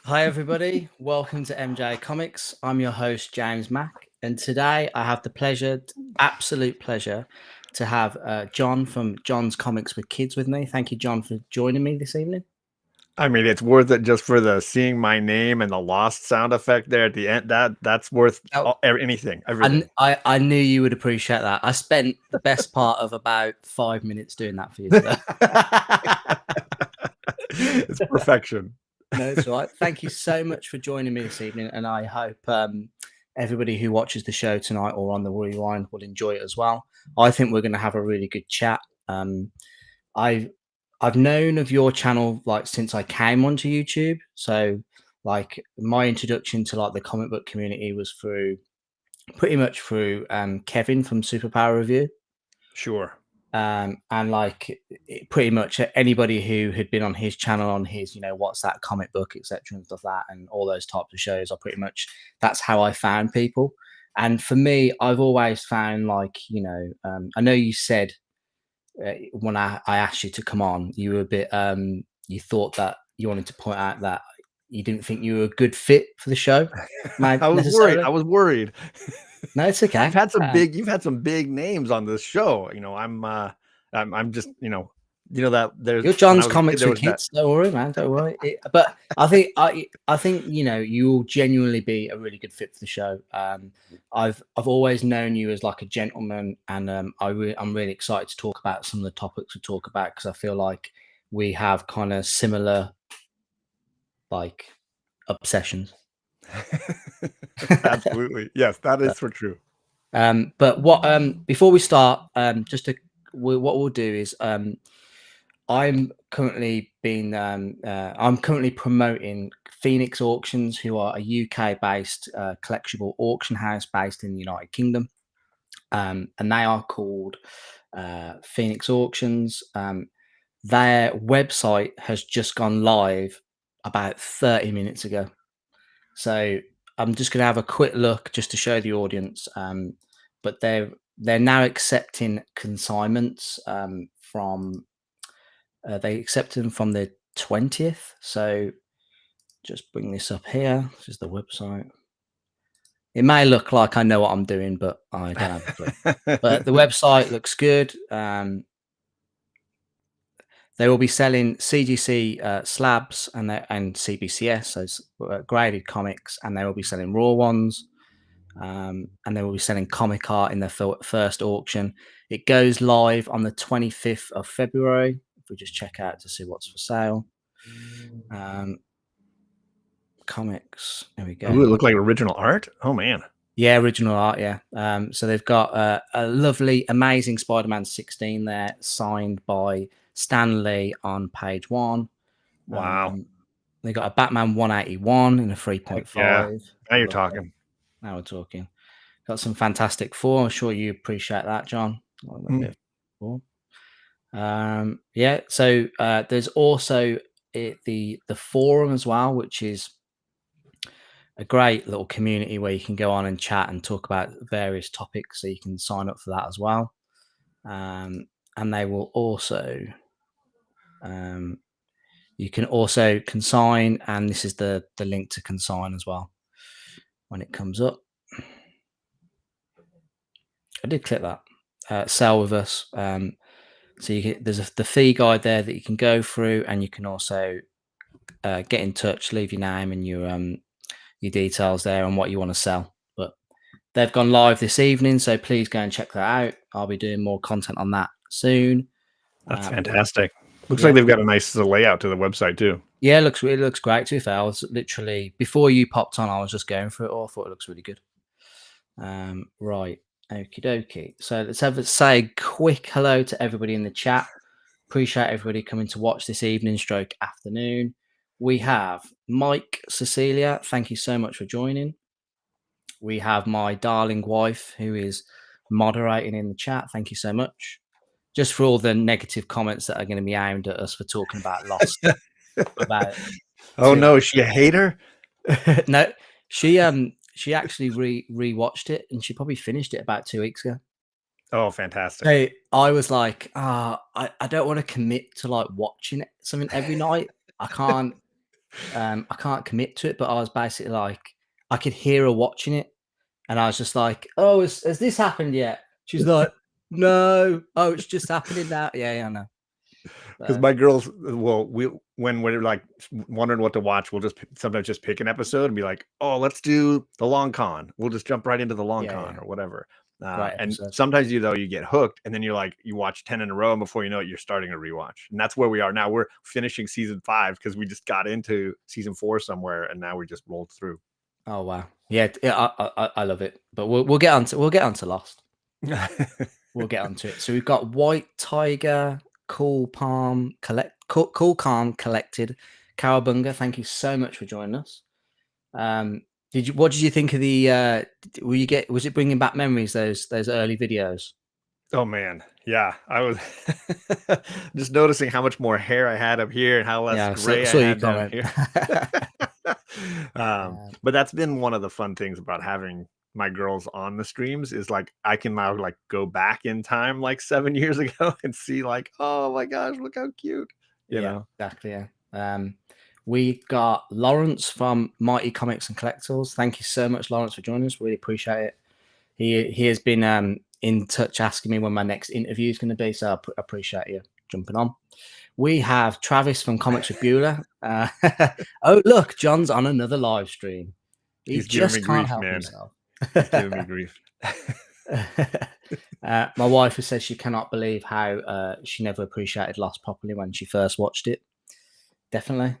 Hi, everybody. Welcome to MJ Comix. I'm your host, James Mack. And today I have the pleasure, absolute pleasure, to have John from John's Comics with Kids with me. Thank you, John, for joining me this evening. I mean, it's worth it just for the seeing my name and the lost sound effect there at the end. That's worth anything, everything. I knew you would appreciate that. I spent the best part of about 5 minutes doing that for you today. It's perfection. No, it's all right. Thank you so much for joining me this evening. And I hope everybody who watches the show tonight or on the rewind will enjoy it as well. I think we're going to have a really good chat. I've known of your channel like since I came onto YouTube. So like my introduction to like the comic book community was pretty much through Kevin from Superpower Review. Sure. And like pretty much anybody who had been on his channel, on his, what's that comic book, etc., and stuff like that, and all those types of shows, are pretty much, that's how I found people. And for me, I've always found like, I know you said when I asked you to come on, you were a bit, you thought that you wanted to point out that you didn't think you were a good fit for the show. I was worried. No, it's okay. You've had some big names on this show. I'm just, that there's Your John's Comics with Kids. Don't worry, man. Don't worry. But I think you will genuinely be a really good fit for the show. I've always known you as like a gentleman, and I'm really excited to talk about some of the topics we talk about, because I feel like we have kind of similar like obsessions. Absolutely, yes, that is for true. But what before we start, what we'll do is I'm currently promoting Phoenix Auctions, who are a UK-based collectible auction house based in the United Kingdom, and they are called Phoenix Auctions. Their website has just gone live about 30 minutes ago, so I'm just going to have a quick look just to show the audience. But they're now accepting consignments from. They accepted them from the 20th. So just bring this up here. This is the website. It may look like I know what I'm doing, but I don't have a clue. But the website looks good. They will be selling CGC slabs and CBCS, so graded comics, and they will be selling raw ones. And they will be selling comic art in their first auction. It goes live on the 25th of February. If we just check out to see what's for sale. Comics. There we go. Ooh, it looked like original art. Oh man. Yeah, original art. Yeah. So they've got a lovely, amazing Spider-Man 16 there, signed by Stan Lee on page 1. Wow. They got a Batman 181 in a 3.5. Yeah. Now you're talking. Now we're talking. Got some Fantastic Four. I'm sure you appreciate that, John. Yeah. So there's also the forum as well, which is a great little community where you can go on and chat and talk about various topics. So you can sign up for that as well. And they will also, you can also consign, and this is the link to consign as well when it comes up. I did click that. Sell with us. So there's the fee guide there that you can go through, and you can also get in touch, leave your name and your details there and what you want to sell. But they've gone live this evening, so please go and check that out. I'll be doing more content on that soon. That's fantastic. Looks like they've got a nice layout to the website too. Yeah, it looks great. To be fair, I was literally, before you popped on, I was just going through it all. I thought it looks really good. Right. Okie dokie. So let's say a quick hello to everybody in the chat. Appreciate everybody coming to watch this evening stroke afternoon. We have Mike Cecilia. Thank you so much for joining. We have my darling wife who is moderating in the chat. Thank you so much. Just for all the negative comments that are going to be aimed at us for talking about Lost. Oh no, is she a hater? No, she actually rewatched it, and she probably finished it about 2 weeks ago. Oh, fantastic. So I was like, I don't want to commit to like watching something every night. I can't. I can't commit to it, but I was basically like, I could hear her watching it, and I was just like, "Oh, has this happened yet?" She's like, "No, oh, it's just happening now." Yeah, yeah, I know. Because So, my girls will we when we're like wondering what to watch, we'll just sometimes just pick an episode and be like, "Oh, let's do the long con." We'll just jump right into the long yeah, con yeah, or whatever. great And episode. sometimes you get hooked, and then you're like you watch 10 in a row, and before you know it, you're starting a rewatch. And that's where we are now. We're finishing season 5 because we just got into season 4 somewhere, and now we just rolled through. Oh wow, yeah, yeah, I love it. But we'll get on to Lost. We'll get onto it. So we've got White Tiger, Cool Calm Collected, Cowabunga. Thank you so much for joining us. Um, what did you think of the? Was it bringing back memories? Those early videos. Oh man, yeah. I was just noticing how much more hair I had up here and how less Yeah, gray I saw your had down comment. here. Um, But that's been one of the fun things about having my girls on the streams is like I can now like go back in time like 7 years ago and see like, oh my gosh, look how cute, you yeah, know. exactly. Yeah. We got Lawrence from Mighty Comics and Collectibles. Thank you so much, Lawrence, for joining us. Really appreciate it. He has been in touch asking me when my next interview is going to be, so I appreciate you jumping on. We have Travis from Comics with Bueller. Oh, look, John's on another live stream. He He's giving me just can't grief, help man. himself. He's giving me grief. My wife has said she cannot believe how she never appreciated Lost properly when she first watched it. Definitely.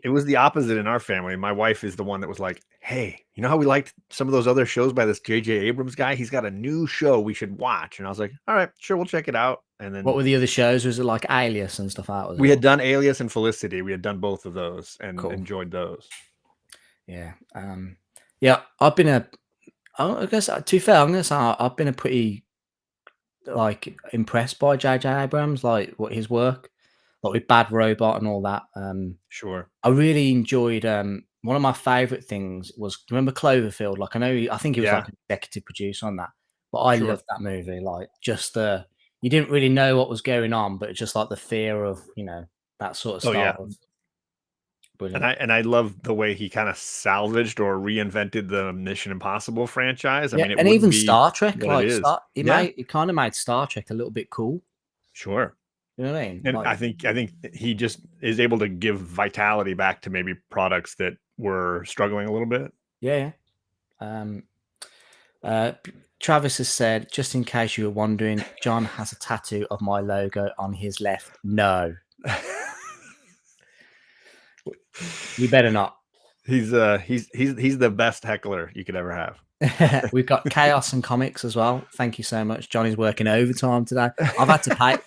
It was the opposite in our family. My wife is the one that was like, "Hey, you know how we liked some of those other shows by this J.J. Abrams guy? He's got a new show we should watch." And I was like, "All right, sure, we'll check it out." And What then were the other shows? Was it like Alias and stuff out? Was it we had all? done Alias and Felicity. We had done both of those and Cool. enjoyed those. Yeah. Yeah. I guess to be fair, I'm gonna say I've been a pretty like impressed by J.J. Abrams, like what his work, like with Bad Robot and all that. Sure, I really enjoyed. One of my favorite things was remember Cloverfield. Like I think he was yeah, like an executive producer on that, but I sure. loved that movie. Like just the you didn't really know what was going on, but just like the fear of that sort of Oh start yeah, of and brilliant. I love the way he kind of salvaged or reinvented the Mission Impossible franchise. I Yeah, mean, it and wouldn't even be Star Trek, what it like is. Star, Yeah, he kind of made Star Trek a little bit cool. sure. You know what I mean? And Like I think he just is able to give vitality back to maybe products that were struggling a little bit. yeah, yeah. Uh, Travis has said, just in case you were wondering, John has a tattoo of my logo on his left. No, you better not. He's the best heckler you could ever have. We've got Chaos and Comics as well. Thank you so much. Johnny's working overtime today. I've had to pay.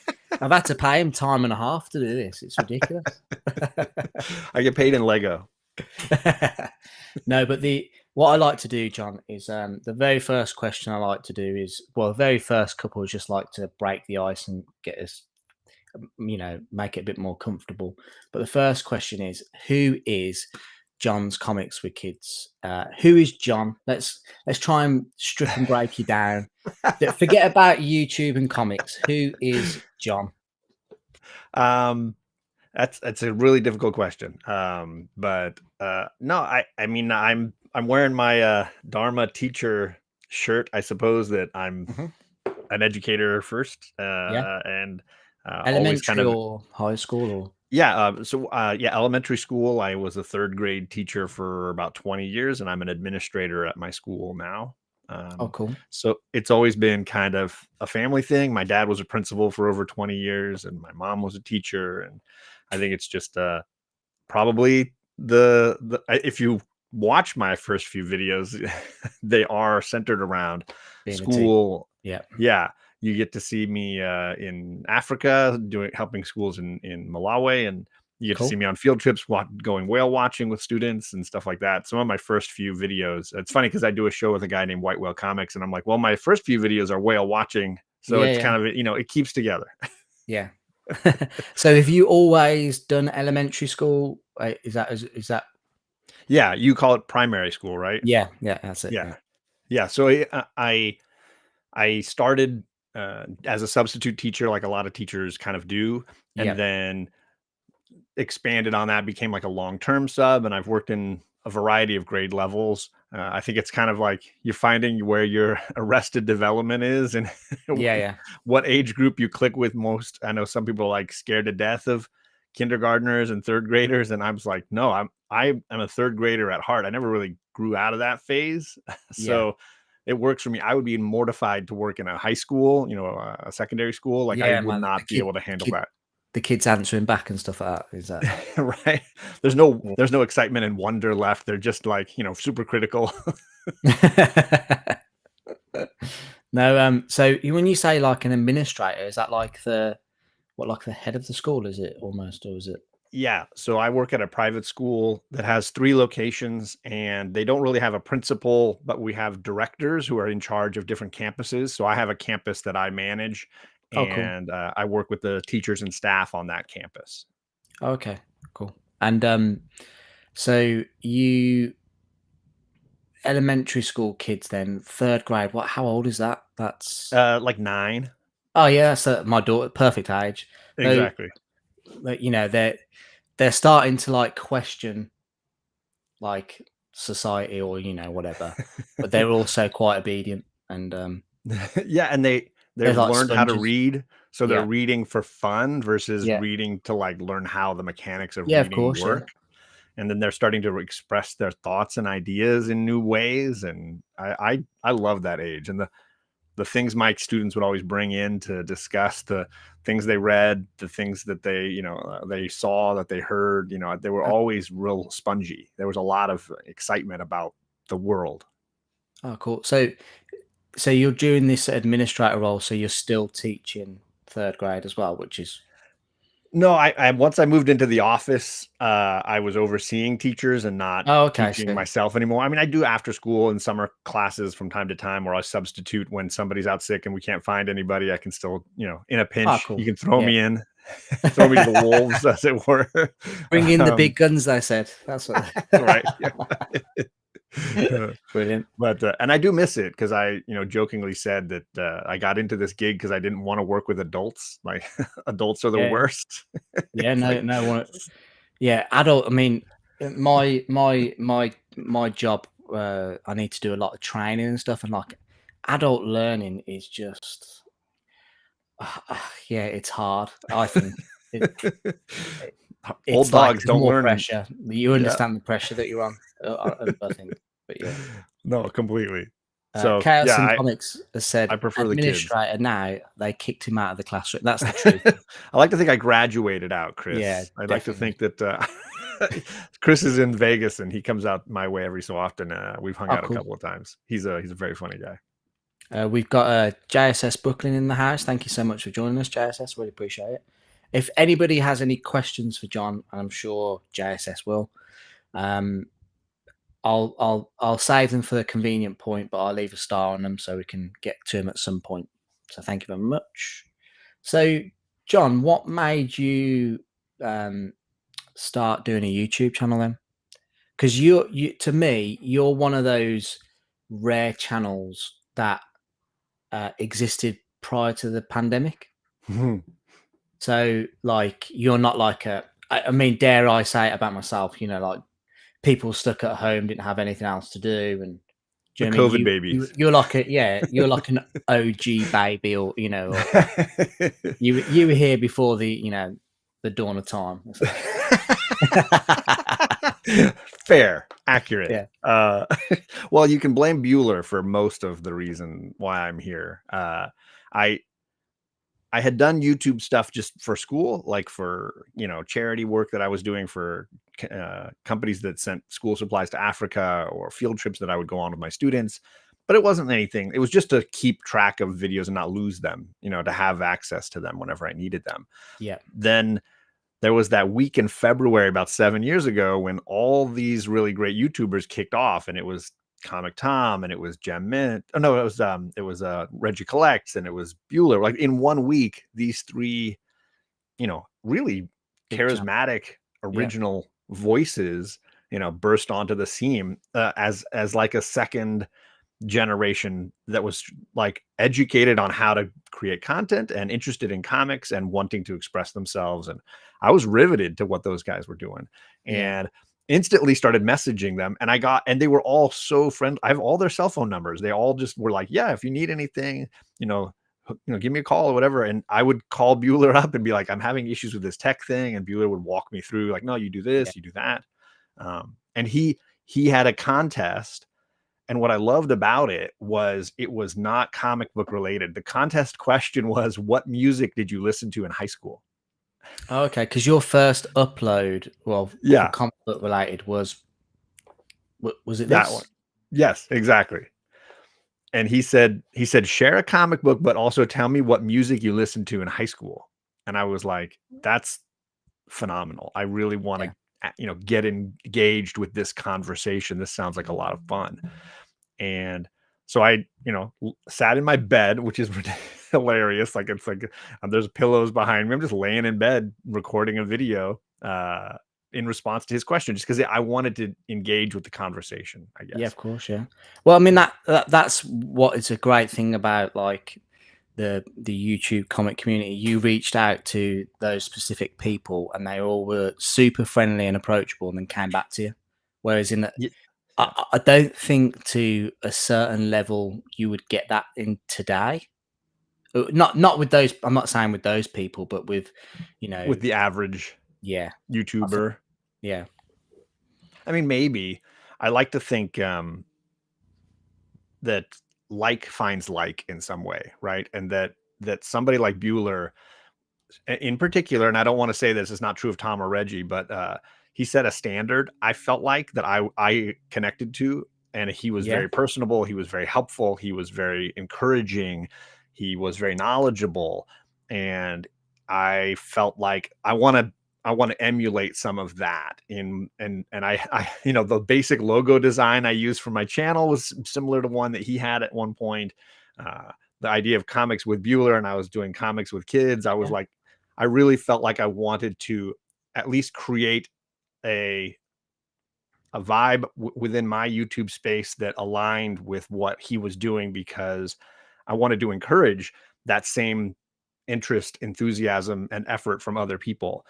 I've had to pay him time and a half to do this. It's ridiculous. I get paid in Lego. No, but the what I like to do, John, is the very first question I like to do is the very first couple is just like to break the ice and get us, make it a bit more comfortable. But the first question is, who is John's Comics with Kids? Who is John? Let's try and strip and break you down. Forget about YouTube and comics. Who is John? Um, that's a really difficult question. But no, I mean I'm wearing my Dharma teacher shirt. I suppose that I'm Mhm. an educator first, Yeah, and always kind elementary of or high school or yeah. Yeah, elementary school. I was a third grade teacher for about 20 years, and I'm an administrator at my school now. oh, Um, cool. so it's always been kind of a family thing. My dad was a principal for over 20 years, and my mom was a teacher, and I think it's just probably if you watch my first few videos, they are centered around Being a teacher. school. Yeah, Yeah, you get to see me in Africa doing helping schools in Malawi, and you get to see cool. me on field trips, going whale watching with students and stuff like that. Some of my first few videos. It's funny because I do a show with a guy named White Whale Comics, and I'm like, well, my first few videos are whale watching, so Yeah, it's yeah, kind of it keeps together. yeah. So, have you always done elementary school? Is that? Yeah, you call it primary school, right? Yeah, yeah, that's it. Yeah, Yeah. yeah. So I started as a substitute teacher, like a lot of teachers kind of do, and Yeah. then expanded on that, became like a long-term sub, and I've worked in a variety of grade levels. I think it's kind of like you're finding where your arrested development is and Yeah, yeah, what age group you click with most. I know some people are like scared to death of kindergartners and third graders, and I was like, no, I am a third grader at heart. I never really grew out of that phase, yeah, so it works for me. I would be mortified to work in a high school, a secondary school. Like I yeah, would man. not be able to handle that. The kids answering back and stuff like that. Is that? Right? Yeah. There's no excitement and wonder left. They're just like, super critical. No, so when you say like an administrator, is that like like the head of the school, is it almost, or is it? Yeah. So I work at a private school that has 3 locations, and they don't really have a principal, but we have directors who are in charge of different campuses. So I have a campus that I manage, Oh, cool. and I work with the teachers and staff on that campus. Okay, cool. And so you elementary school kids then, 3rd grade, how old is that? That's Like 9. oh, yeah, that's, my daughter, perfect age. So, Exactly. like, they're starting to, like, question, like, society or, whatever, but they're also quite obedient and, Yeah, and they're they've like learned how to sponges. read, so they're Yeah, reading for fun versus yeah. reading to, like, learn how the mechanics of Yeah, of reading course, yeah. work, and then they're starting to express their thoughts and ideas in new ways, and I love that age, and the things my students would always bring in to discuss the things they read, the things that they saw, that they heard, they were Oh, always real spongy. There was a lot of excitement about the world. oh, cool. So you're doing this administrator role, so you're still teaching 3rd grade as well, which is No, I once I moved into the office, I was overseeing teachers and not oh, okay, teaching so myself anymore. I mean, I do after school and summer classes from time to time where I substitute when somebody's out sick and we can't find anybody. I can still, in a oh, pinch, you cool. can throw Yeah. me in, throw me to the wolves, as it were. Bring in the Um, big guns, they said. That's what right. Yeah. brilliant. But and I do miss it because I, jokingly said that I got into this gig because I didn't want to work with adults. Like adults are the Yeah. worst. Yeah, It's no, like, no one. Yeah, adult. I mean, my job. I need to do a lot of training and stuff, and like adult learning is just, yeah, it's hard. I think it, old it's like dogs there's don't more learn. pressure. You Yeah. understand the pressure that you're on. I think, but yeah. No, completely. So Chaos yeah, and I Comics has said I prefer the kids. administrator now. They kicked him out of the classroom. That's the truth. I like to think I graduated out, Yeah, Chris. I'd like to definitely. think that Chris is in Vegas and he comes out my way every so often. We've hung Oh, out a cool. couple of times. He's a very funny guy. We've got JSS Brooklyn in the house. Thank you so much for joining us, JSS. Really appreciate it. If anybody has any questions for John, and I'm sure JSS will, um, I'll save them for the convenient point, but I'll leave a star on them so we can get to them at some point. So thank you very much. So, John, what made you um, start doing a YouTube channel then? Because to me, you're one of those rare channels that existed prior to the pandemic. So, like, you're not like I mean, dare I say it about myself? Like people stuck at home didn't have anything else to do, and do The you know what I mean COVID babies. you're like you're like an OG baby, or or you were here before the dawn of time. Fair, accurate. Yeah, Well, you can blame Bueller for most of the reason why I'm here. I I had done YouTube stuff just for school, like for charity work that I was doing for companies that sent school supplies to Africa or field trips that I would go on with my students. But it wasn't anything. It was just to keep track of videos and not lose them, to have access to them whenever I needed them. yeah, Then there was that week in February about 7 years ago when all these really great YouTubers kicked off, and it was Comic Tom and it was Gem Mint. Oh no, it was Reggie Collects and it was Bueller. Like in one week, these three, really big channel. charismatic Yeah, original voices, burst onto the scene as like a second generation that was like educated on how to create content and interested in comics and wanting to express themselves. And I was riveted to what those guys were doing, Yeah. and instantly started messaging them. And they were all so friendly. I have all their cell phone numbers. They all just were like, yeah, if you need anything, give me a call or whatever. And I would call Bueller up and be like, I'm having issues with this tech thing. And Bueller would walk me through like, no, you do Yeah. this, you do that. And he had a contest. And what I loved about it was not comic book related. The contest question was, what music did you listen to in high school? Oh, okay, because your first upload, well, for Yeah, comic book related was it that one. this? Yes, exactly. And he said, share a comic book, but also tell me what music you listened to in high school. And I was like, that's phenomenal. I really want Yeah. to, get engaged with this conversation. This sounds like a lot of fun. And so I, sat in my bed, which is hilarious. Like it's like there's pillows behind me. I'm just laying in bed recording a video in response to his question, just because I wanted to engage with the conversation, I Yeah, guess. of course, yeah. Well, I mean that's what is a great thing about like the YouTube comic community. You reached out to those specific people, and they all were super friendly and approachable, and then came back to you. Whereas Yeah. I don't think to a certain level you would get that in today. Not with those. I'm not saying with those people, but with, With the average yeah, I think, YouTuber. yeah, I mean, maybe. I like to think that like finds like in some way, right? And that somebody like Bueller in particular, and I don't want to say this is not true of Tom or Reggie, but he set a standard I felt like that I connected to, and he was yeah, very personable, he was very helpful, he was very encouraging, he was very knowledgeable, and I felt like I want to emulate some of that and I the basic logo design I used for my channel was similar to one that he had at one point. The idea of comics with Bueller, and I was doing comics with kids. I was yeah, like, I really felt like I wanted to at least create a vibe within my YouTube space that aligned with what he was doing, because I wanted to encourage that same interest, enthusiasm, and effort from other people.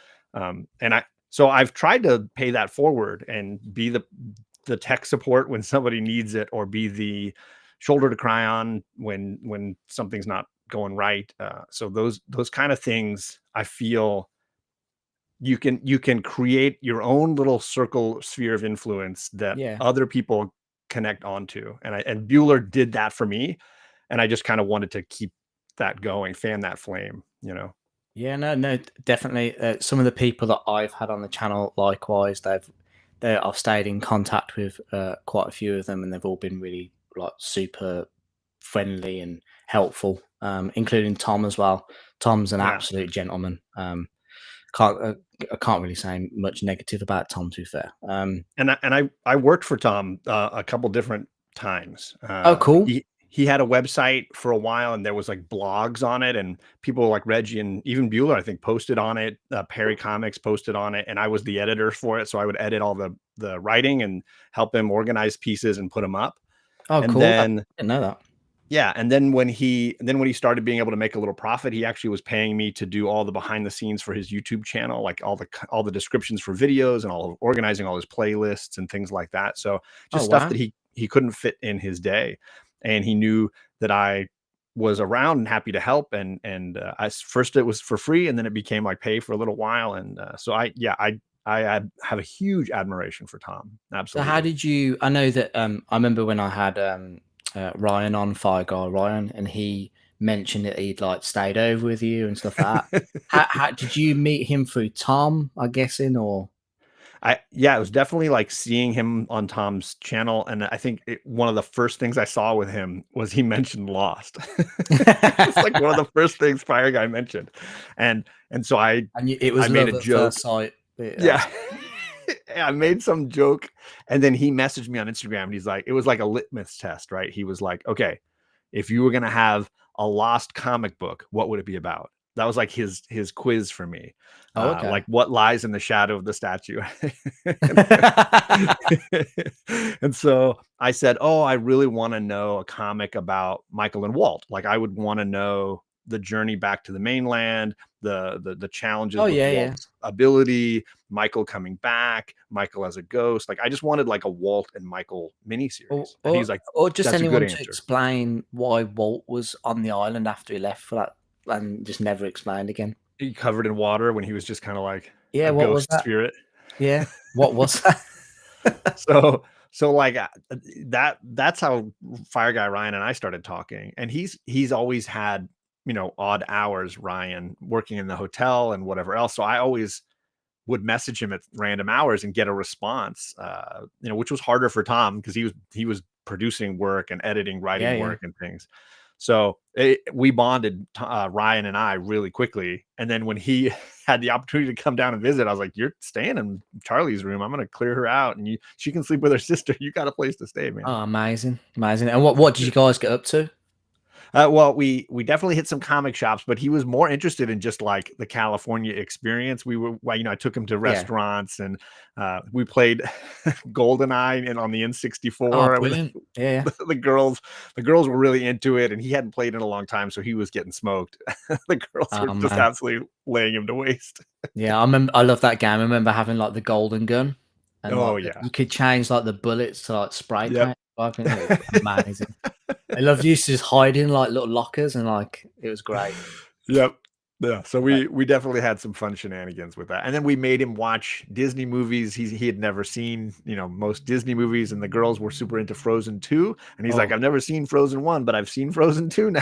So I've tried to pay that forward and be the tech support when somebody needs it, or be the shoulder to cry on when something's not going right. So those kind of things, I feel you can create your own little circle sphere of influence that yeah. other people connect onto. And Bueller did that for me, and I just kind of wanted to keep that going, fan that flame. Yeah, no, definitely. Some of the people that I've had on the channel, likewise, I've stayed in contact with quite a few of them, and they've all been really like super friendly and helpful, including Tom as well. Tom's an Yeah. absolute gentleman. Can't I can't really say much negative about Tom, to be fair. And I worked for Tom a couple different times. Oh, cool. He had a website for a while, and there was like blogs on it, and people like Reggie and even Bueller, I think, posted on it. Perry Comics posted on it, and I was the editor for it, so I would edit all the writing and help him organize pieces and put them up. Oh, And cool. I then didn't know that. yeah, and then when he started being able to make a little profit, he actually was paying me to do all the behind the scenes for his YouTube channel, like all the descriptions for videos and all of organizing all his playlists and things like that. So Oh, just stuff wow. that he couldn't fit in his day, and he knew that I was around and happy to help. First it was for free, and then it became like pay for a little while. And so I have a huge admiration for Tom. So how Absolutely. did you? I know that I remember when I had Ryan on, Fire Guy Ryan, and he mentioned that he'd like stayed over with you and stuff like that. How did you meet him through Tom? I'm guessing, or Yeah, it was definitely like seeing him on Tom's channel, and I think one of the first things I saw with him was he mentioned Lost. It's like one of the first things Fire Guy mentioned, and so I and it I was made love a at first joke. sight. Yeah, I made some joke, and then he messaged me on Instagram, and he's like, it was like a litmus test, right? He was like, okay, if you were gonna have a Lost comic book, what would it be about? like his quiz for me. Oh, okay. Like what lies in the shadow of the statue. And so I said, "Oh, I really want to know a comic about Michael and Walt. Like I would want to know the journey back to the mainland, the challenges Oh, with yeah, yeah. Walt's ability, Michael coming back, Michael as a ghost. Like I just wanted like a Walt and Michael Or miniseries." And or he's like, or just "That's a good anyone to answer." explain why Walt was on the island after he left for that and just never explained again. He covered in water when he was just kind of like Yeah, a what was ghost that? spirit. Yeah. What was that? So like that's how Fire Guy Ryan and I started talking. And he's always had, odd hours, Ryan, working in the hotel and whatever else. So I always would message him at random hours and get a response, which was harder for Tom because he was producing work and editing, Yeah, writing yeah. work and things. So we bonded, Ryan and I, really quickly. And then when he had the opportunity to come down and visit, I was like, "You're staying in Charlie's room. I'm going to clear her out, and she can sleep with her sister. You got a place to stay, man." Oh, amazing, amazing. And what did you guys get up to? Well, we definitely hit some comic shops, but he was more interested in just like the California experience. We were, well, I took him to Yeah. restaurants, and we played GoldenEye and on the Oh, N64 with brilliant. Yeah, yeah. the girls. The girls were really into it, and he hadn't played in a long time, so he was getting smoked. The girls were Oh, just man. absolutely laying him to waste. Yeah, I love that game. I remember having, like, the golden gun and, like, Oh the yeah. you could change, like, the bullets to, like, spray Yep. paint. I think it was amazing. I loved used to just hide in, like, little lockers and, like, it was great. Yep. Yeah. So But we definitely had some fun shenanigans with that. And then we made him watch Disney movies. He had never seen, most Disney movies, and the girls were super into Frozen 2. And he's like, oh. "I've never seen Frozen 1, but I've seen Frozen 2 now."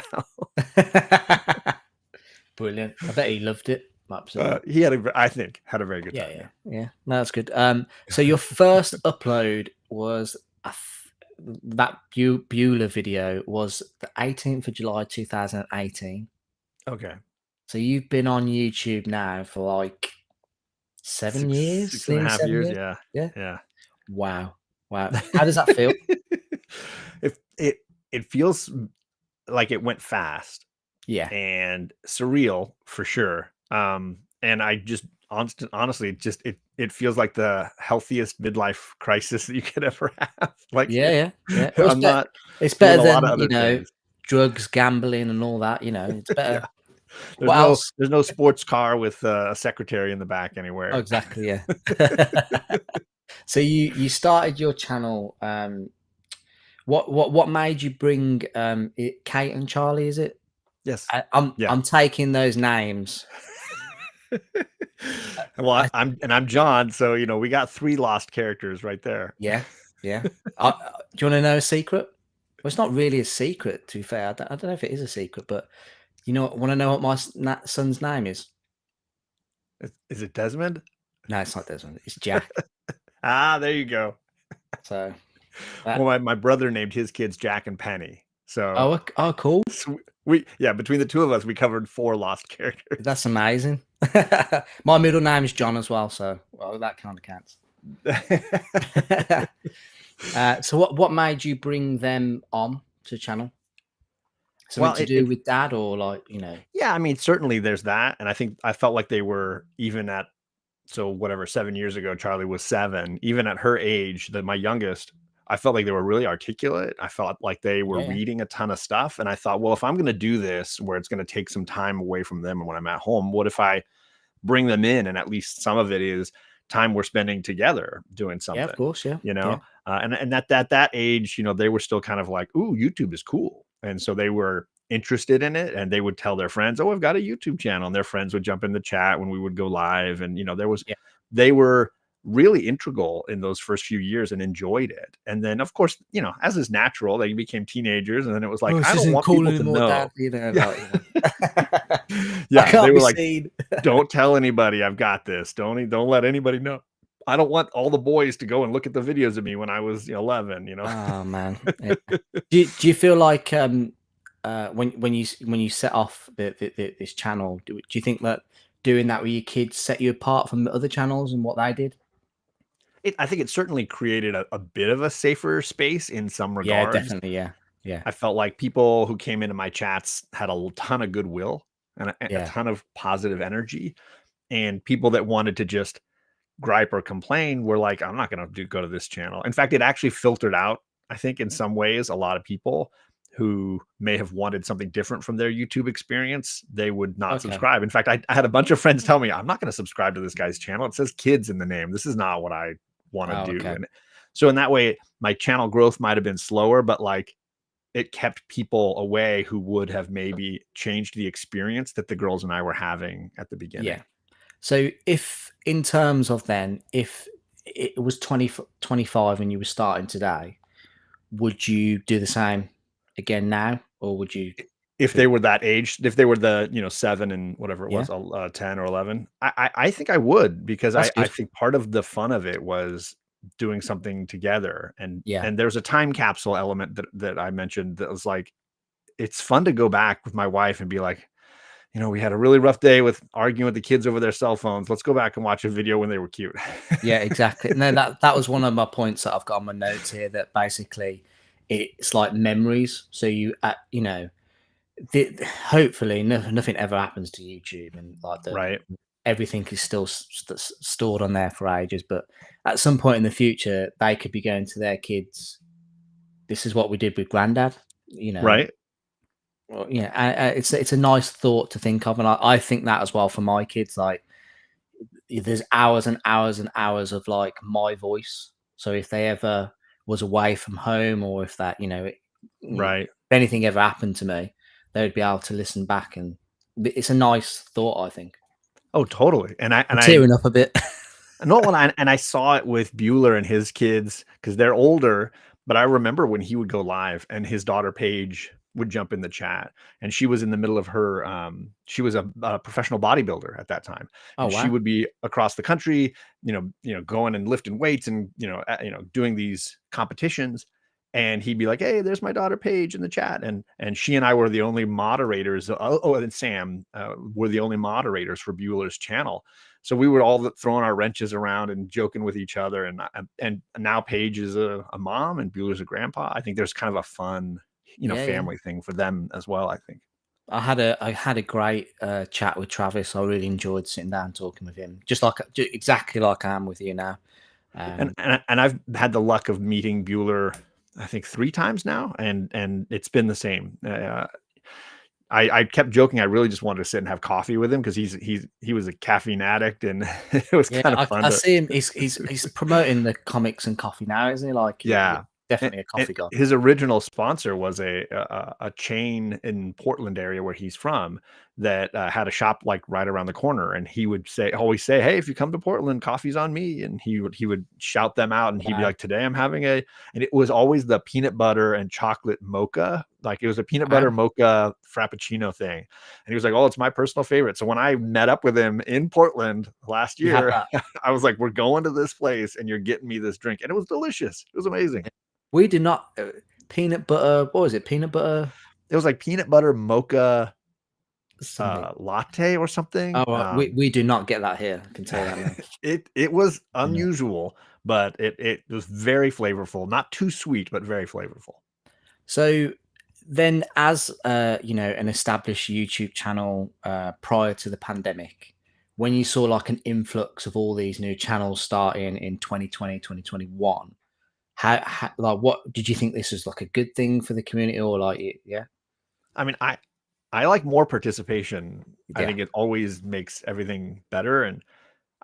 Brilliant. I bet he loved it. Absolutely. He I think had a very good Yeah, time. yeah, yeah. No, that's good. So your first upload was that Bueller video was the 18th of July 2018. Okay. So you've been on YouTube now for like 7 years, Six and a nearly half seven years. years. Yeah. Yeah. Yeah. Wow. Wow. How does that feel? If it feels like it went fast Yeah. and surreal for sure. And I just honestly, it feels like the healthiest midlife crisis that you could ever have. Like Yeah, yeah, yeah. Well, I'm not it's doing better a lot of than, other things. drugs, gambling, and all that. It's better. Yeah, What else? there's no sports car with a secretary in the back Oh, anywhere. exactly. Yeah. So you started your channel. What made you bring Kate and Charlie? Is it? Yes. I'm Yeah. I'm taking those names. Well, I, I'm John, so we got three lost characters right there. yeah, yeah. Do you want to know a secret? Well, it's not really a secret, to be fair. I don't know if it is a secret, but want to know what my son's name is? Is it Desmond? No, it's not Desmond. It's Jack. There you go. So Well, that. my brother named his kids Jack and Penny. So, Oh, cool. between the two of us, we covered four lost characters. That's amazing. My middle name is John as well, so that kind of counts. So what made you bring them on to channel? Something Well, to do with dad or yeah, I mean, certainly there's that. And I think I felt like they were even at, so whatever, 7 years ago, Charlie was 7, even at her age, my youngest, I felt like they were really articulate. I felt like they were yeah, reading a ton of stuff. And I thought, well, if I'm going to do this where it's going to take some time away from them and when I'm at home, what if I bring them in and at least some of it is time we're spending together doing yeah, of something, course, yeah, yeah, and at that age, they were still kind of like, ooh, YouTube is cool. And so they were interested in it, and they would tell their friends, oh, I've got a YouTube channel, and their friends would jump in the chat when we would go live. And yeah, they were really integral in those first few years and enjoyed it. And then of course, as is natural, they became teenagers, and then it was oh, like, this I don't isn't want cool people to anymore, dad. know. Yeah. I Yeah, they can't were be like, seen. don't tell anybody I've got this. Don't let anybody know. I don't want all the boys to go and look at the videos of me when I was 11. Oh man, yeah. Do you feel like when you set off this channel, do you think that doing that with your kids set you apart from the other channels and what they did? I think it certainly created a bit of a safer space in some Yeah, regards. definitely. Yeah, yeah, I felt like people who came into my chats had a ton of goodwill. and a Yeah. ton of positive energy. And people that wanted to just gripe or complain were like, I'm not going to go to this channel. In fact, it actually filtered out, I think, in some ways, a lot of people who may have wanted something different from their YouTube experience. They would not Okay. subscribe. In fact, I had a bunch of friends tell me, I'm not going to subscribe to this guy's channel. It says kids in the name. This is not what I want to Oh, do. okay. And so in that way, my channel growth might have been slower, but like it kept people away who would have maybe changed the experience that the girls and I were having at the Yeah. beginning. So if in terms of then, if it was 25 and you were starting today, would you do the same again now, or would you If do they were that age, if they were the, 7 and whatever it yeah, was, 10 or 11, I think I would, because that's I good. think part of the fun of it was doing something together, Yeah. and there's a time capsule element that I mentioned that was like, it's fun to go back with my wife and be like, "We had a really rough day with arguing with the kids over their cell phones. Let's go back and watch a video when they were cute." Yeah, exactly. No, that was one of my points that I've got on my notes here, that basically it's like memories. So hopefully nothing ever happens to YouTube, and like the Right, everything is still stored on there for ages. But at some point in the future, they could be going to their kids, "This is what we did with Granddad," you know. right, Well, yeah, it's a nice thought to think of, and I think that as well for my kids. Like, there's hours and hours and hours of like my voice. So if they ever was away from home, or if that, if right. anything ever happened to me, they would be able to listen back, and it's a nice thought, I think. Oh, totally, and I I'm and I tearing up a bit. No, well, I saw it with Bueller and his kids because they're older, but I remember when he would go live and his daughter Paige would jump in the chat, and she was in the middle of her, she was a professional bodybuilder at that time, Oh and she wow, would be across the country, going and lifting weights and, doing these competitions, and he'd be like, "Hey, there's my daughter Paige in the chat," and she and I were the only moderators. Oh, and Sam were the only moderators for Bueller's channel, so we were all throwing our wrenches around and joking with each other. And now Paige is a mom and Bueller's a grandpa. I think there's kind of a fun, yeah, yeah. family thing for them as well, I think. I had a great chat with Travis. I really enjoyed sitting down talking with him, exactly like I am with you now. And Um, and I've had the luck of meeting Bueller, I think 3 times now, and it's been the same. I kept joking. I really just wanted to sit and have coffee with him because he was a caffeine addict, and it was Yeah, kind of I fun to. see him. He's promoting the comics and coffee now, isn't he? Like, Yeah. And definitely a coffee guy. his original sponsor was a chain in Portland area where he's from that, had a shop, like, right around the corner, and he would always say, "Hey, if you come to Portland, coffee's on me," and he would shout them out, and he'd be Wow, like, "Today I'm having a," and it was always the peanut butter and chocolate mocha, like, it was a peanut butter wow. mocha frappuccino thing, and he was like, "Oh, it's my personal favorite." So when I met up with him in Portland last You had year, that. I was like, "We're going to this place, and you're getting me this drink," and it was delicious. It was amazing. Yeah. We did not peanut butter. What was it? Peanut butter It was like peanut butter mocha, something. latte or something. Oh, we do not get that here. I can tell you that now. It was Yeah. unusual, but it was very flavorful. Not too sweet, but very flavorful. So then, as an established YouTube channel prior to the pandemic, when you saw like an influx of all these new channels starting in 2020, 2021, how like what did you think this was like a good thing for the community, or like yeah, I mean, I like more participation. I yeah, think it always makes everything better, and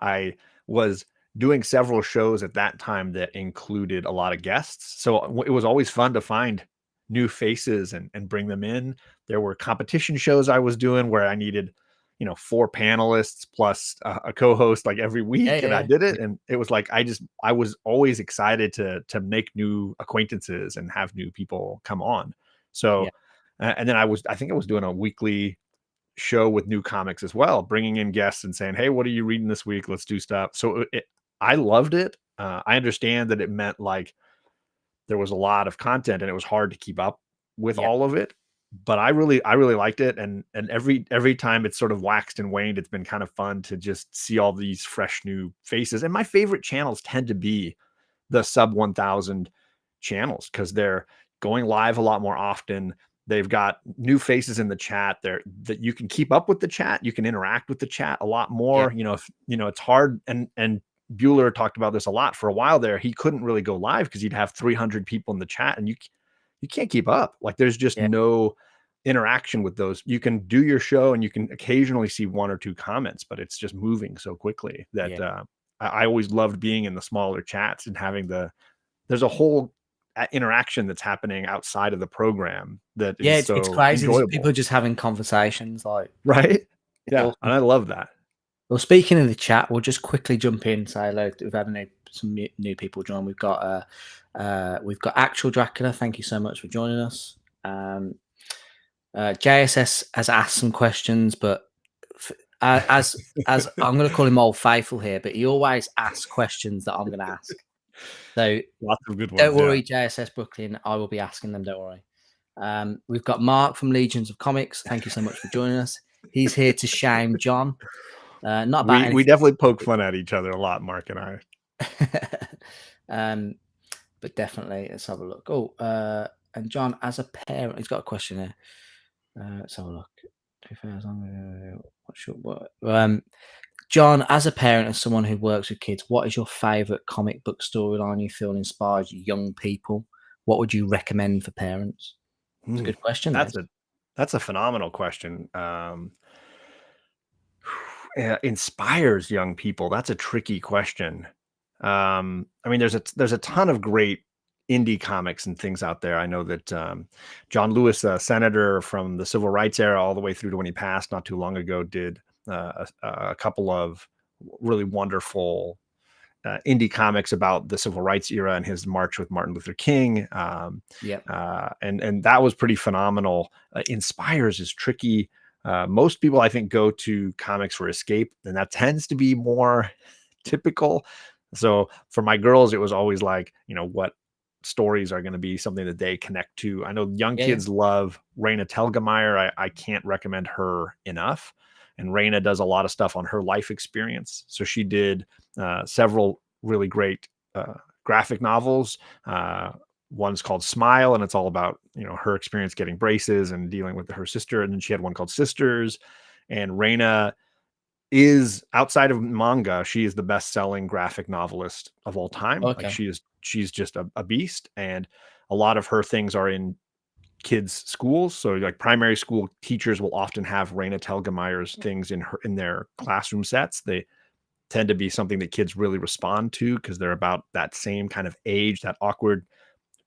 I was doing several shows at that time that included a lot of guests. So it was always fun to find new faces and bring them in. There were competition shows I was doing where I needed, 4 panelists plus a co-host like every yeah, week, and I yeah, did yeah, it. And it was like I was always excited to make new acquaintances and have new people come on. yeah, So and then I think I was doing a weekly show with new comics as well, bringing in guests and saying, "Hey, what are you reading this week? Let's do stuff." So I loved it. I understand that it meant like there was a lot of content and it was hard to keep up with yeah, all of it, but I really liked it. And every time it's sort of waxed and waned, it's been kind of fun to just see all these fresh new faces. And my favorite channels tend to be the sub 1,000 channels because they're going live a lot more often. They've got new faces in the chat there that you can keep up with the chat. You can interact with the chat a lot more. If it's hard. And Bueller talked about this a lot for a while there. He couldn't really go live because he'd have 300 people in the chat, and you can't keep up. Like, there's just no interaction with those. You can do your show and you can occasionally see one or two comments, but it's just moving so quickly that I always loved being in the smaller chats and having there's a whole interaction that's happening outside of the program that is so it's crazy. enjoyable. People just having conversations, like, right. Yeah, awesome. and I love that. Well, speaking of the chat, we'll just quickly jump in. Say hello. We've had some new people join. We've got Actual Dracula. Thank you so much for joining us. JSS has asked some questions, but as I'm going to call him Old Faithful here, but he always asks questions that I'm going to ask. So lots of good ones. Don't worry, JSS Brooklyn. I will be asking them. Don't worry. We've got Mark from Legions of Comics. Thank you so much for joining us. He's here to shame John. Not about we definitely poke fun at each other a lot, Mark and I. But definitely, let's have a look. And John, as a parent, he's got a question here. Let's have a look. 2000. John, as a parent and someone who works with kids, what is your favorite comic book storyline you feel inspires young people? What would you recommend for parents? That's a good question. That's a phenomenal question. Inspires young people. That's a tricky question. I mean, there's a ton of great indie comics and things out there. I know that John Lewis, a senator from the civil rights era all the way through to when he passed not too long ago, did a couple of really wonderful indie comics about the civil rights era and his march with Martin Luther King. And that was pretty phenomenal. Inspires is tricky. Most people, I think, go to comics for escape, and that tends to be more typical. So for my girls, it was always like, what stories are going to be something that they connect to. I know young kids love Raina Telgemeier. I can't recommend her enough. And Raina does a lot of stuff on her life experience. So she did several really great graphic novels. One's called Smile, and it's all about, her experience getting braces and dealing with her sister. And then she had one called Sisters. And Raina is, outside of manga, she is the best-selling graphic novelist of all time. Okay. Like, she's just a beast. And a lot of her things are in kids' schools. So like primary school teachers will often have Raina Telgemeier's things in their classroom sets. They tend to be something that kids really respond to because they're about that same kind of age, that awkward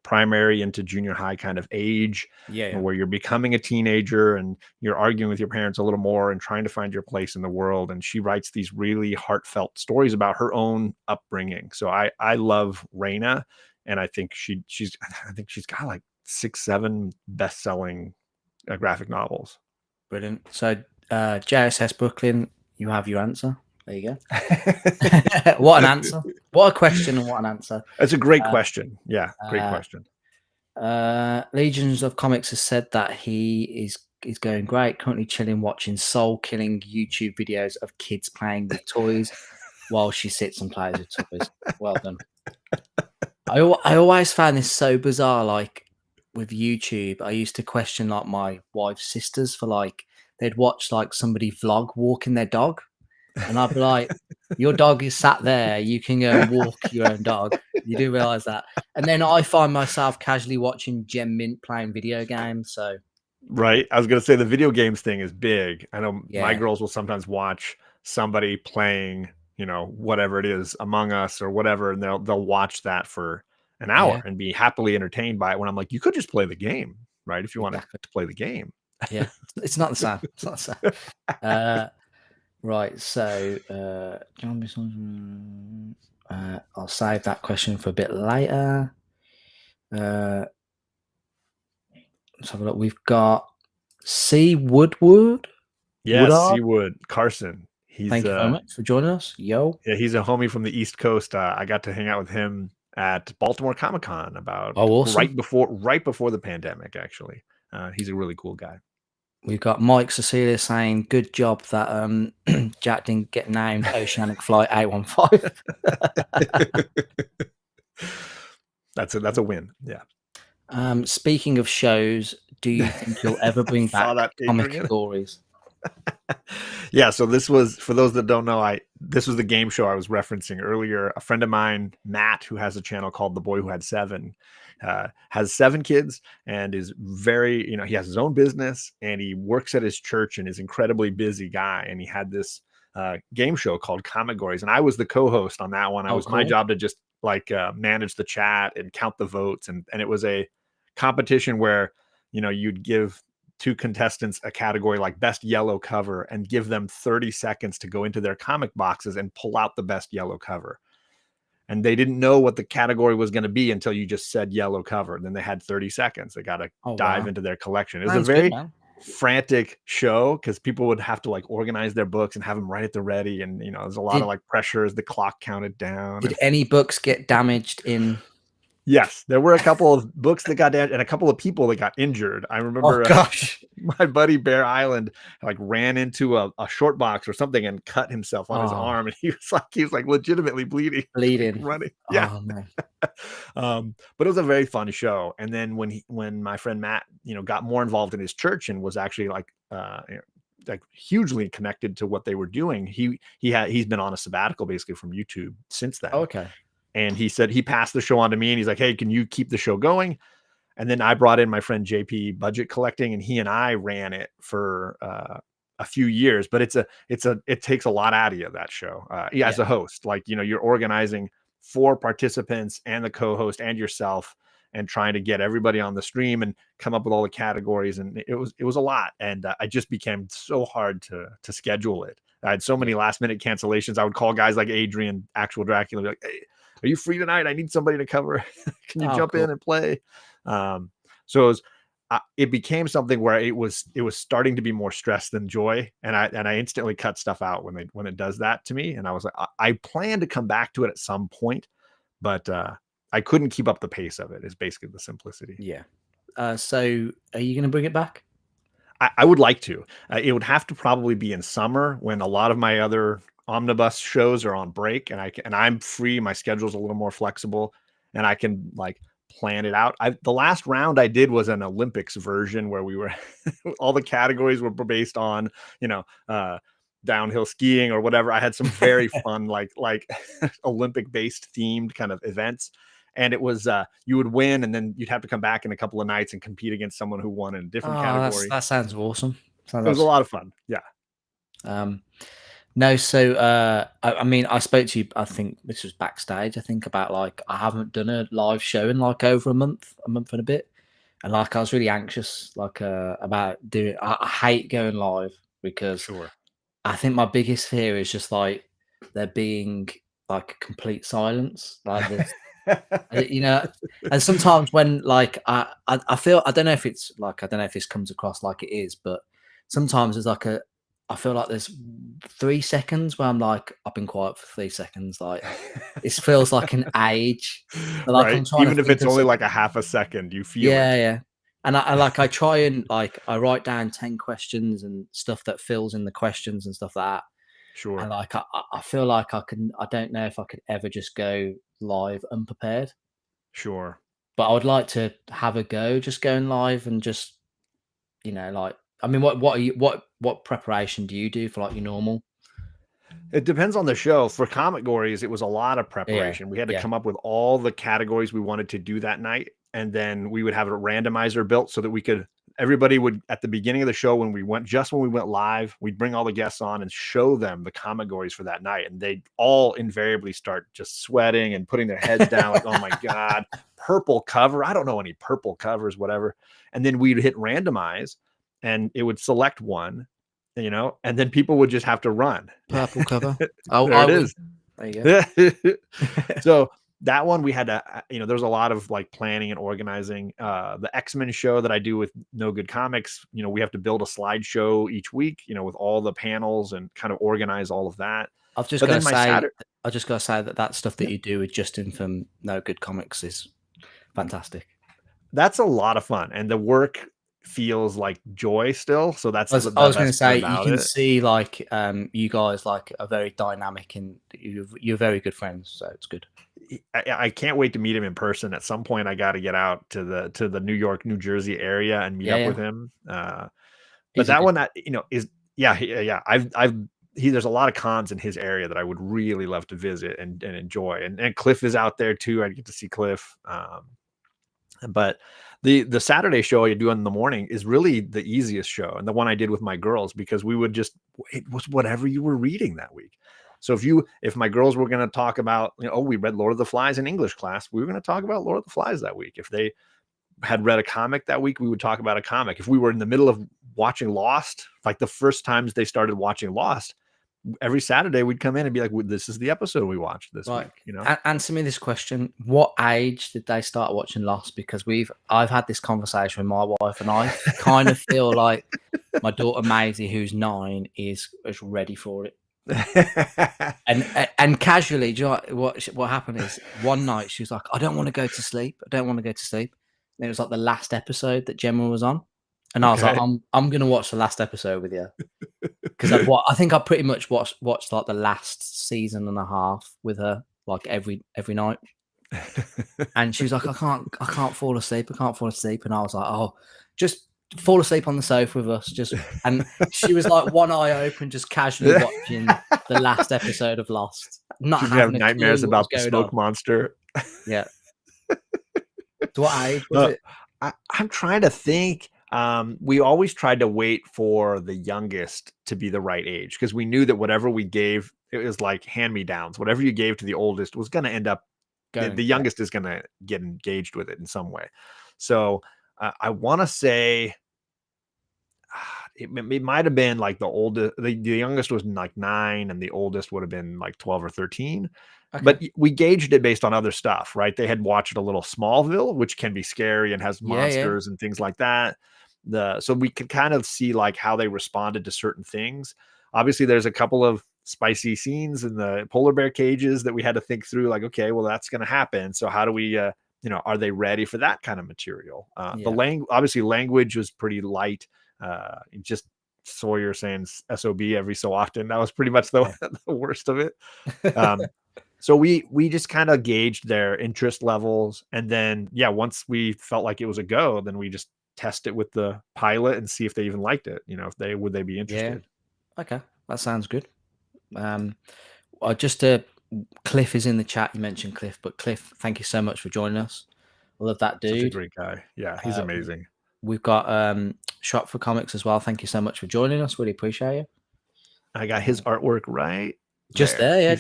primary into junior high kind of age, where you're becoming a teenager and you're arguing with your parents a little more and trying to find your place in the world. And she writes these really heartfelt stories about her own upbringing. So I love Raina, and I think she's got like 6-7 best-selling graphic novels. Brilliant. So JSS Brooklyn, you have your answer. There you go. What an answer. What a question and what an answer. That's a great question. Yeah, great question. Legions of Comics has said that he is going great, currently chilling, watching soul-killing YouTube videos of kids playing with toys while she sits and plays with toys. Well done. I always found this so bizarre, like with YouTube. I used to question like my wife's sisters for like, they'd watch like somebody vlog walking their dog. And I'd be like, your dog is sat there. You can go and walk your own dog. You do realize that. And then I find myself casually watching Gem Mint playing video games. So, right. I was going to say the video games thing is big. I know my girls will sometimes watch somebody playing, whatever it is, Among Us or whatever, and they'll watch that for an hour and be happily entertained by it. When I'm like, you could just play the game, right? If you want to play the game. Yeah, it's not the same. It's not the same. Right, so I'll save that question for a bit later. Let's have a look. We've got C. Woodward. Yes, C. Wood Carson. Thank you very much for joining us. Yo. Yeah, he's a homie from the East Coast. I got to hang out with him at Baltimore Comic-Con about awesome. right before the pandemic, actually. He's a really cool guy. We've got Mike Cecilia saying, good job that Jack didn't get named Oceanic Flight 815. That's a win. Yeah. Speaking of shows, do you think you'll ever bring Saw back that, Adrian. Comicgories? Yeah, so this was, for those that don't know, this was the game show I was referencing earlier. A friend of mine, Matt, who has a channel called The Boy Who Had Seven, has 7 kids and is very, he has his own business and he works at his church and is an incredibly busy guy. And he had this game show called Comicgories, and I was the co-host on that one. It was my job to just manage the chat and count the votes, and it was a competition where you'd give 2 contestants a category like best yellow cover and give them 30 seconds to go into their comic boxes and pull out the best yellow cover. And they didn't know what the category was going to be until you just said yellow cover. And then they had 30 seconds. They got to dive into their collection. It was a very frantic show because people would have to organize their books and have them right at the ready. And, there's a lot of pressure as the clock counted down. Did any books get damaged in? Yes, there were a couple of books that got damaged and a couple of people that got injured. I remember my buddy Bear Island ran into a short box or something and cut himself on his arm, and he was legitimately bleeding running. Yeah. Oh, man. But it was a very fun show. And then when my friend Matt got more involved in his church and was actually hugely connected to what they were doing, he's been on a sabbatical basically from YouTube since then. Okay. And he said he passed the show on to me, and he's like, "Hey, can you keep the show going?" And then I brought in my friend JP Budget Collecting, and he and I ran it for a few years. But it takes a lot out of you, that show. As a host, you're organizing 4 participants and the co-host and yourself, and trying to get everybody on the stream and come up with all the categories. And it was a lot, and I just became so hard to schedule it. I had so many last minute cancellations. I would call guys like Adrian, Actual Dracula, be like, "Hey, are you free tonight? I need somebody to cover. Can you jump in and play?" So it became something where it was starting to be more stress than joy. And I instantly cut stuff out when it does that to me. And I was like, I plan to come back to it at some point, but I couldn't keep up the pace of it, is basically the simplicity. Yeah. So are you going to bring it back? I would like to. It would have to probably be in summer when a lot of my other omnibus shows are on break, and I'm free. My schedule's a little more flexible, and I can plan it out. The last round I did was an Olympics version where we were all the categories were based on downhill skiing or whatever. I had some very fun Olympic based themed kind of events. And it was you would win, and then you'd have to come back in a couple of nights and compete against someone who won in a different category. That sounds awesome. It was a lot of fun. Yeah. No, so I mean, I spoke to you, I think this was backstage, I think, about I haven't done a live show in over a month and a bit. And I was really anxious about doing I hate going live because I think my biggest fear is just there being complete silence. This and sometimes when I feel, I don't know if it's I don't know if this comes across like it is, but sometimes there's I feel like there's 3 seconds where I'm I've been quiet for 3 seconds. It feels like an age. Right. Even if it's only a half a second, you feel it. Yeah. And I try and I write down 10 questions and stuff that fills in the questions and stuff like that. Sure. And I feel like I don't know if I could ever just go live unprepared. Sure. But I would like to have a go just going live and just, I mean, what preparation do you do for your normal? It depends on the show. For Comicgories, it was a lot of preparation. We had to come up with all the categories we wanted to do that night. And then we would have a randomizer built so that everybody would, at the beginning of the show, when we went live, we'd bring all the guests on and show them the Comicgories for that night. And they'd all invariably start just sweating and putting their heads down oh my God, purple cover. I don't know any purple covers, whatever. And then we'd hit randomize and it would select one, and then people would just have to run. Purple cover. There it is. There you go. So that one we had to, there's a lot of planning and organizing. The X-Men show that I do with No Good Comics, we have to build a slideshow each week, with all the panels and kind of organize all of that. I've just got to say that stuff that you do with Justin from No Good Comics is fantastic. That's a lot of fun, and the work feels like joy still. So that's I was going to say, you can see you guys are very dynamic and you're very good friends, so it's good. I can't wait to meet him in person. At some point, I got to get out to the New York, New Jersey area and meet Yeah, up yeah. with him. But He's a that good one, that is, yeah, yeah. There's a lot of cons in his area that I would really love to visit and enjoy. And Cliff is out there too. I get to see Cliff. But the Saturday show you do in the morning is really the easiest show, and the one I did with my girls, because we would just, it was whatever you were reading that week. So if my girls were going to talk about, oh, we read Lord of the Flies in English class, we were going to talk about Lord of the Flies that week. If they had read a comic that week, we would talk about a comic. If we were in the middle of watching Lost, like the first times they started watching Lost, every Saturday we'd come in and be like, this is the episode we watched this Right. week, Answer me this question. What age did they start watching Lost? Because I've had this conversation with my wife, and I kind of feel like my daughter Maisie, who's 9, is ready for it. And casually, do you know what happened is, one night she was like, I don't want to go to sleep. I don't want to go to sleep. And it was like the last episode that Gemma was on. And I was like, Okay. I'm gonna watch the last episode with you. Because I think I pretty much watched like the last season and a half with her, like every night. And she was like, I can't fall asleep. I can't fall asleep. And I was like, oh, just fall asleep on the sofa with us. And she was like, one eye open, just casually watching the last episode of Lost, not She's having have a clue nightmares what was about the going smoke on. monster. Yeah. So what age was it? I'm trying to think. We always tried to wait for the youngest to be the right age, because we knew that whatever we gave, it was like hand-me-downs. Whatever you gave to the oldest was going to end up, the youngest is going to get engaged with it in some way. So I want to say it might have been like the oldest, the youngest was like 9, and the oldest would have been like 12 or 13. Okay. But we gauged it based on other stuff, right? They had watched a little Smallville, which can be scary and has monsters and things like that. So we could kind of see like how they responded to certain things. Obviously, there's a couple of spicy scenes in the polar bear cages that we had to think through, like, okay, well, that's going to happen. So how do we, are they ready for that kind of material? Obviously language was pretty light. Just Sawyer saying SOB every so often. That was pretty much the worst of it. So we just kind of gauged their interest levels. And then, once we felt like it was a go, then we just test it with the pilot and see if they even liked it. Would they be interested? Yeah. Okay. That sounds good. Cliff is in the chat. You mentioned Cliff, but Cliff, thank you so much for joining us. I love that dude. Such a great guy. Yeah, he's amazing. We've got Shop for Comics as well. Thank you so much for joining us. Really appreciate you. I got his artwork right just there. Yeah,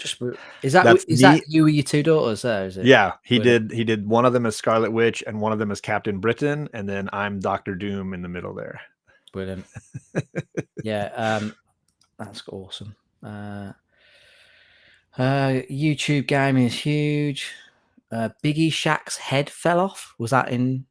is that you with your 2 daughters there? Is it? Yeah, he did one of them as Scarlet Witch and one of them as Captain Britain, and then I'm Doctor Doom in the middle there. Brilliant. Yeah, that's awesome. YouTube gaming is huge. Biggie Shaq's head fell off. Was that in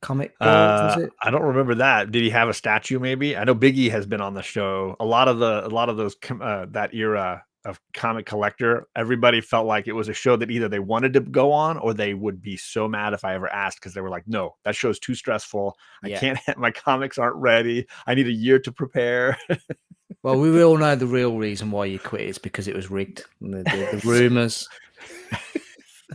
Comicgories? Was it? I don't remember that. Did he have a statue? Maybe. I know Biggie has been on the show. A lot of those that era of comic collector, everybody felt like it was a show that either they wanted to go on or they would be so mad if I ever asked, because they were like, no, that show's too stressful. I can't, my comics aren't ready. I need a year to prepare. Well, we all know the real reason why you quit is because it was rigged. The rumors.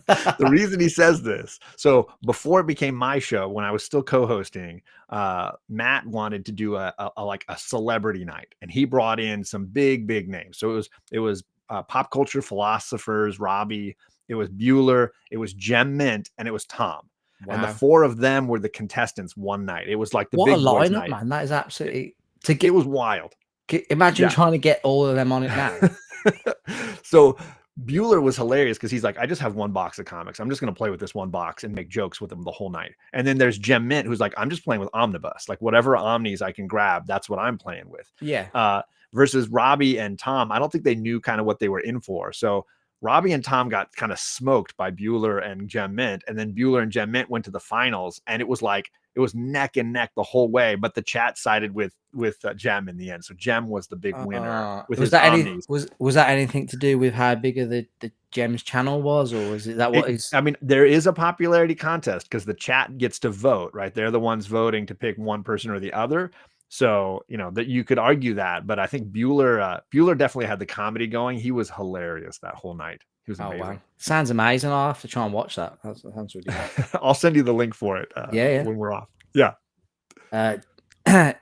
The reason he says this, so before it became my show, when I was still co-hosting, Matt wanted to do a celebrity night, and he brought in some big names. So it was pop culture philosophers, Robbie, it was Bueller, it was Gem Mint, and it was Tom. Wow. And the 4 of them were the contestants one night. It was like the big boys night. Man. That is absolutely it was wild. Imagine trying to get all of them on it now. So Bueller was hilarious because he's like, I just have 1 box of comics. I'm just going to play with this 1 box and make jokes with them the whole night. And then there's Gem Mint, who's like, I'm just playing with Omnibus. Like whatever Omnis I can grab, that's what I'm playing with. Yeah. Versus Robbie and Tom, I don't think they knew kind of what they were in for. So Robbie and Tom got kind of smoked by Bueller and Gem Mint. And then Bueller and Gem Mint went to the finals, and it was neck and neck the whole way. But the chat sided with Gem in the end. So Gem was the big winner. Was that anything to do with how big of the Gem's channel was, or is it that what is? I mean, there is a popularity contest because the chat gets to vote, right? They're the ones voting to pick one person or the other. So, that you could argue that, but I think Bueller definitely had the comedy going. He was hilarious that whole night. He was Oh amazing. wow, sounds amazing. I'll have to try and watch that. That sounds really good. I'll send you the link for it Yeah, when we're off. Yeah. yeah.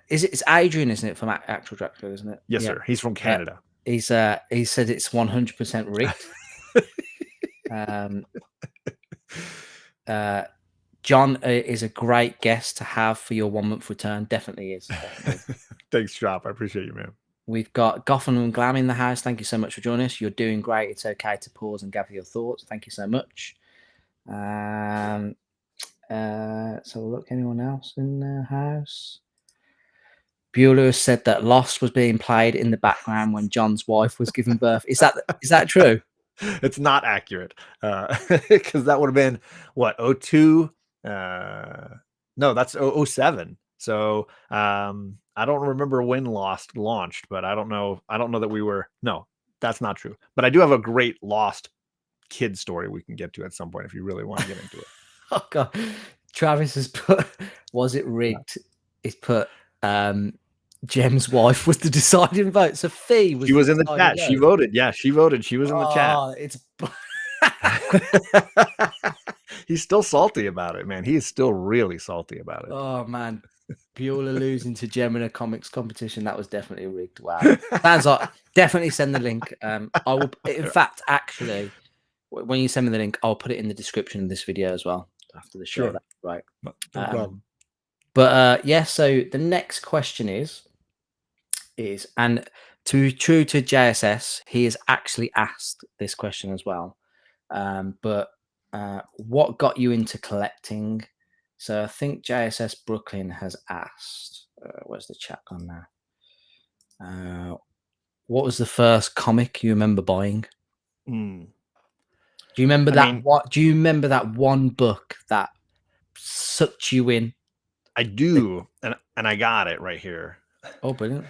It's Adrian, isn't it, from Actual Dracula, isn't it? Yes, Yeah. sir. He's from Canada. He said it's 100% rigged. Um, John is a great guest to have for your 1 month return. Definitely is. Definitely is. Thanks, Chop. I appreciate you, man. We've got Gotham and Glam in the house. Thank you so much for joining us. You're doing great. It's okay to pause and gather your thoughts. Thank you so much. So look, anyone else in the house? Bueller said that Lost was being played in the background when John's wife was giving birth. Is that true? It's not accurate because that would have been what, 02? No, that's 07. So I don't remember when Lost launched, but I don't know that we were. No, that's not true. But I do have a great Lost kid story we can get to at some point if you really want to get into it. Oh god, Travis has put, was it rigged? He's put Jem's wife was the deciding vote. So Fee was. She was in the chat. She voted. Yeah, she voted. She was in the chat. It's. He's still salty about it, man. He is still really salty about it. Oh man, Bueller losing to Gem in a comics competition. That was definitely rigged. Wow. Sounds like, definitely send the link. I will. In fact, actually, when you send me the link, I'll put it in the description of this video as well after the show. Sure. That's right. No problem. But yeah, so the next question is, and true to JSS, he has actually asked this question as well. But what got you into collecting? So I think JSS Brooklyn has asked, where's the chat gone now? What was the first comic you remember buying? Do you remember do you remember that one book that sucked you in? I do, and I got it right here. Oh, brilliant.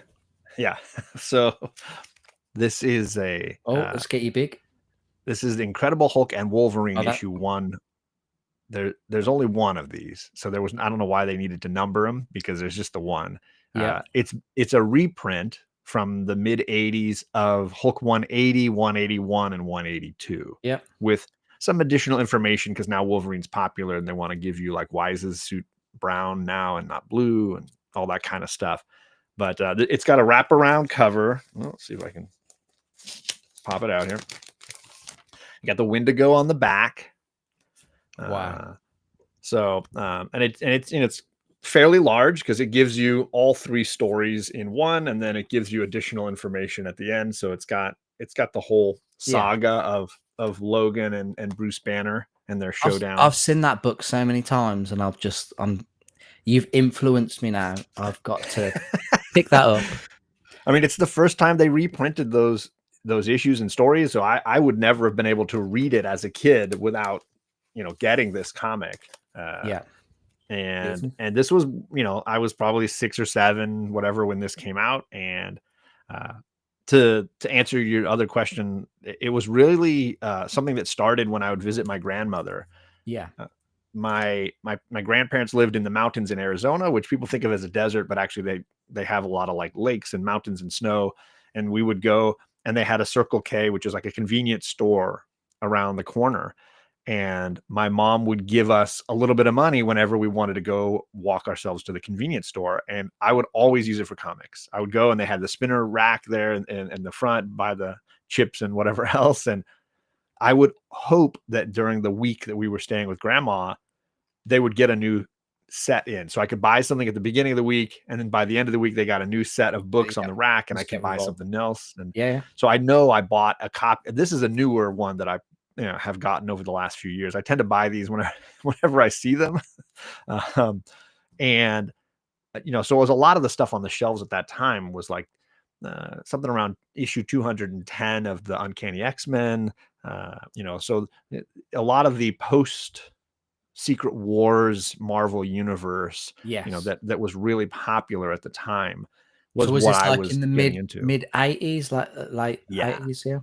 Yeah. So this is a let's get you big. This is the Incredible Hulk and Wolverine issue 1. There's only one of these, so there was, I don't know why they needed to number them because there's just the one. Yeah. It's a reprint from the mid 80s of Hulk 180, 181, and 182. Yeah. With some additional information because now Wolverine's popular and they want to give you like Wise's suit brown now and not blue and all that kind of stuff. But it's got a wraparound cover. Well, let's see if I can pop it out here. You got the Wendigo on the back. Wow. And it's fairly large because it gives you all 3 stories in one, and then it gives you additional information at the end. So it's got the whole saga of Logan and Bruce Banner and their showdown. I've seen that book so many times, and you've influenced me now. I've got to pick that up. I mean, it's the first time they reprinted those issues and stories, so I would never have been able to read it as a kid without getting this comic. And this was, I was probably 6 or 7, whatever, when this came out. And to answer your other question, it was really something that started when I would visit my grandmother. My grandparents lived in the mountains in Arizona, which people think of as a desert, but actually they have a lot of like lakes and mountains and snow. And we would go, and they had a Circle K, which is like a convenience store around the corner. And my mom would give us a little bit of money whenever we wanted to go walk ourselves to the convenience store. And I would always use it for comics. I would go, and they had the spinner rack there in the front by the chips and whatever else. And I would hope that during the week that we were staying with grandma, they would get a new set in. So I could buy something at the beginning of the week, and then by the end of the week, they got a new set of books on the rack, and I could buy something else. And so I know I bought a copy. This is a newer one that I have gotten over the last few years. I tend to buy these whenever I see them. And so it was a lot of the stuff on the shelves at that time was like something around issue 210 of the Uncanny X-Men. So a lot of the post Secret Wars Marvel universe, that was really popular at the time was what I was in the mid 80s, like 80s, yeah.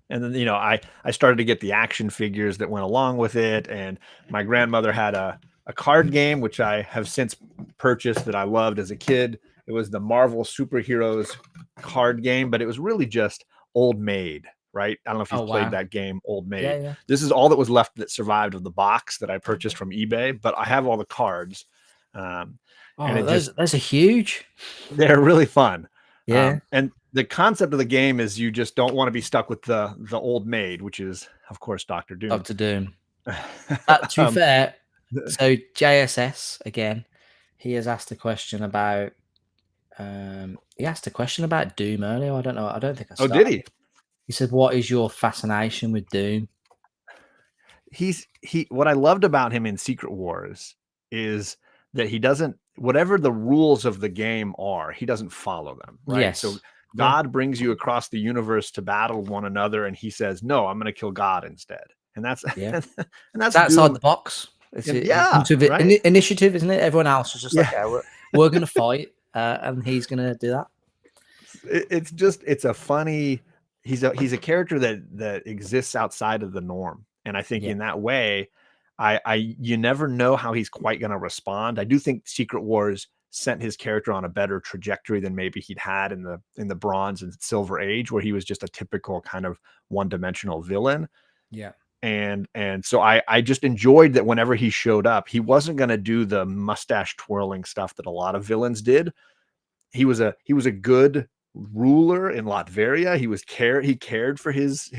And then, I started to get the action figures that went along with it. And my grandmother had a card game, which I have since purchased, that I loved as a kid. It was the Marvel Superheroes card game, but it was really just old maid, right? I don't know if Oh, you've played wow. that game, Old Yeah, Maid. yeah. This is all that was left that survived of the box that I purchased from eBay, but I have all the cards. And Oh, it just, those are huge. they're really fun. Yeah. And the concept of the game is you just don't want to be stuck with the old maid, which is of course Doctor Doom. Doctor Doom. To be um, fair, so JSS again, he has asked a question about he asked a question about Doom earlier. I don't know. I don't think I oh, did started. he? He said, "What is your fascination with Doom?" What I loved about him in Secret Wars is that he doesn't, whatever the rules of the game are, he doesn't follow them, right? So Yes. Yeah. God brings you across the universe to battle one another, and he says, "No, I'm going to kill God instead." And that's Yeah. and It's that's outside Doom. the box. And It comes yeah, with right. initiative, isn't it? Everyone else is just like, Yeah. yeah, we're gonna fight, and he's gonna do that. It's just, it's a funny, he's a character that exists outside of the norm, and I think Yeah. in that way, I you never know how he's quite going to respond. I do think Secret Wars sent his character on a better trajectory than maybe he'd had in the Bronze and Silver Age, where he was just a typical kind of one-dimensional villain. Yeah. And so I just enjoyed that whenever he showed up, he wasn't going to do the mustache twirling stuff that a lot of villains did. He was a good ruler in Latveria. He cared for his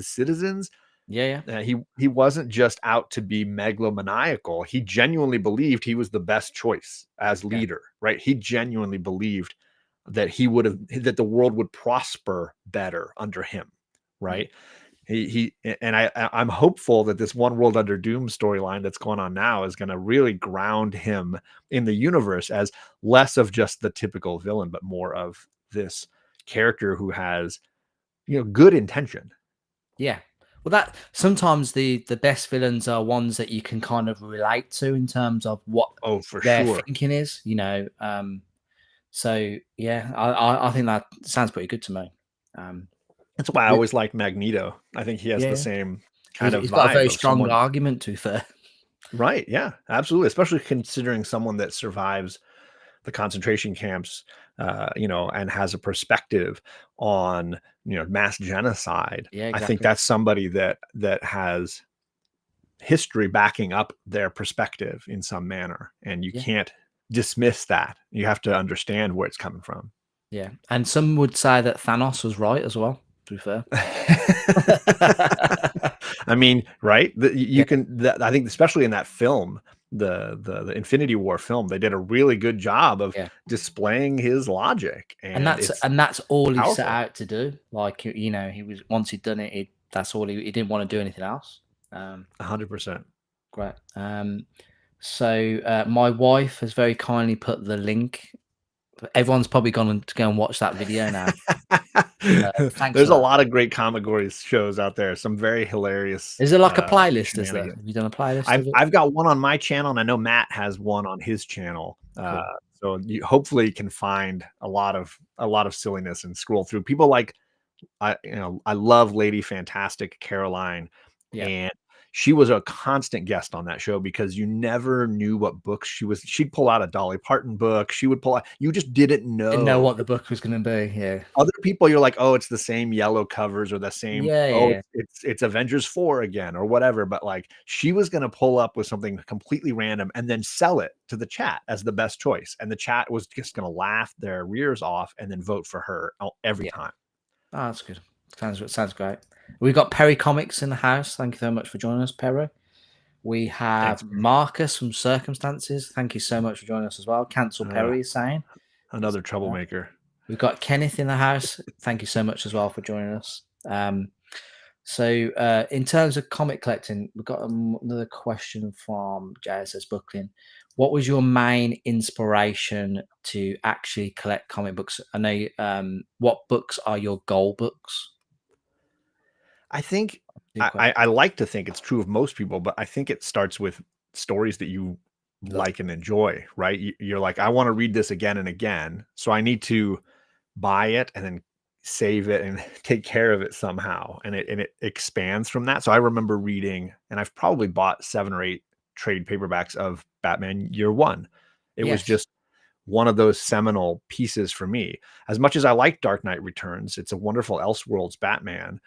citizens. Yeah. Yeah. He wasn't just out to be megalomaniacal. He genuinely believed he was the best choice as Yeah. leader, right? He genuinely believed that the world would prosper better under him, Yeah. right? I'm hopeful that this One World Under Doom storyline that's going on now is going to really ground him in the universe as less of just the typical villain, but more of this character who has, good intention. Yeah. Well, that sometimes the best villains are ones that you can kind of relate to in terms of what Oh, for their sure. thinking is, you know. So yeah, I think that sounds pretty good to me. Um, That's why I we- always liked Magneto. I think he has yeah, the yeah. same kind of He's got a vibe very of strong someone. argument. To be fair, Right. Yeah, absolutely. Especially considering someone that survives the concentration camps, and has a perspective on, mass genocide. yeah, I think exactly. that's somebody that has history backing up their perspective in some manner, and you Yeah, can't dismiss that. You have to understand where it's coming from. yeah. And some would say that Thanos was right as well. To be fair, I mean, right? yeah. I think, especially in that film, the Infinity War film, they did a really good job of Yeah. displaying his logic, and it's And that's all he set powerful. out to do. Like you know, he was once he'd done it, that's all he didn't want to do anything else. 100%. Great. So my wife has very kindly put the link. Everyone's probably gone to go and watch that video now. Thanks There's for a that. lot of great Comicgories shows out there. Some very hilarious Is there like a playlist? Is there? shenanigans. Have you done a playlist I've of it? I've got one on my channel, and I know Matt has one on his channel. Cool. So you hopefully can find a lot of silliness and scroll through. People like, I love Lady Fantastic Caroline, Yeah. and she was a constant guest on that show because you never knew what books she'd pull out a Dolly Parton book. She would pull out, you just didn't Didn't know know. what the book was going to be. Yeah. Other people, you're like, oh, it's the same yellow covers or the same, Yeah. Yeah. oh, Yeah. it's Avengers 4 again or whatever. But like, she was gonna pull up with something completely random and then sell it to the chat as the best choice. And the chat was just gonna laugh their rears off and then vote for her every Yeah. time. Oh, that's good. Sounds great. We've got Perry Comics in the house. Thank you so much for joining us, Perry. We Thanks. have Marcus from Circumstances. Thank you so much for joining us as well. Cancel Uh, Perry is saying. Another troublemaker. We've got Kenneth in the house. Thank you so much as well for joining us. In terms of comic collecting, we've got another question from JSS Brooklyn. What was your main inspiration to actually collect comic books? I know. What books are your goal books? I think Good I question. I like to think it's true of most people, but I think it starts with stories that you Love. like and enjoy, right? You're like, I want to read this again and again, so I need to buy it and then save it and take care of it somehow, and it expands from that. So I remember reading, and I've probably bought 7 or 8 trade paperbacks of Batman Year One. It was Yes. just one of those seminal pieces for me. As much as I like Dark Knight Returns, it's a wonderful Elseworlds Batman.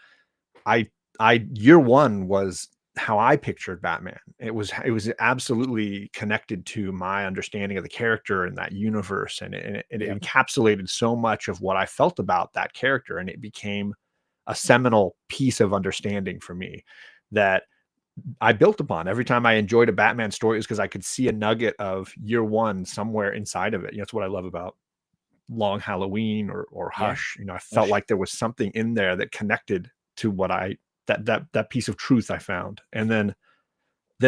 year one was how I pictured Batman. It was absolutely connected to my understanding of the character and that universe, and it Yeah. encapsulated so much of what I felt about that character, and it became a seminal piece of understanding for me that I built upon. Every time I enjoyed a Batman story, it was because I could see a nugget of year one somewhere inside of it. You know, that's what I love about Long Halloween or Yeah. Hush. You know, I felt Hush. like there was something in there that connected to what that piece of truth I found. And then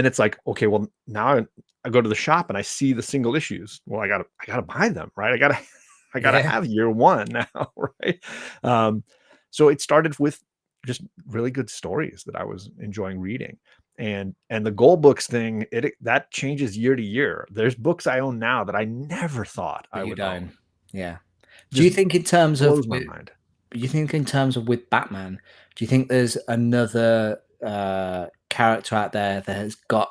it's like, okay, well now I go to the shop and I see the single issues. Well, I gotta buy them, right? I gotta Yeah. have year one now, right? Um, so it started with just really good stories that I was enjoying reading. And the goal books thing, that changes year to year. There's books I own now that I never thought But I you would don't. own. Yeah. Do you Just think in terms of blows my mind. with Batman, do you think there's another character out there that has got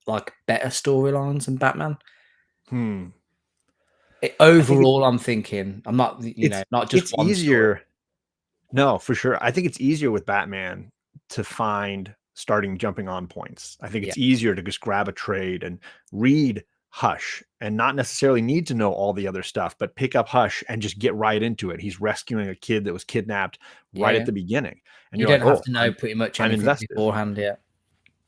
like better storylines than Batman? Hmm. I think Overall, I'm thinking I'm not, it's not just it's one story. easier. No, for sure. I think it's easier with Batman to find starting jumping on points. I think Yeah, it's easier to just grab a trade and read Hush and not necessarily need to know all the other stuff, but pick up Hush and just get right into it. He's rescuing a kid that was kidnapped right at yeah. the beginning. And You you're don't like, have "Oh, to know pretty much I'm anything invested." beforehand. Yeah,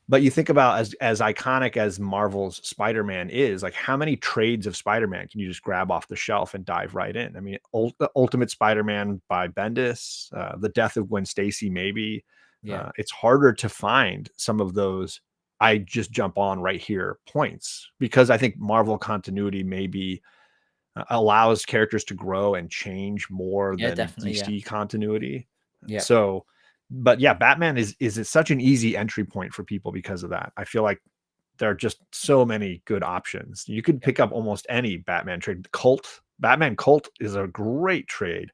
But you think about as iconic as Marvel's Spider-Man is, like how many trades of Spider-Man can you just grab off the shelf and dive right in? I mean, the Ultimate Spider-Man by Bendis, The Death of Gwen Stacy, maybe. yeah, It's harder to find some of those I just jump on right here points because I think Marvel continuity maybe allows characters to grow and change more yeah, than definitely. Yeah, DC continuity. yeah, So, but yeah, Batman is such an easy entry point for people because of that. I feel like there are just so many good options. You could yeah. pick up almost any Batman trade. Batman Cult is a great trade,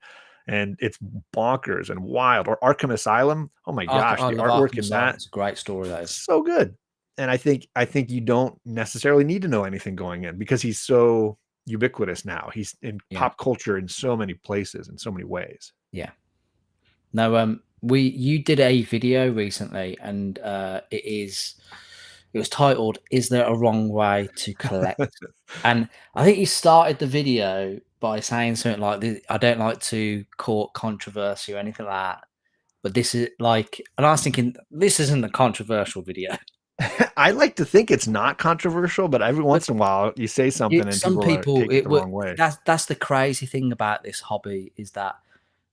and it's bonkers and wild. Or Arkham Asylum. Oh my gosh, I the love artwork Arkham in Asylum. that It's a great story. That is. so good. And I think you don't necessarily need to know anything going in because he's so ubiquitous now. He's in Yeah, pop culture in so many places in so many ways. yeah. No, you did a video recently, and it was titled "Is There a Wrong Way to Collect?" And I think you started the video by saying something like, "I don't like to court controversy or anything like that." But this is like, and I was thinking, this isn't a controversial video. I like to think it's not controversial, but every But once in a while you say something and some people people, take it it the would. wrong way. That's the crazy thing about this hobby is that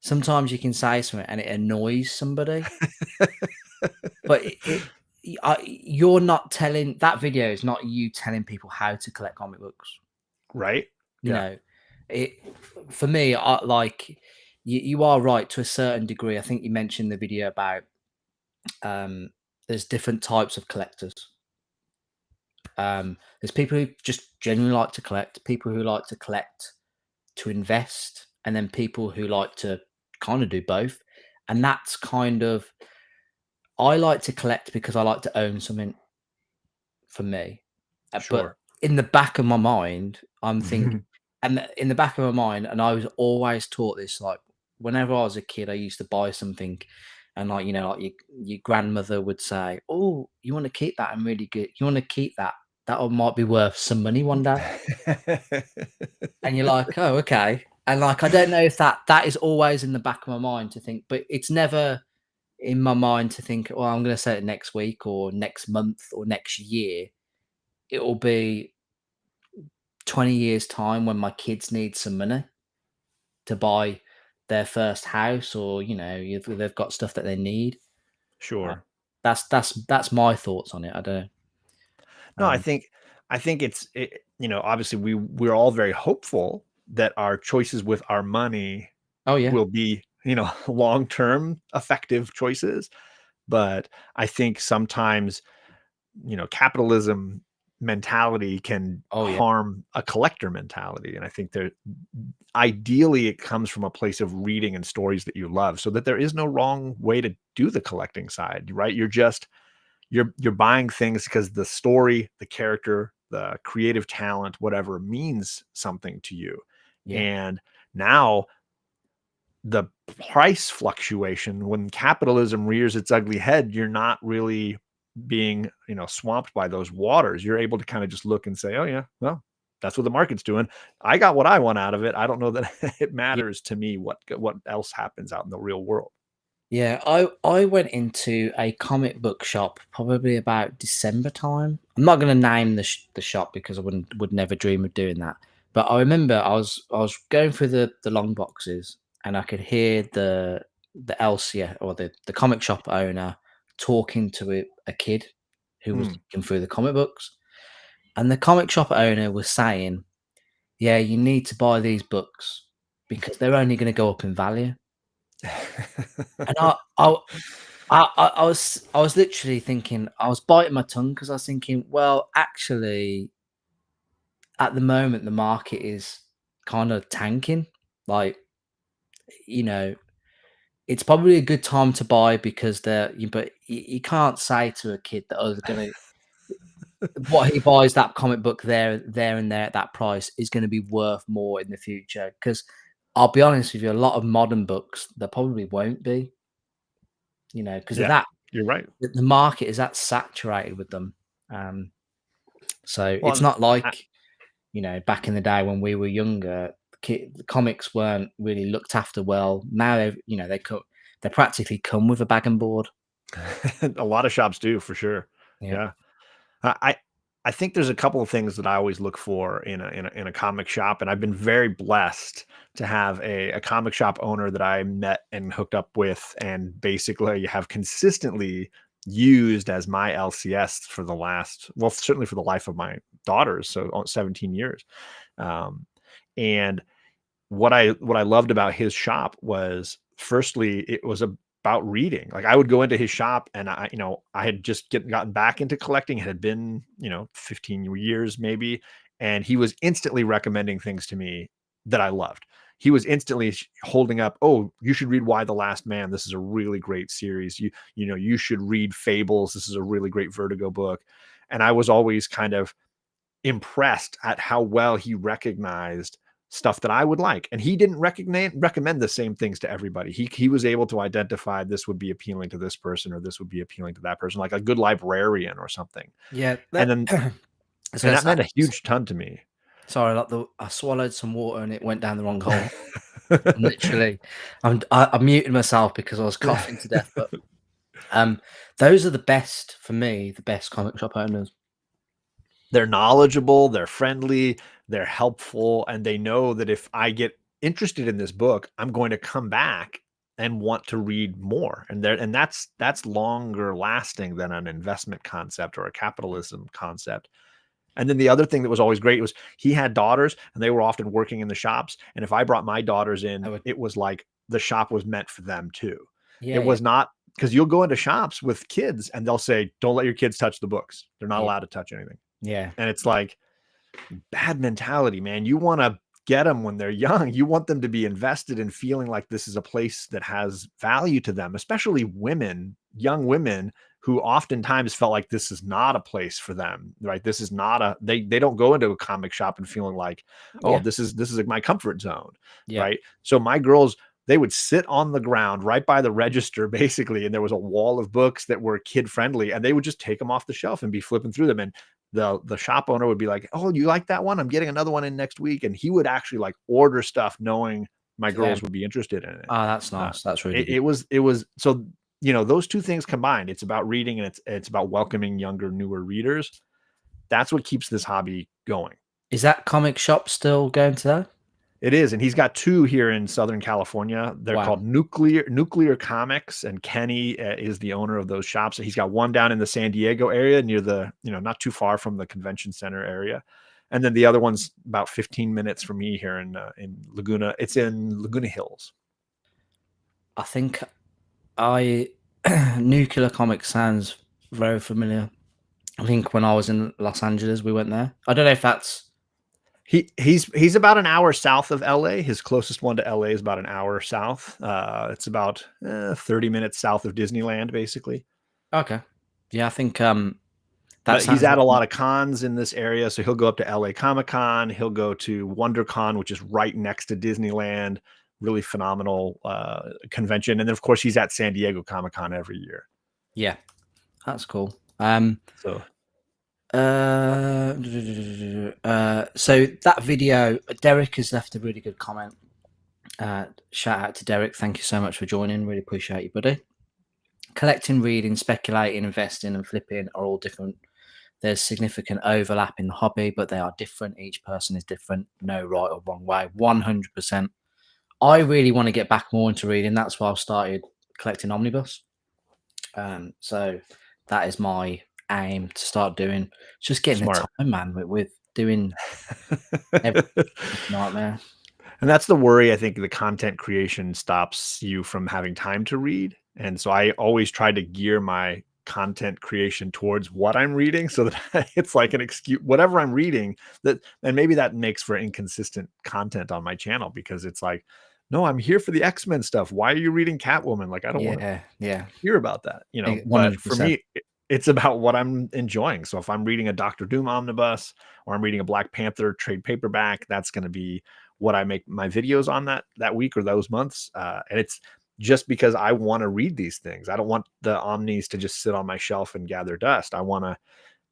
sometimes you can say something and it annoys somebody, but you're not telling that video is not you telling people how to collect comic books. Right? You Yeah, know, it for me, I like you are right to a certain degree. I think you mentioned the video about um there's different types of collectors. There's people who just genuinely like to collect, people who like to collect to invest, and then people who like to kind of do both. And that's kind of I like to collect because I like to own something for me. But sure. in the back of my mind, I'm thinking, and in the back of my mind, and I was always taught this, like whenever I was a kid, I used to buy something, and like like your grandmother would say, "Oh, you want to keep that? I'm really good. You want to keep that? That might be worth some money one day." And you're like, "Oh, okay." And like, I don't know if that is always in the back of my mind to think, but it's never in my mind to think, "Well, I'm going to say it next week or next month or next year." It will be 20 years time when my kids need some money to buy their first house, or they've got stuff that they need. uh, Sure. that's my thoughts on it. I don't know. No, um I think obviously we're all very hopeful that our choices with our money oh yeah, will be, long-term effective choices. But I think sometimes, capitalism mentality can oh yeah, harm a collector mentality. And I think ideally it comes from a place of reading and stories that you love so that there is no wrong way to do the collecting side, right? You're buying things because the story, the character, the creative talent, whatever means something to you. yeah, And now the price fluctuation, when capitalism rears its ugly head, you're not really being, swamped by those waters. You're able to kind of just look and say, oh yeah, well, that's what the market's doing. I got what I want out of it. I don't know that it matters to me what else happens out in the real world. Yeah, I went into a comic book shop probably about December time. I'm not going to name the shop because I would never dream of doing that. But I remember I was going through the long boxes and I could hear the Elsia or the comic shop owner talking to a kid who was Mm. looking through the comic books, and the comic shop owner was saying, "Yeah, you need to buy these books because they're only going to go up in value." And I was literally thinking, I was biting my tongue because I was thinking, well, actually, at the moment, the market is kind of tanking. Like, you know, it's probably a good time to buy because but you can't say to a kid that, oh, they're gonna what he buys that comic book there and there at that price is going to be worth more in the future. Because I'll be honest with you, a lot of modern books, they probably won't be, because of Yeah, that. you're right. The market is that saturated with them. Um, so Well, it's and not I, like, back in the day when we were younger, the comics weren't really looked after well. Now they practically come with a bag and board. a lot of shops do for sure. Yeah, Yeah. I I I think there's a couple of things that I always look for in a comic shop, and I've been very blessed to have a comic shop owner that I met and hooked up with, and basically have consistently used as my LCS for the last, well, certainly for the life of my daughters, so 17 years. Um, and what I loved about his shop was, firstly, it was about reading. Like, I would go into his shop and I had just gotten back into collecting. It had been, 15 years maybe, and he was instantly recommending things to me that I loved. He was instantly holding up, "Oh, you should read Why the Last Man. This is a really great series. You should read Fables. This is a really great Vertigo book." And I was always kind of impressed at how well he recognized stuff that I would like. And he didn't recommend the same things to everybody. He was able to identify, this would be appealing to this person, or this would be appealing to that person, like a good librarian or something. yeah. And That then I was and gonna that say, meant a huge ton to me. sorry, like I swallowed some water and it went down the wrong hole. Literally, I muted myself because I was coughing to death. But um, those are the best for me. The best comic shop owners. They're knowledgeable, they're friendly, they're helpful, and they know that if I get interested in this book, I'm going to come back and want to read more. And that's longer lasting than an investment concept or a capitalism concept. And then the other thing that was always great was, he had daughters and they were often working in the shops. And if I brought my daughters I in, would, it was like the shop was meant for them too. yeah, It yeah, was not, because you'll go into shops with kids and they'll say, don't let your kids touch the books. They're not yeah, allowed to touch anything. yeah, And it's like, bad mentality, man. You want to get them when they're young. You want them to be invested in feeling like this is a place that has value to them, especially women, young women who oftentimes felt like this is not a place for them, right? This is not they don't go into a comic shop and feeling like, oh, yeah, this is like my comfort zone, yeah, right? So my girls, they would sit on the ground right by the register basically, and there was a wall of books that were kid friendly, and they would just take them off the shelf and be flipping through them. And the shop owner would be like, "Oh, you like that one? I'm getting another one in next week." And he would actually like order stuff knowing my for them. girls would be interested in it. Oh, that's Uh, nice. That's really it, good. it was it was so, those two things combined. It's about reading, and it's about welcoming younger, newer readers. That's what keeps this hobby going. Is that comic shop still going today? It is, and he's got two here in Southern California. They're Wow. called Nuclear Comics, and Kenny is the owner of those shops. He's got one down in the San Diego area near the, not too far from the convention center area, and then the other one's about 15 minutes from me here in Laguna. It's in Laguna Hills. I think I Nuclear Comics sounds very familiar. I think when I was in Los Angeles, we went there. I don't know if that's He's about an hour south of LA. His closest one to LA is about an hour south. It's about 30 minutes south of Disneyland, basically. okay. Yeah, I think that But he's sounds at right. a lot of cons in this area, so he'll go up to LA Comic Con. He'll go to WonderCon, which is right next to Disneyland. really phenomenal convention. And then of course he's at San Diego Comic-Con every year. Yeah, that's cool. So So that video, Derek has left a really good comment. Shout out to Derek. Thank you so much for joining. Really appreciate you, buddy. Collecting, reading, speculating, investing, and flipping are all different. There's significant overlap in the hobby, but they are different. Each person is different. No right or wrong way. 100%. I really want to get back more into reading. That's why I've started collecting omnibus. So that is my aim to start doing. Just getting smart. the time, man, with doing everything. Nightmare. And that's the worry. I think the content creation stops you from having time to read. And so I always try to gear my content creation towards what I'm reading so that it's like an excuse, whatever I'm reading, that, and maybe that makes for inconsistent content on my channel, because it's like, no, I'm here for the X-Men stuff. Why are you reading Catwoman? Like, I don't want to hear about that, you know. 100%. But for me, it's about what I'm enjoying. So if I'm reading a Doctor Doom omnibus or I'm reading a Black Panther trade paperback, that's going to be what I make my videos on that week or those months. And it's just because I want to read these things. I don't want the omnis to just sit on my shelf and gather dust. I want to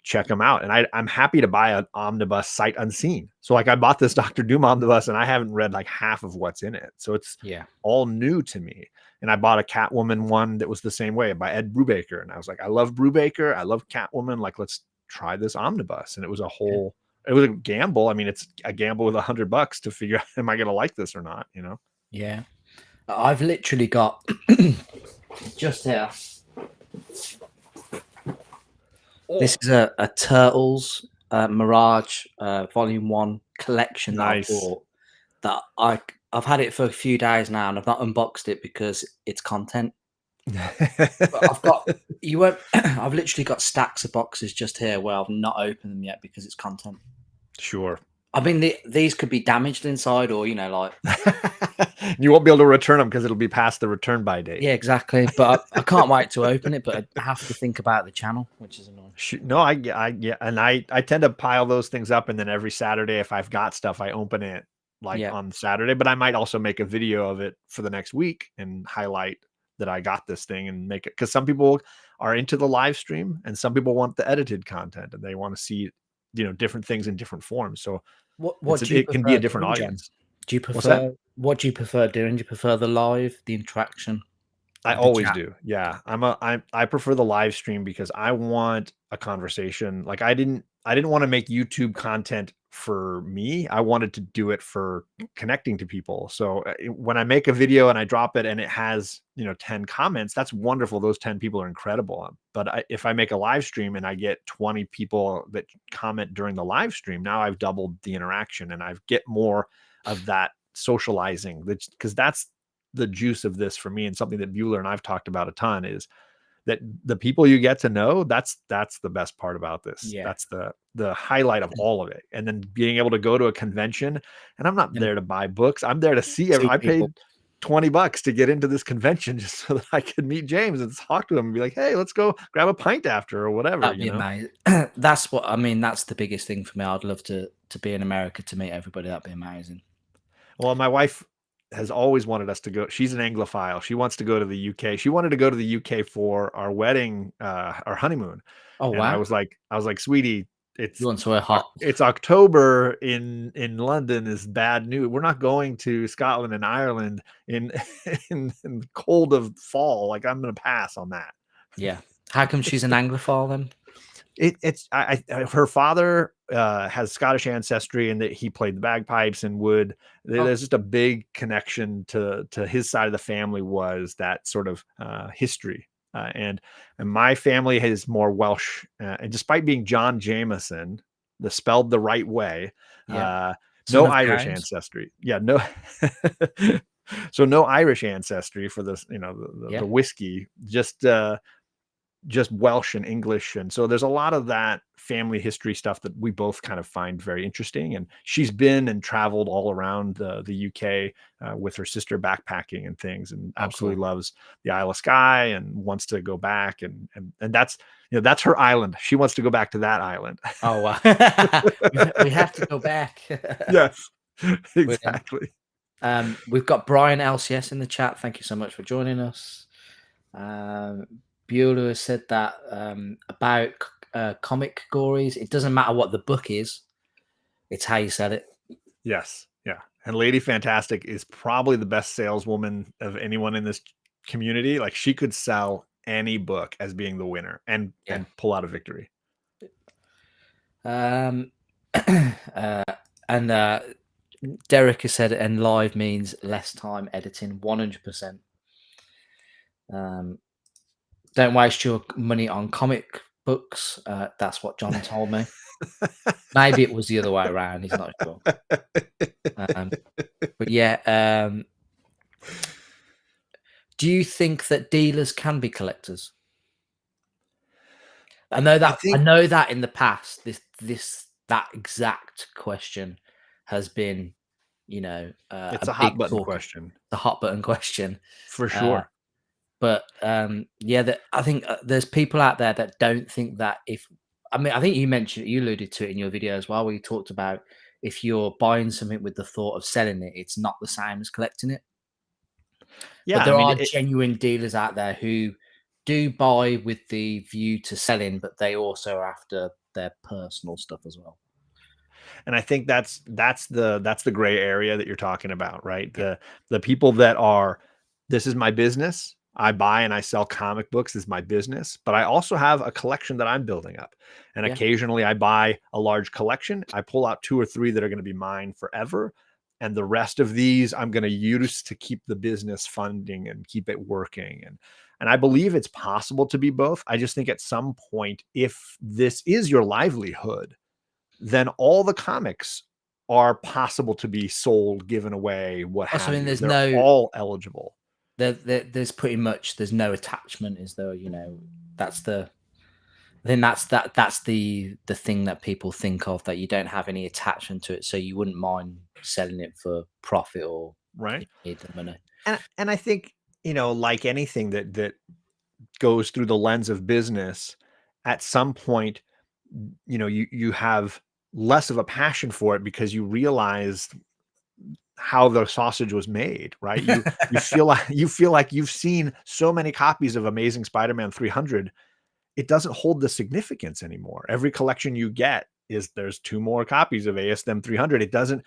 check them out. And I'm happy to buy an omnibus sight unseen. So like I bought this Doctor Doom omnibus and I haven't read like half of what's in it. So it's all new to me. And I bought a Catwoman one that was the same way by Ed Brubaker. And I was like, I love Brubaker. I love Catwoman. Like, let's try this omnibus. And it was a whole, it was a gamble. I mean, it's a gamble with $100 to figure out, am I going to like this or not? You know? Yeah. I've literally got just here. This is a Turtles Mirage Volume 1 collection that I bought. That I've had it for a few days now, and I've not unboxed it because it's content. But I've got I've literally got stacks of boxes just here where I've not opened them yet because it's content. Sure. I mean, these could be damaged inside, or you know, like you won't be able to return them because it'll be past the return by date. Yeah, exactly. But I can't wait to open it. But I have to think about the channel, which is annoying. No, I and I tend to pile those things up, and then every Saturday, if I've got stuff, I open it on Saturday. But I might also make a video of it for the next week and highlight that I got this thing and make it, because some people are into the live stream and some people want the edited content and they want to see, you know, different things in different forms. So it can be a different audience. Do you prefer, what do you prefer doing? Do you prefer the live, the interaction? I always do. Yeah. I prefer the live stream because I want a conversation. Like I didn't want to make YouTube content for me. I wanted to do it for connecting to people. So when I make a video and I drop it and it has, 10 comments, that's wonderful. Those 10 people are incredible. But if I make a live stream and I get 20 people that comment during the live stream, now I've doubled the interaction and I get more of that socializing, because that's the juice of this for me, and something that Bueller and I've talked about a ton, is that the people you get to know, that's the best part about this. Yeah. That's the highlight of all of it. And then being able to go to a convention, and I'm not there to buy books. I'm there to see I paid $20 to get into this convention just so that I could meet James and talk to him and be like, hey, let's go grab a pint after or whatever. That'd be amazing. That's what I mean. That's the biggest thing for me. I'd love to be in America to meet everybody. That'd be amazing. Well, my wife has always wanted us to go. She's an Anglophile. She wants to go to the UK. She wanted to go to the UK for our wedding, our honeymoon. Oh, and wow. I was like, sweetie, you want somewhere hot. It's October in London is bad news. We're not going to Scotland and Ireland in the cold of fall. Like, I'm going to pass on that. Yeah. How come she's an Anglophile then? Her father has Scottish ancestry, and that he played the bagpipes and would. There's just a big connection to his side of the family, was that sort of history. And my family is more Welsh, and despite being John Jameson, spelled the right way, no Irish ancestry. Yeah, no. So no Irish ancestry for this, the whiskey, just Welsh and English. And so there's a lot of that family history stuff that we both kind of find very interesting. And she's been and traveled all around the UK with her sister backpacking and things, and absolutely loves the Isle of Skye and wants to go back. And that's, that's her island. She wants to go back to that island. Oh, wow. We have to go back. Yes, exactly. We've got Brian LCS in the chat. Thank you so much for joining us. Bueller has said that about Comicgories. It doesn't matter what the book is; it's how you sell it. Yes, yeah. And Lady Fantastic is probably the best saleswoman of anyone in this community. Like, she could sell any book as being the winner and pull out a victory. And Derek has said, and live means less time editing. 100%. Don't waste your money on comic books. That's what John told me. Maybe it was the other way around. He's not sure. But yeah, do you think that dealers can be collectors? I know that in the past, that exact question has been, it's a hot button question. The hot button question, for sure. But yeah, I think there's people out there that don't think that I think you alluded to it in your video as well, where you talked about if you're buying something with the thought of selling it, it's not the same as collecting it. Yeah, but there are genuine dealers out there who do buy with the view to selling, but they also are after their personal stuff as well. And I think that's the gray area that you're talking about, right? The people that are, this is my business. I buy and I sell comic books as my business, but I also have a collection that I'm building up. And occasionally I buy a large collection. I pull out 2 or 3 that are going to be mine forever. And the rest of these I'm going to use to keep the business funding and keep it working. And I believe it's possible to be both. I just think at some point, if this is your livelihood, then all the comics are possible to be sold, given away, what have you. They're all eligible. There's pretty much, there's no attachment, is there? That's the thing that people think of, that you don't have any attachment to it, so you wouldn't mind selling it for profit, or right, you need the money. And I think, like anything that goes through the lens of business, at some point, you have less of a passion for it because you realize how the sausage was made, right? You feel like you've seen so many copies of Amazing Spider-Man 300, it doesn't hold the significance anymore. Every collection you get there's 2 more copies of ASM 300. It doesn't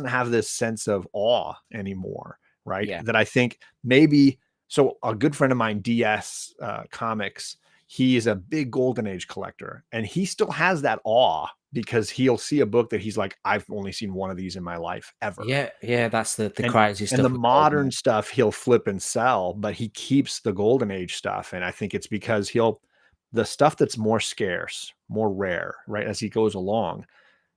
have this sense of awe anymore, right? Yeah. That I think maybe. So a good friend of mine, DS Comics, he is a big Golden Age collector, and he still has that awe because he'll see a book that he's like, I've only seen one of these in my life ever. Yeah, that's the crazy stuff. And the modern stuff he'll flip and sell, but he keeps the Golden Age stuff. And I think it's because the stuff that's more scarce, more rare, right, as he goes along,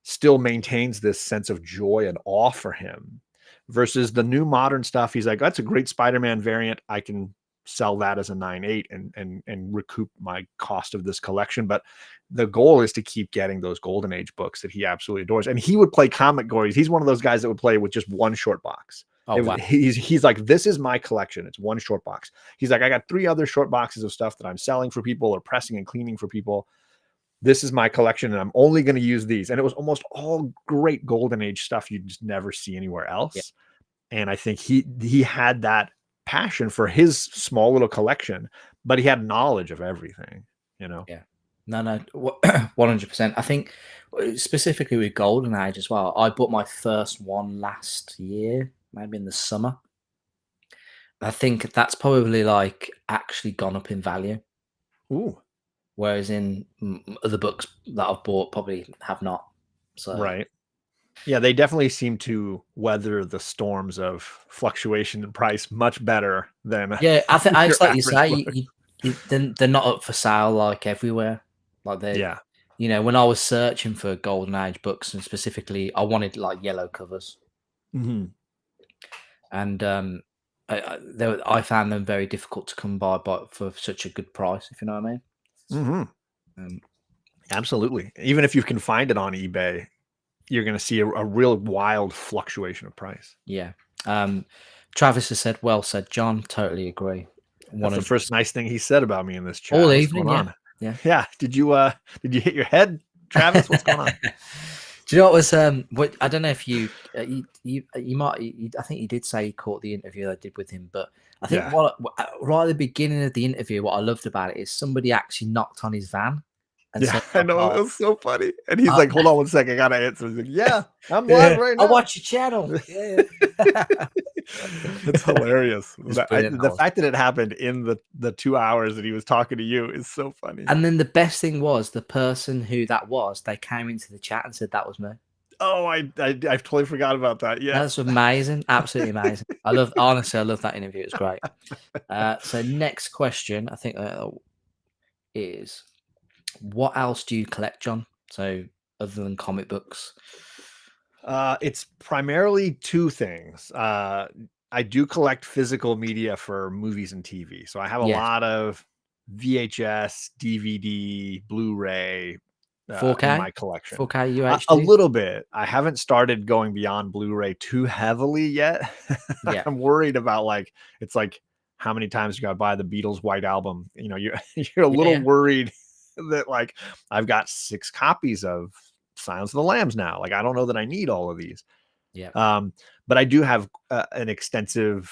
still maintains this sense of joy and awe for him, versus the new modern stuff. He's like, that's a great Spider-Man variant. I can sell that as a 9.8 and recoup my cost of this collection. But the goal is to keep getting those Golden Age books that he absolutely adores. And he would play Comicgories. He's one of those guys that would play with just one short box. Wow. He's like, this is my collection. It's one short box. He's like, I got 3 other short boxes of stuff that I'm selling for people or pressing and cleaning for people. This is my collection, and I'm only going to use these. And it was almost all great Golden Age stuff you just never see anywhere else. Yeah. And I think he had that passion for his small little collection, but he had knowledge of everything, Yeah. No, 100%. I think specifically with Golden Age as well, I bought my first one last year, maybe in the summer. I think that's probably like actually gone up in value. Ooh. Whereas in other books that I've bought probably have not. So right. Yeah, they definitely seem to weather the storms of fluctuation in price much better than. Yeah, I think it's like you say, they're not up for sale like everywhere. Like when I was searching for Golden Age books, and specifically, I wanted like yellow covers, and I found them very difficult to come by, but for such a good price, if you know what I mean. Absolutely. Even if you can find it on eBay, you're going to see a real wild fluctuation of price. Yeah. Travis has said, well said, John. Totally agree. That's the first nice thing he said about me in this chat. All evening, yeah. Yeah. Did you hit your head, Travis? What's going on? Do you know what was what I don't know if you might I think you did say you caught the interview I did with him, but I think Yeah. right at the beginning of the interview, what I loved about it is somebody actually knocked on his van and Yeah, said I like, know. It "Oh, was so funny. And he's uh, like, hold on one second. I got to answer. He's like, yeah, I'm live yeah, right I now. watch your channel." Yeah, yeah. It's hilarious. It's brilliant. That The was. fact that it happened in the 2 hours that he was talking to you is so funny. And then the best thing was the person who that was. They came into the chat and said that was me. Oh, I totally forgot about that. Yeah. That's amazing, absolutely amazing. Honestly, I love that interview. It's great. So next question, I think is what else do you collect, John? So other than comic books, It's primarily two things. I do collect physical media for movies and TV. So I have a yes, lot of VHS, DVD, Blu-ray in 4K, my collection. 4K A UHD. little bit. I haven't started going beyond Blu-ray too heavily yet. Yeah, I'm worried about like it's like how many times you got to buy the Beatles White Album. You know, you're a yeah, little yeah, worried that like I've got 6 copies of Silence of the Lambs now. Like I don't know that I need all of these. yeah, Um, but I do have an extensive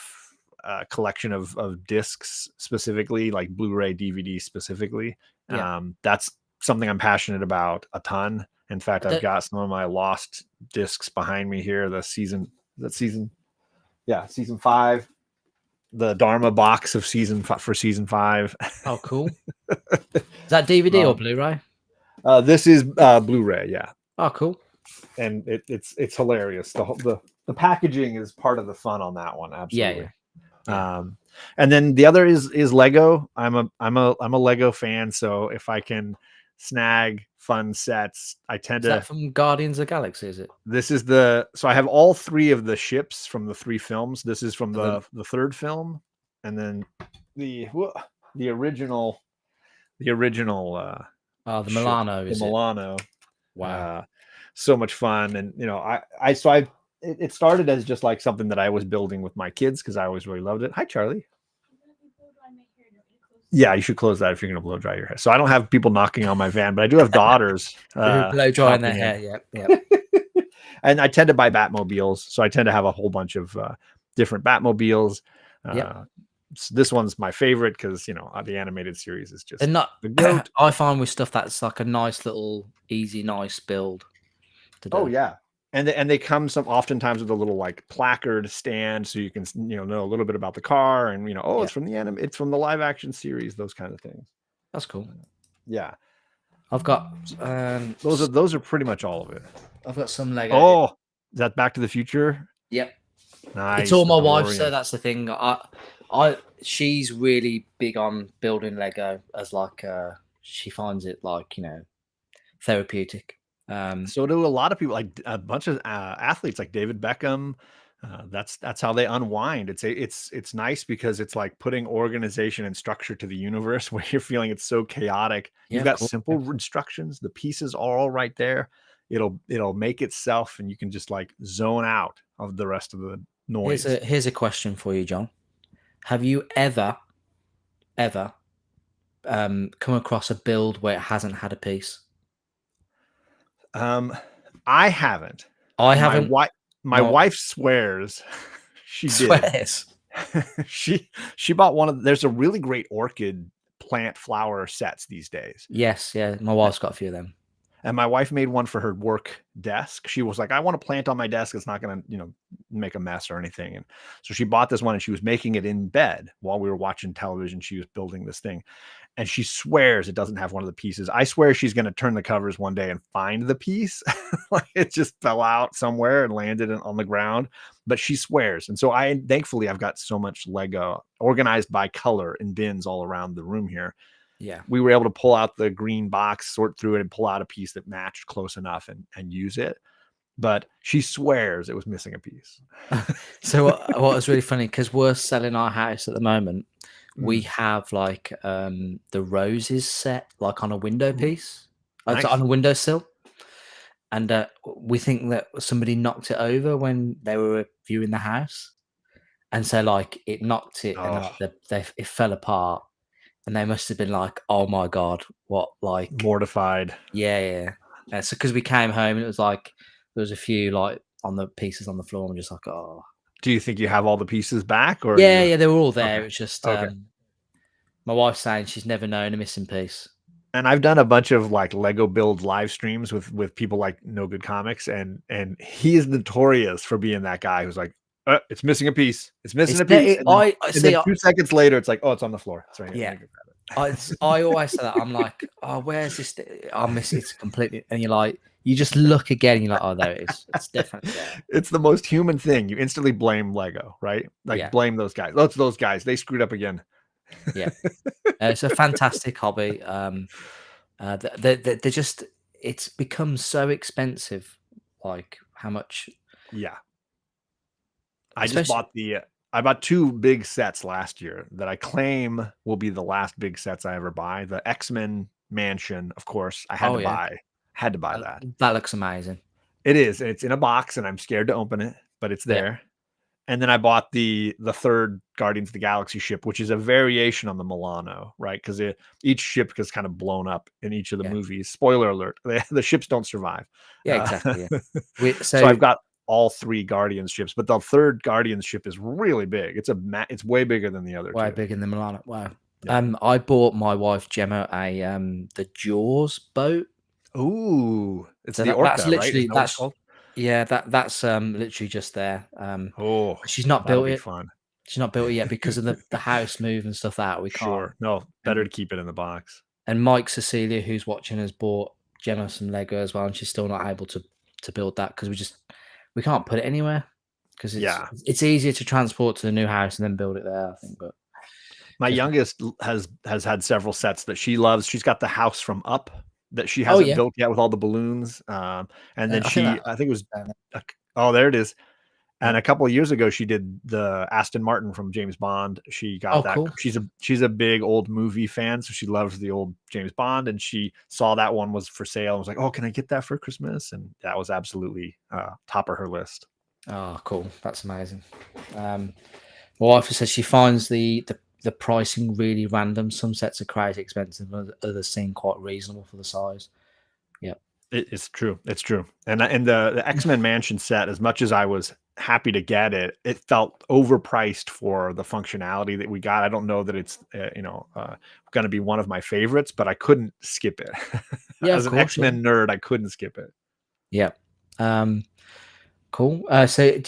collection of discs, specifically like Blu-ray, DVD specifically. yeah. That's something I'm passionate about a ton. In fact, I I've don't, got some of my lost discs behind me here. Season 5, the Dharma box of for season 5. oh, cool. Is that DVD or um, Blu-ray? this is Blu-ray, yeah, Oh, cool. and it's hilarious. The packaging is part of the fun on that one, Yeah, absolutely. yeah, yeah. And then the other is Lego. I'm a Lego fan, so if I can snag fun sets, I tend Is that to. from Guardians of the Galaxy? Is it? This is so I have all 3 of the ships from the 3 films. This is from The, the third film, and then the the original the original the ship, Milano, the is it? Milano. Wow. Uh, so much fun, and it started as just like something that I was building with my kids because I always really loved it. Hi, Charlie. Yeah, you should close that if you're going to blow dry your hair. So I don't have people knocking on my van, but I do have daughters Blow drying their stopping in. hair. Yep, yep, And I tend to buy Batmobiles, so I tend to have a whole bunch of different Batmobiles. yep. So this one's my favorite because the animated series is They're just not. the goat. I find with stuff that's like a nice little, easy, nice build to Oh do. yeah, and they come oftentimes with a little like placard stand, so you can know a little bit about the car, and Yeah, it's from the live action series, those kind of things. that's cool. Yeah, I've got those are pretty much all of it. I've got some Lego here. Oh, is that Back to the Future? Yep, it's Nice, all the my wife. So DeLorean. that's the thing. She's really big on building Lego as like she finds it like therapeutic. So do a lot of people, like a bunch of athletes, like David Beckham. That's how they unwind. It's nice because it's like putting organization and structure to the universe where you're feeling it's so chaotic. Yeah, You've of got course. simple instructions. The pieces are all right there. It'll make itself, and you can just like zone out of the rest of the noise. Here's a question for you, John. Have you ever come across a build where it hasn't had a piece? I haven't. I My haven't. wife, my No, wife swears she did. swears. She bought one of. There's a really great orchid plant flower sets these days. Yes, yeah. My wife's got a few of them. And my wife made one for her work desk. She was like, I want a plant on my desk. It's not going to, make a mess or anything. And so she bought this one, and she was making it in bed while we were watching television. She was building this thing, and she swears it doesn't have one of the pieces. I swear she's going to turn the covers one day and find the piece. Like it just fell out somewhere and landed on the ground, but she swears. And so thankfully I've got so much Lego organized by color in bins all around the room here. Yeah. We were able to pull out the green box, sort through it, and pull out a piece that matched close enough and use it. But she swears it was missing a piece. So what was really funny, because we're selling our house at the moment, we Mm. have like the roses set like on a window piece. It's Nice. on a windowsill. And we think that somebody knocked it over when they were viewing the house. And so like it knocked it and Oh, like it fell apart. And they must have been like, oh my God, what, like, mortified. yeah, yeah. So because we came home and it was like there was a few like on the pieces on the floor, and I'm just like, oh. Do you think you have all the pieces back, or Yeah, you? yeah, they were all there. Okay, It's just okay. my wife's saying she's never known a missing piece. And I've done a bunch of like Lego build live streams with people like No Good Comics, and he is notorious for being that guy who's like, it's missing a piece, it's missing It's a piece, and then I see. 2 seconds later, it's like, oh, it's on the floor, it's right here. Let Yeah, me go grab it. I always say that. I'm like, oh, where's this? I miss it's completely, and you're like, you just look again, and you're like, oh, there it is. It's definitely there. It's the most human thing. You instantly blame Lego, right? Like Yeah, blame those guys. Oh, it's those guys. They screwed up again. yeah. It's a fantastic hobby. They just it's become so expensive. Like how much, Yeah. I just especially. bought I bought 2 big sets last year that I claim will be the last big sets I ever buy. The X-Men Mansion, of course, I Oh yeah, had to buy that. that looks amazing. It is, and it's in a box, and I'm scared to open it, but it's Yeah, there. And then I bought the third Guardians of the Galaxy ship, which is a variation on the Milano, right? Because each ship is kind of blown up in each of the yeah, movies. Spoiler alert: the ships don't survive. yeah. Exactly. Yeah. So So I've got all 3 Guardians ships, but the third Guardians ship is really big. It's way bigger than the other way 2. bigger than Milano. Wow. Yeah. I bought my wife Gemma a the Jaws boat. Ooh, it's So the that's Orca, right? literally Isn't that what it's called? yeah, that's literally just there. Oh, She's not that'll built be it. fun. She's not built it yet because of the house move and stuff that we can't. Sure. No, better And to keep it in the box. Mike Cecilia, who's watching, has bought Gemma some Lego as well, and she's still not able to build that because we can't put it anywhere because Yeah. it's easier to transport to the new house and then build it there. I think, but My just youngest has had several sets that she loves. She's got the house from Up that she oh hasn't yeah, built yet with all the balloons. And then I think that. I think it was, oh, there it is. And Yeah. a couple of years ago, she did the Aston Martin from James Bond. She got Oh, that. cool. She's a big old movie fan, so she loves the old James Bond. And she saw that one was for sale and was like, "Oh, can I get that for Christmas?" And that was absolutely top of her list. Oh, cool. That's amazing. My wife says she finds the pricing really random. Some sets are crazy expensive, others seem quite reasonable for the size. Yeah. It's true. It's true. And the X-Men Mansion set, as much as I was happy to get it, it felt overpriced for the functionality that we got. I don't know that it's going to be one of my favorites, but I couldn't skip it. Yeah, As of an course. Yeah. X-Men nerd, I couldn't skip it. Yeah. Cool. So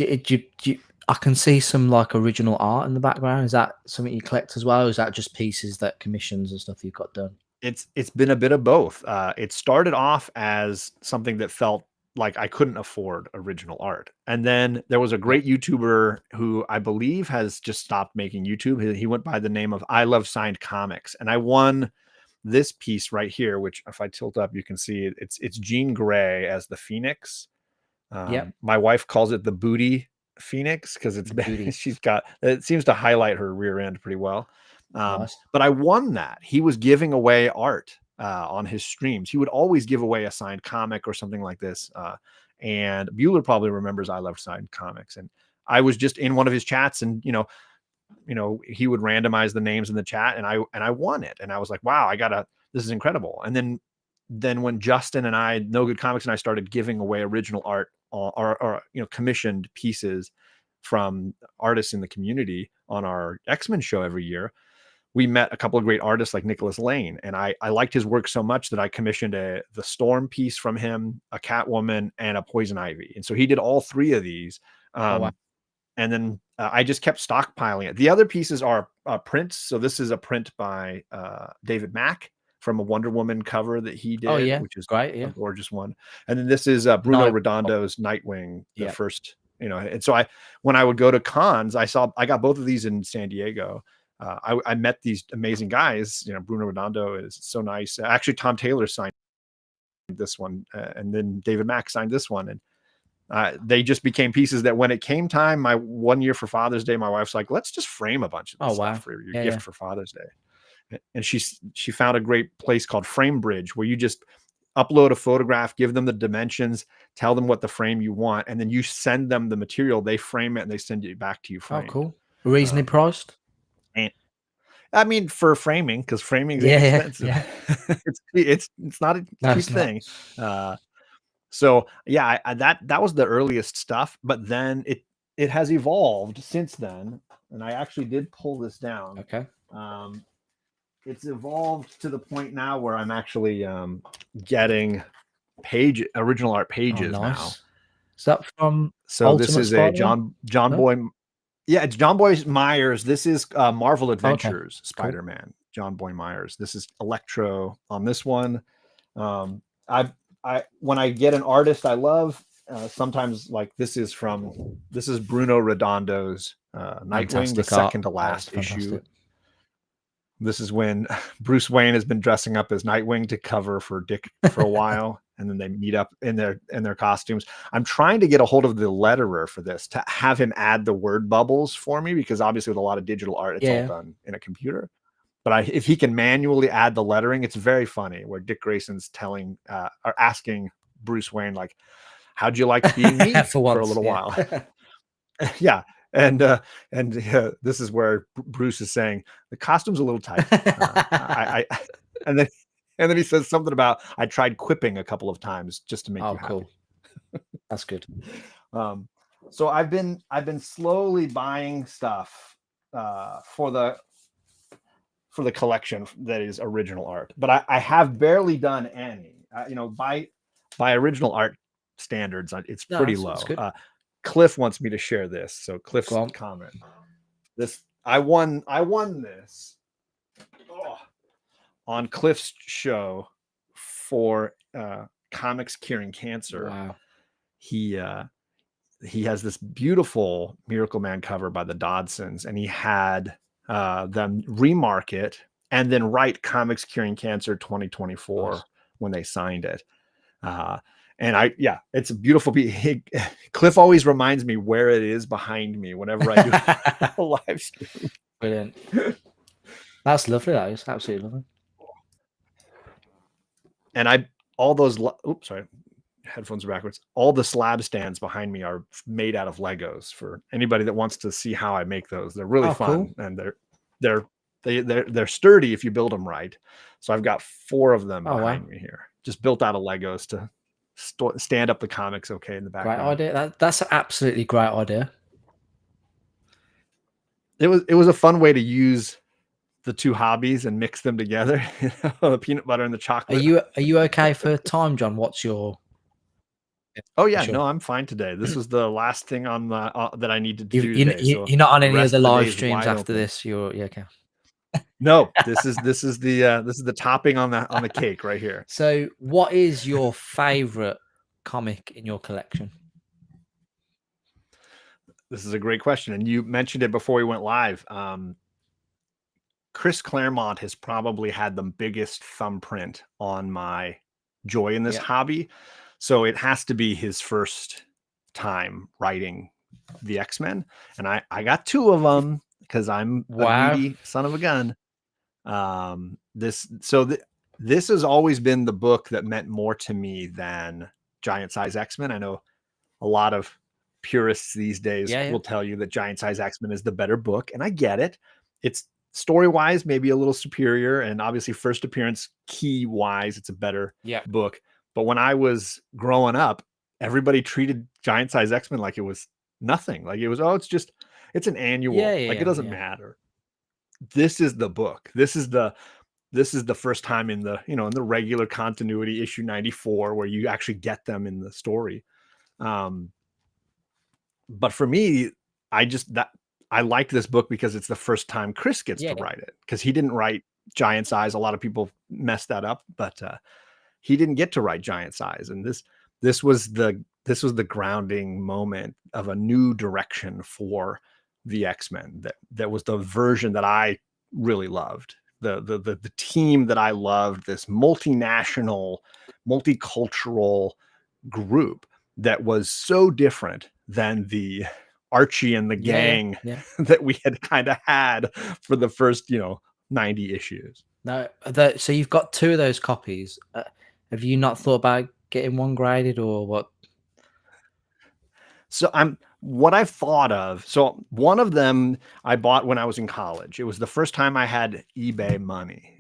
I can see some like original art in the background. Is that something you collect as well? Or is that just pieces that commissions and stuff you've got done? It's been a bit of both. It started off as something that felt like I couldn't afford original art. And then there was a Yeah. great YouTuber who I believe has just stopped making YouTube. He went by the name of I Love Signed Comics. And I won this piece right here, which if I tilt up, you can see it. It's Jean Grey as the Phoenix. Yep. My wife calls it the booty Phoenix because The booty. she's got, it seems to highlight her rear end pretty well. Nice. But I won that. He was giving away art on his streams. He would always give away a signed comic or something like this. And Bueller probably remembers I Love Signed Comics. And I was just in one of his chats, and he would randomize the names in the chat, and I won it. And I was like, wow, this is incredible. And then when Justin and I, No Good Comics, and I started giving away original art or commissioned pieces from artists in the community on our X-Men show every year, we met a couple of great artists like Nicholas Lane, and I liked his work so much that I commissioned the Storm piece from him, a Catwoman, and a Poison Ivy. And so he did all 3 of these. Oh wow. And then I just kept stockpiling it. The other pieces are prints. So this is a print by David Mack from a Wonder Woman cover that he Oh did, yeah. which is Great. a Yeah. gorgeous one. And then this is Bruno Night. Redondo's Nightwing, the Yeah. first, and so when I would go to cons, I got both of these in San Diego. I met these amazing guys. Bruno Redondo is so nice. Actually, Tom Taylor signed this one, and then David Mack signed this one, and they just became pieces that when it came time, my 1 year for Father's Day, my wife's like, let's just frame a bunch of this Oh stuff wow. for your Yeah. gift Yeah. for Father's Day. And she found a great place called Frame Bridge, where you just upload a photograph, give them the dimensions, tell them what the frame you want, and then you send them the material, they frame it, and they send it back to you Oh framed. cool. Reasonably priced. And I mean, for framing, because framing is Yeah. Yeah. inexpensive. Yeah. It's not a No, cheap it's not. thing. So yeah, that was the earliest stuff, but then it has evolved since then, and I actually did pull this down. Okay. It's evolved to the point now where I'm actually getting original art Oh, pages now. nice. Is that from So this Ultimate is a Spider-Man? John No? Boy. Yeah, it's John Boy Myers. This is Marvel Okay. Adventures Cool. Spider-Man. John Boy Myers. This is Electro on this one. I when I get an artist I love, sometimes like this is Bruno Redondo's Nightwing, the Fantastic art. second to That is last issue. fantastic. This is when Bruce Wayne has been dressing up as Nightwing to cover for Dick for a while, and then they meet up in their costumes. I'm trying to get a hold of the letterer for this to have him add the word bubbles for me, because obviously with a lot of digital art, it's all done in a computer. But if he can manually add the lettering, it's very funny. Where Dick Grayson's telling or asking Bruce Wayne, like, "How'd you like being me for a little while?" Yeah. And this is where Bruce is saying the costume's a little tight. And then he says something about, I tried quipping a couple of times just to make you happy. Cool. That's good. So I've been slowly buying stuff for the collection that is original art, but I have barely done any. By original art standards, it's pretty low. Cliff wants me to share this, so Cliff's comment. I won this on Cliff's show for Comics Curing Cancer. Wow. He has this beautiful Miracle Man cover by the Dodsons, and he had them remark it and then write Comics Curing Cancer 2024 when they signed it. And it's a beautiful piece. Cliff always reminds me where it is behind me whenever I do a live stream. Brilliant. That's lovely. That is absolutely lovely. And all those, oops, sorry, headphones are backwards. All the slab stands behind me are made out of Legos. For anybody that wants to see how I make those, they're really fun, and they're sturdy if you build them right. So I've got 4 of them behind me here, just built out of Legos to stand up the comics okay in the background. Great idea. That's an absolutely great idea. It was a fun way to use the 2 hobbies and mix them together. The peanut butter and the chocolate. Are you okay for time, John? What's your? Oh yeah, no, I'm fine today. This is the last thing on the that I needed to do today. You're not on any of the live streams after this. You're okay. No, this is the topping on the cake right here. So, what is your favorite comic in your collection? This is a great question, and you mentioned it before we went live. Chris Claremont has probably had the biggest thumbprint on my joy in this hobby, so it has to be his first time writing the X-Men, and I got 2 of them because I'm a greedy son of a gun. This has always been the book that meant more to me than Giant Size X-Men. I know a lot of purists these days will tell you that Giant Size X-Men is the better book, and I get it. It's story-wise maybe a little superior, and obviously first appearance key-wise it's a better book. But when I was growing up, everybody treated Giant Size X-Men like it was nothing. Like it was, it's an annual. It doesn't matter. This is the book. This is the first time in the in the regular continuity issue 94 where you actually get them in the story. But for me, I like this book because it's the first time Chris gets to write it, because he didn't write Giant Size. A lot of people messed that up, but he didn't get to write Giant Size, and this was the grounding moment of a new direction for the X-Men. That was the version that I really loved. The team that I loved, this multinational, multicultural group that was so different than the Archie and the gang that we had kind of had for the first 90 issues. No, so you've got 2 of those copies. Have you not thought about getting one graded or what? So what I've thought of. So one of them I bought when I was in college. It was the first time I had eBay money.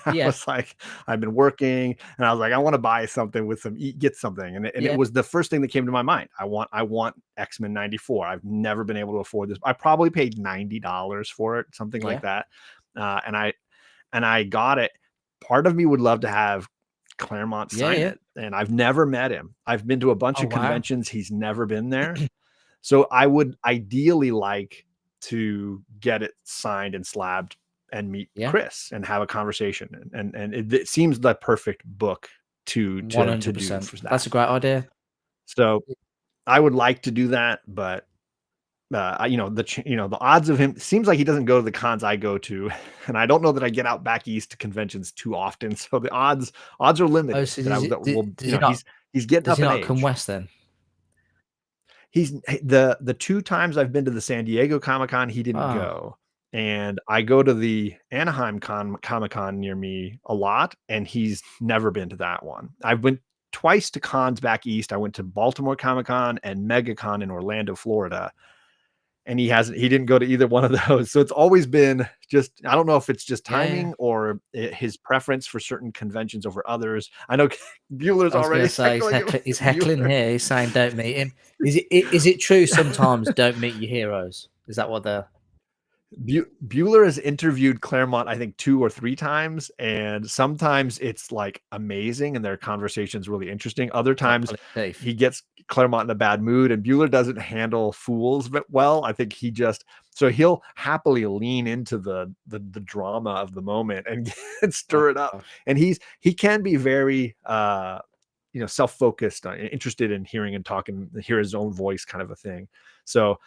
I Yeah, was like, I've been working and I was like, I want to buy something with some, get something. And it yeah, was the first thing that came to my mind. I want X-Men 94. I've never been able to afford this. I probably paid $90 for it, something like yeah, that. And I got it. Part of me would love to have Claremont yeah, sign yeah. it. And I've never met him. I've been to a bunch Oh, of wow. conventions. He's never been there. So I would ideally like to get it signed and slabbed and meet Yeah, Chris and have a conversation. And it seems the perfect book to do 100%. for That's that. a great idea. So I would like to do that, but you know the odds of him seems like he doesn't go to the cons I go to, and I don't know that I get out back east to conventions too often. So the odds are Oh, limited so that that will does he not he's getting does up he in not come age. west then? He's the two times I've been to the San Diego Comic-Con, he didn't Oh, go. And I go to the Anaheim Comic-Con near me a lot, and he's never been to that one. I've been twice to cons back east. I went to Baltimore Comic-Con and MegaCon in Orlando, Florida, and he didn't go to either one of those. So it's always been just, I don't know if it's just yeah. timing or his preference for certain conventions over others. I know Bueller's I was gonna already say heckling him. he's heckling Bueller. here. He's saying don't meet him. Is it true sometimes don't meet your heroes? Is that what the Bueller has interviewed Claremont, I think, 2 or 3 times, and sometimes it's, like, amazing and their conversation's really interesting. Other he's like times, pulling teeth? he gets Claremont in a bad mood, and Bueller doesn't handle fools well. I think he just so he'll happily lean into the drama of the moment and and Oh stir it up, gosh. and he can be very, you know, self-focused, interested in hearing and talking, hear his own voice kind of a thing. So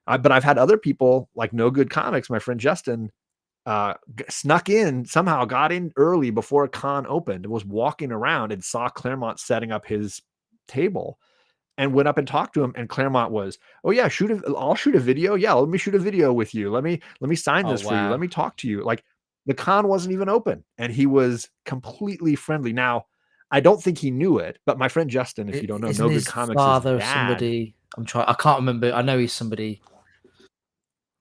but I've had other people like No Good Comics, my friend Justin, snuck in, somehow got in early before a con opened, was walking around and saw Claremont setting up his table and went up and talked to him. And Claremont was, oh yeah, I'll shoot a video. Yeah, let me shoot a video with you. Let me sign Oh this for you. Let wow. me talk to you. Like the con wasn't even open and he was completely friendly. Now, I don't think he knew it, but my friend Justin, if you don't know, Isn't No Good his Comics' father dad. somebody? I can't remember. I know he's somebody.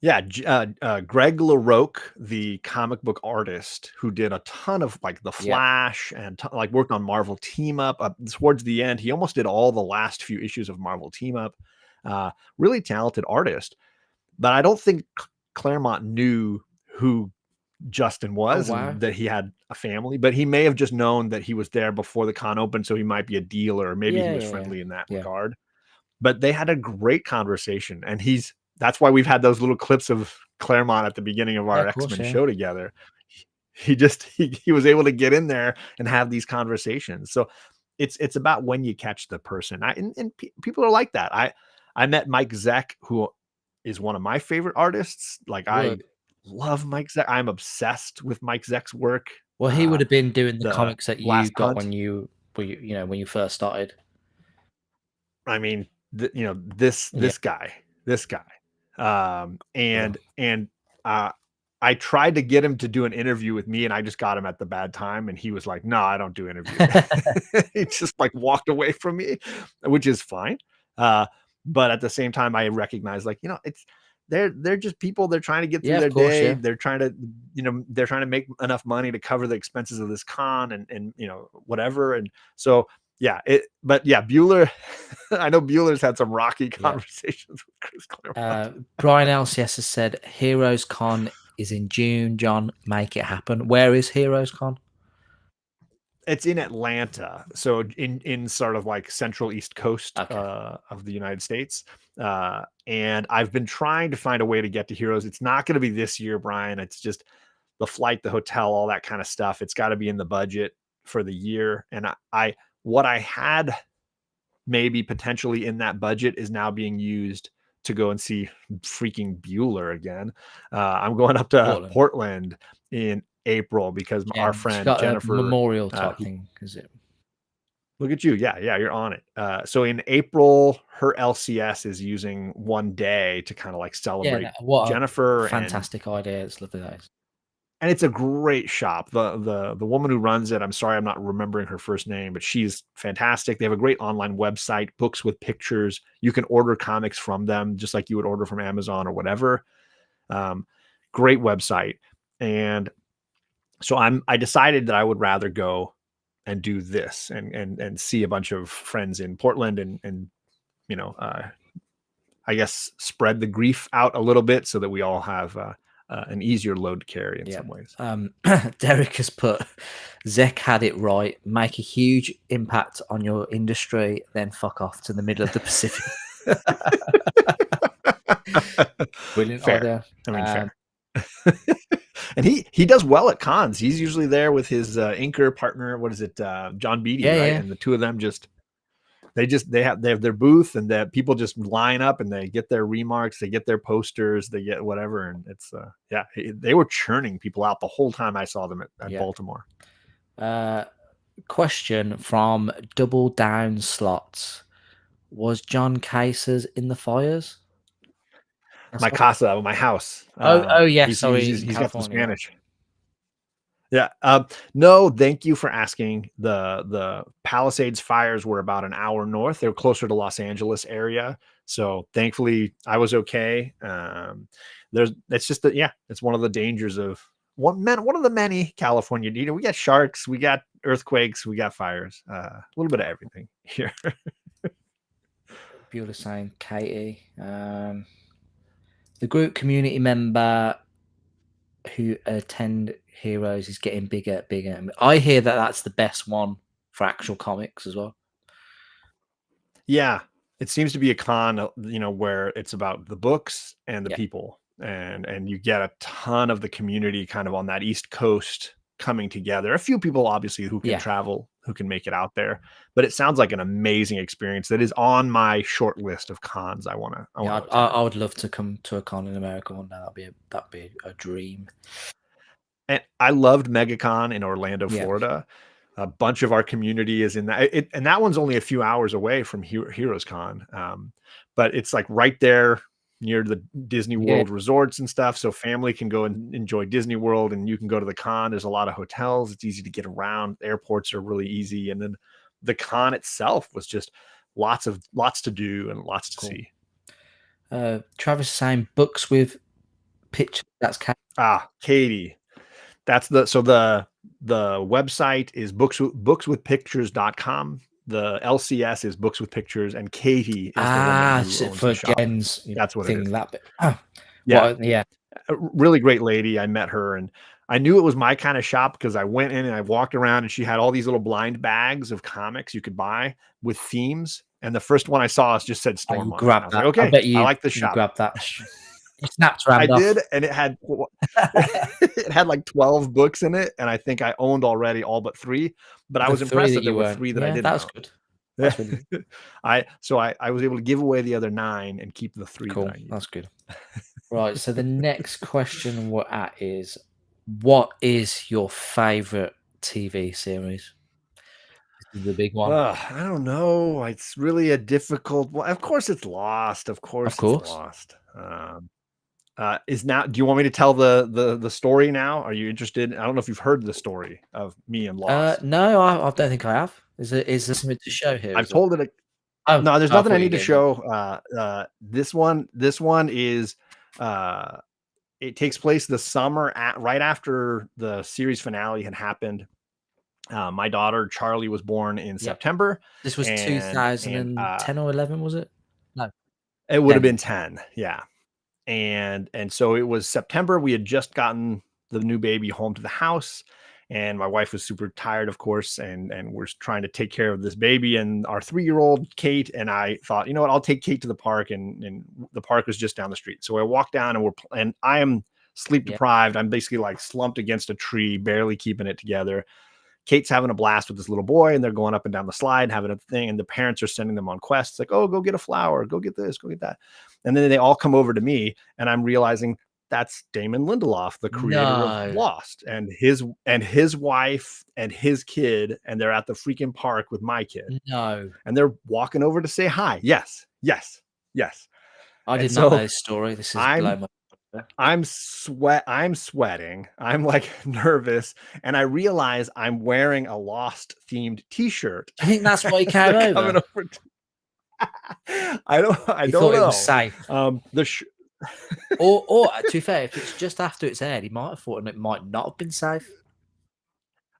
Yeah, Greg LaRocque, the comic book artist who did a ton of like The Yeah. Flash and like worked on Marvel Team Up. Towards the end, he almost did all the last few issues of Marvel Team Up. Really talented artist, but I don't think Claremont knew who Justin Oh was wow. and that he had a family. But he may have just known that he was there before the con opened, so he might be a dealer. Maybe he Yeah, was yeah, yeah. friendly in that Yeah. regard, but they had a great conversation and that's why we've had those little clips of Claremont at the beginning of Yeah, our of course, X-Men yeah. show together. He was able to get in there and have these conversations. So it's about when you catch the person. People are like that. I met Mike Zeck, who is one of my favorite artists. Like I Would. love Mike Zeck. I'm obsessed with Mike Zeck's work. Well, he would have been doing the The comics that you Last got Hunt. when when you first started. I mean, you know, Yeah. this guy, Well, and uh, I tried to get him to do an interview with me, and I just got him at the bad time, and he was like, "No, I don't do interviews." He just like walked away from me, which is fine. Uh, but at the same time, I recognize, like, you know, it's they're just people. They're trying to get yeah, through of their course, day. yeah. They're trying to, you know, they're trying to make enough money to cover the expenses of this con and you know whatever. And so yeah, but yeah, Bueller. I know Bueller's had some rocky Yeah. conversations with Chris Claremont. Brian LCS has said Heroes Con is in June. John, make it happen. Where is Heroes Con? It's in Atlanta, so in sort of like central East Coast Okay. of the United States. And I've been trying to find a way to get to Heroes. It's not going to be this year, Brian. It's just the flight, the hotel, all that kind of stuff. It's got to be in the budget for the year. And I what I had maybe potentially in that budget is now being used to go and see freaking Bueller again. I'm going up to Portland. Portland in April because our Gem. She's friend got a Jennifer, memorial type who thing, is it? look at you, yeah, you're on it. So in April, her LCS is using one day to kind of like Yeah, celebrate what a Jennifer and fantastic idea. It's lovely that is. and it's a great shop. The woman who runs it, I'm sorry, I'm not remembering her first name, but she's fantastic. They have a great online website, books with pictures. You can order comics from them just like you would order from Amazon or whatever. Um, Great website. And so I decided that I would rather go and do this and see a bunch of friends in Portland and you know, I guess spread the grief out a little bit so that we all have an easier load to carry in some ways. Derek has put, Zek had it right. Make a huge impact on your industry, then fuck off to the middle of the Pacific. Brilliant Fair. idea. I mean, fair. And he does well at cons. He's usually there with his inker partner. What is it? John Beatty, right? Yeah. And the two of them they have their booth, and that people just line up and they get their remarks, they get their posters, they get whatever. And it's they were churning people out the whole time I saw them at Baltimore. Question from Double Down Slots. Was John Cases in the fires? My casa, my house. Yes. Sorry, he's got some California, Spanish. Yeah. No, thank you for asking. The Palisades fires were about an hour north. They were closer to Los Angeles area. So thankfully I was okay. It's just that, it's one of the dangers of one of the many California. We got sharks, we got earthquakes, we got fires, a little bit of everything here. Bueller saying Katie. The group community member who attend Heroes is getting bigger. I hear that that's the best one for actual comics as well. Yeah, it seems to be a con, where it's about the books and the people, and you get a ton of the community kind of on that East Coast coming together. A few people obviously who can travel, who can make it out there, but it sounds like an amazing experience that is on my short list of cons. I would love to come to a con in America one day. That'd be a dream. And I loved MegaCon in Orlando, Florida. A bunch of our community is in that, and that one's only a few hours away from Heroes Con, but it's like right there near the Disney World resorts and stuff, so family can go and enjoy Disney World, and you can go to the con. There's a lot of hotels. It's easy to get around. Airports are really easy, and then the con itself was just lots to do and lots to see. Travis is saying books with pictures. That's Katie. That's the website is bookswithpictures.com. The LCS is Books with Pictures, and Katie is the woman who owns the shop. That's what it is. That bit. A really great lady. I met her, and I knew it was my kind of shop because I went in and I walked around, and she had all these little blind bags of comics you could buy with themes. And the first one I saw just said Storm. Grab that. Like, okay, I like the shop. Grab that. You snapped I did, and it had like 12 books in it, and I think I owned already all but 3. But I was impressed that there were 3 that I didn't. That was good. That's really good. I was able to give away the other 9 and keep the 3. Cool. That's good. Right. So the next question we're at is, what is your favorite TV series? This is the big one. I don't know. It's really a difficult one. Of course, it's Lost. Of course, it's Lost. Do you want me to tell the story now? Are you interested? I don't know if you've heard the story of me and Lost. No, I don't think I have. Is there something to show here? I've told it. No, there's nothing I need to show. This one is it takes place the summer right after the series finale had happened. My daughter Charlie was born in September. This was 2010 or 11, was it? No, it would have been 10. Yeah. And so it was September. We had just gotten the new baby home to the house, and my wife was super tired, of course, and we're trying to take care of this baby and our 3-year-old Kate. And I thought, you know what, I'll take Kate to the park, and the park was just down the street. So I walked down, and I am sleep deprived. I'm basically like slumped against a tree, barely keeping it together. Kate's having a blast with this little boy, and they're going up and down the slide, having a thing. And the parents are sending them on quests like, oh, go get a flower, go get this, go get that. And then they all come over to me, and I'm realizing that's Damon Lindelof, the creator of Lost, and his wife and his kid. And they're at the freaking park with my kid. No. And they're walking over to say hi. Yes. I did not know this story. This is I'm sweating. I'm like nervous, and I realize I'm wearing a Lost themed T-shirt. Do you think that's why he As came they're coming over? over. I He don't thought it was know. safe. The sh Or to be fair, if it's just after it's aired, he might have thought it might not have been safe.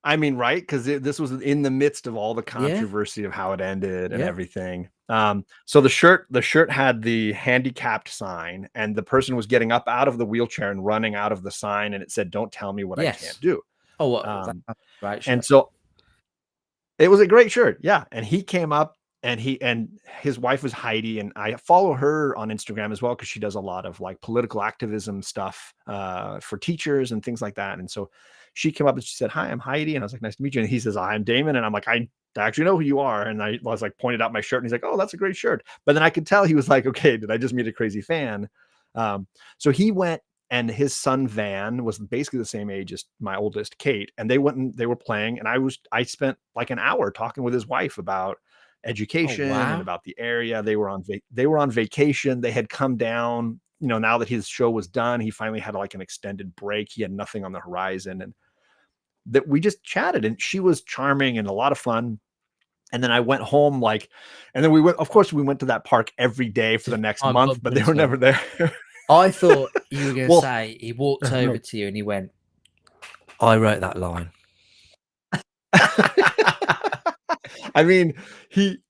I mean, right? Because this was in the midst of all the Yeah, controversy of how it ended and yeah. everything. So the shirt had the handicapped sign, and the person was getting up out of the wheelchair and running out of the sign, and it said, "Don't tell me what I can't Yes. do." Oh, well, Um, that's a great and shirt. so it was a great shirt, yeah. And he came up, and his wife was Heidi, and I follow her on Instagram as well because she does a lot of like political activism stuff for teachers and things like that. And so she came up and she said, "Hi, I'm Heidi," and I was like, "Nice to meet you." And he says, "I'm Damon," and I'm like, "I actually know who you are." And I was like, pointed out my shirt, and he's like, "Oh, that's a great shirt." But then I could tell he was like, "Okay, did I just meet a crazy fan?" So he went, and his son Van was basically the same age as my oldest Kate, and they went and they were playing, and I spent like an hour talking with his wife about Oh, education and wow. about the area. They were on vacation. They had come down, now that his show was done, he finally had like an extended break. He had nothing on the horizon, and that we just chatted, and she was charming and a lot of fun. And then I went home, and then of course we went to that park every day for To the next try and month, bump but they were into him. never there. I thought you were gonna Well, say he walked over no. to you and he went, "I wrote that line." I mean,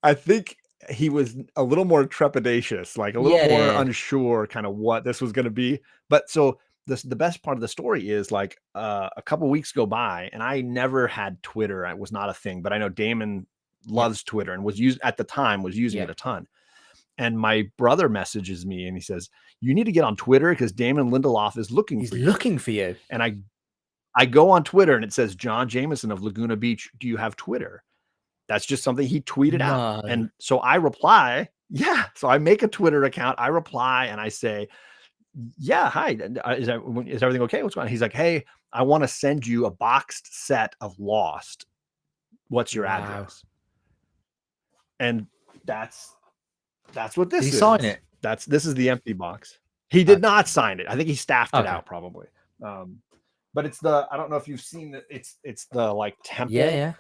I think he was a little more trepidatious, like a little Yeah, more yeah, unsure kind of what this was going to be. But so the best part of the story is like a couple weeks go by and I never had Twitter. It was not a thing, but I know Damon yeah, loves Twitter and was using yeah. it a ton. And my brother messages me and he says, "You need to get on Twitter because Damon Lindelof is looking He's for you." looking for you. And I go on Twitter and it says, "John Jameson of Laguna Beach, do you have Twitter?" That's just something he tweeted out. No. And so I reply, yeah. So I make a Twitter account. I reply and I say, "Yeah, hi. Is everything okay? What's going on?" He's like, "Hey, I want to send you a boxed set of Lost. What's your Wow. address?" And that's what Did he this sign is. it? This is the empty box. He did Okay. not sign it. I think he staffed it Okay. out probably. Um, but I don't know if you've seen it. It's the like Yeah, temple. yeah.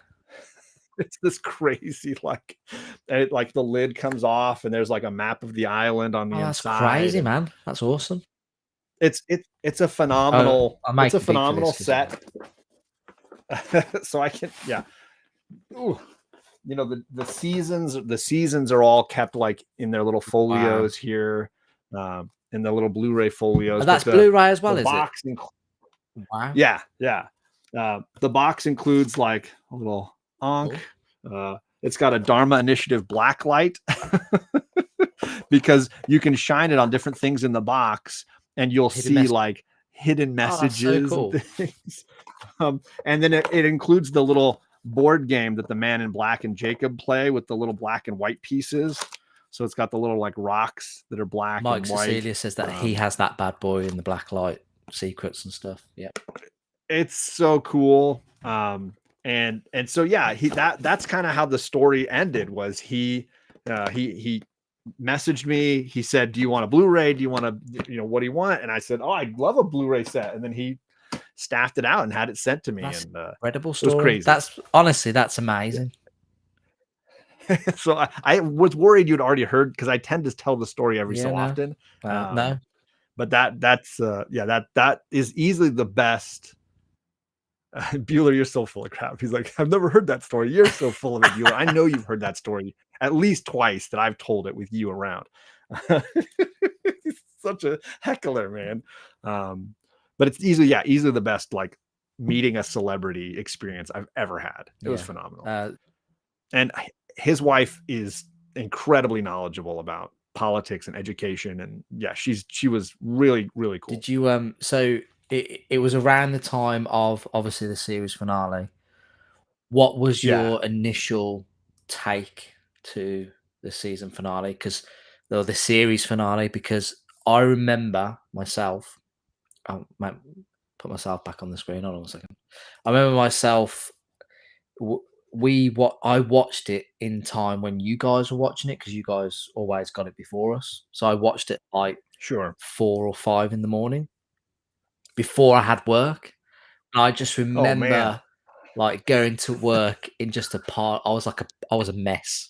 It's this crazy and like the lid comes off and there's like a map of the island on the Oh, that's inside, crazy, and man. That's awesome. it's a Oh, phenomenal I'm making big for this because set. So I can, yeah. Ooh. The seasons are all kept like in their little wow. folios here, in the little Blu-ray folios, Oh, but that's Blu-ray as the well, is it? box Wow. yeah, yeah. The box includes like a little ankh. Cool. It's got a Dharma Initiative black light because you can shine it on different things in the box and you'll Hidden see message. like hidden Oh, that's so messages and cool. things. And then it includes the little board game that the Man in Black and Jacob play with the little black and white pieces. So it's got the little like rocks that are black Mike and white. Cecilia says that he has that bad boy in the black light secrets and stuff. Yeah. It's so cool. And so yeah, that's kind of how the story ended. Was he messaged me. He said, "Do you want a Blu-ray? Do you want what do you want?" And I said, "Oh, I'd love a Blu-ray set." And then he staffed it out and had it sent to me, That's and an incredible it was story. crazy. That's honestly, that's amazing. So I was worried you'd already heard because I tend to tell the story every Yeah, so no. often. No. But that is easily the best. Bueller, you're so full of crap. He's like, "I've never heard that story. You're so full of it, Bueller. I know you've heard that story at least twice that I've told it with you around." He's such a heckler, man. But it's easily the best like meeting a celebrity experience I've ever had. It was Yeah. phenomenal. Uh, And his wife is incredibly knowledgeable about politics and education. And yeah, she was really, really cool. did you so it was around the time of obviously the series finale. What was Yeah, your initial take to the season finale? Because the series finale, because I remember myself, I might put myself back on the screen. Hold on a second. I remember myself. What I watched it in time when you guys were watching it because you guys always got it before us. So I watched it like sure. 4 or 5 in the morning. before I had work. And I just Oh man. remember like going to work in just a pile. I was a mess,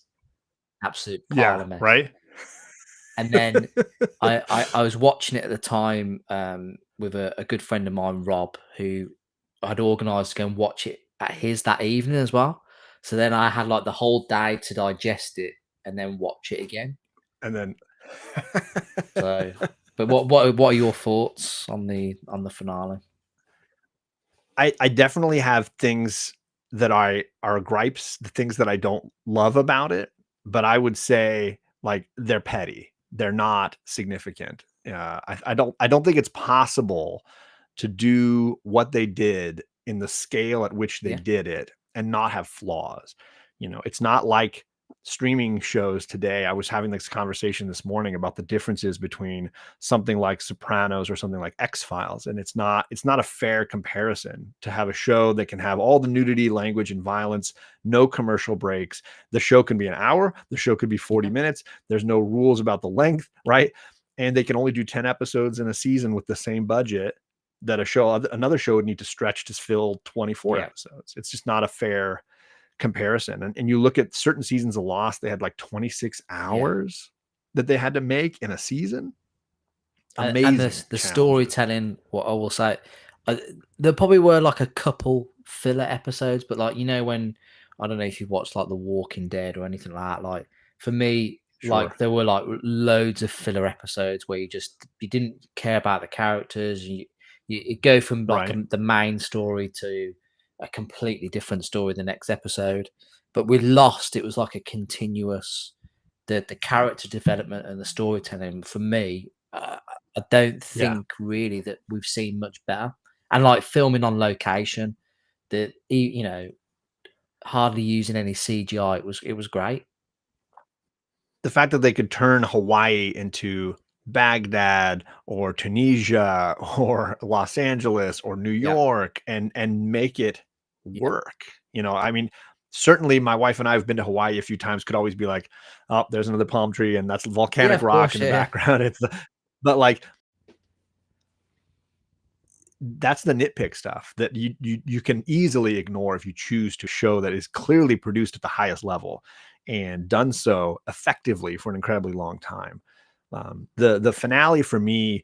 absolute pile Yeah, of mess. right? And then I was watching it at the time, with a good friend of mine, Rob, who I'd organised to go and watch it at his that evening as well. So then I had like the whole day to digest it and then watch it again. And then So, but what are your thoughts on the finale? I definitely have things that I are gripes, the things that I don't love about it, but I would say like they're petty. They're not significant. I don't think it's possible to do what they did in the scale at which they Yeah, did it and not have flaws. You know, it's not like streaming shows today. I was having this conversation this morning about the differences between something like Sopranos or something like X-Files, and it's not a fair comparison to have a show that can have all the nudity, language, and violence, no commercial breaks. The show can be an hour, the show could be 40 yeah, minutes. There's no rules about the length, right? And they can only do 10 episodes in a season with the same budget that another show would need to stretch to fill 24 yeah, episodes. It's just not a fair comparison. And you look at certain seasons of Lost, they had like 26 yeah. hours that they had to make in a season. And Amazing the challenges. storytelling, what I will say, uh, there probably were like a couple filler episodes, but like when I don't know if you've watched like The Walking Dead or anything like that. Like for me, Sure. like there were like loads of filler episodes where you didn't care about the characters. You go from like Right. the main story to a completely different story the next episode. But with Lost, it was like a continuous the character development and the storytelling for me. I don't Yeah. think really that we've seen much better. And like filming on location, hardly using any CGI. It was great. The fact that they could turn Hawaii into Baghdad or Tunisia or Los Angeles or New Yeah, York and make it yeah, work. You know, I mean, certainly my wife and I have been to Hawaii a few times, could always be like, oh, there's another palm tree and that's yeah. volcanic Of rock in course, the yeah, background. But like that's the nitpick stuff that you can easily ignore if you choose to show that is clearly produced at the highest level and done so effectively for an incredibly long time. The finale for me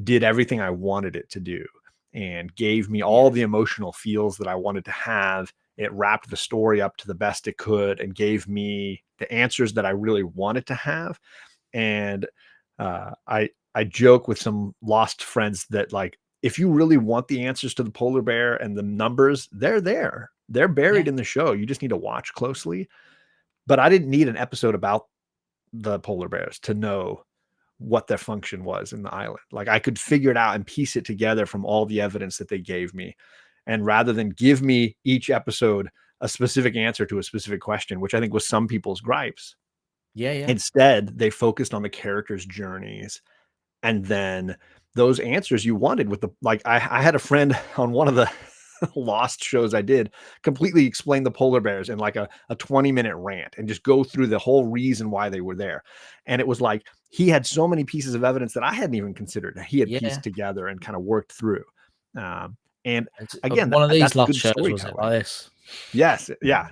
did everything I wanted it to do and gave me yeah, all the emotional feels that I wanted to have. It wrapped the story up to the best it could and gave me the answers that I really wanted to have. And I joke with some lost friends that like if you really want the answers to the polar bear and the numbers, they're there. They're yeah, buried in the show. You just need to watch closely. But I didn't need an episode about the polar bears to know what their function was in the island. Like I could figure it out and piece it together from all the evidence that they gave me. And rather than give me each episode a specific answer to a specific question, which I think was some people's gripes, yeah, yeah, instead they focused on the characters' journeys and then those answers you wanted with the like I had a friend on one of the lost shows I did completely explain the polar bears in like a 20-minute rant and just go through the whole reason why they were there. And it was like he had so many pieces of evidence that I hadn't even considered that he had yeah. pieced together and kind of worked through. And again, One of these that's lost good shows was it storytelling. like this? Yes, yeah.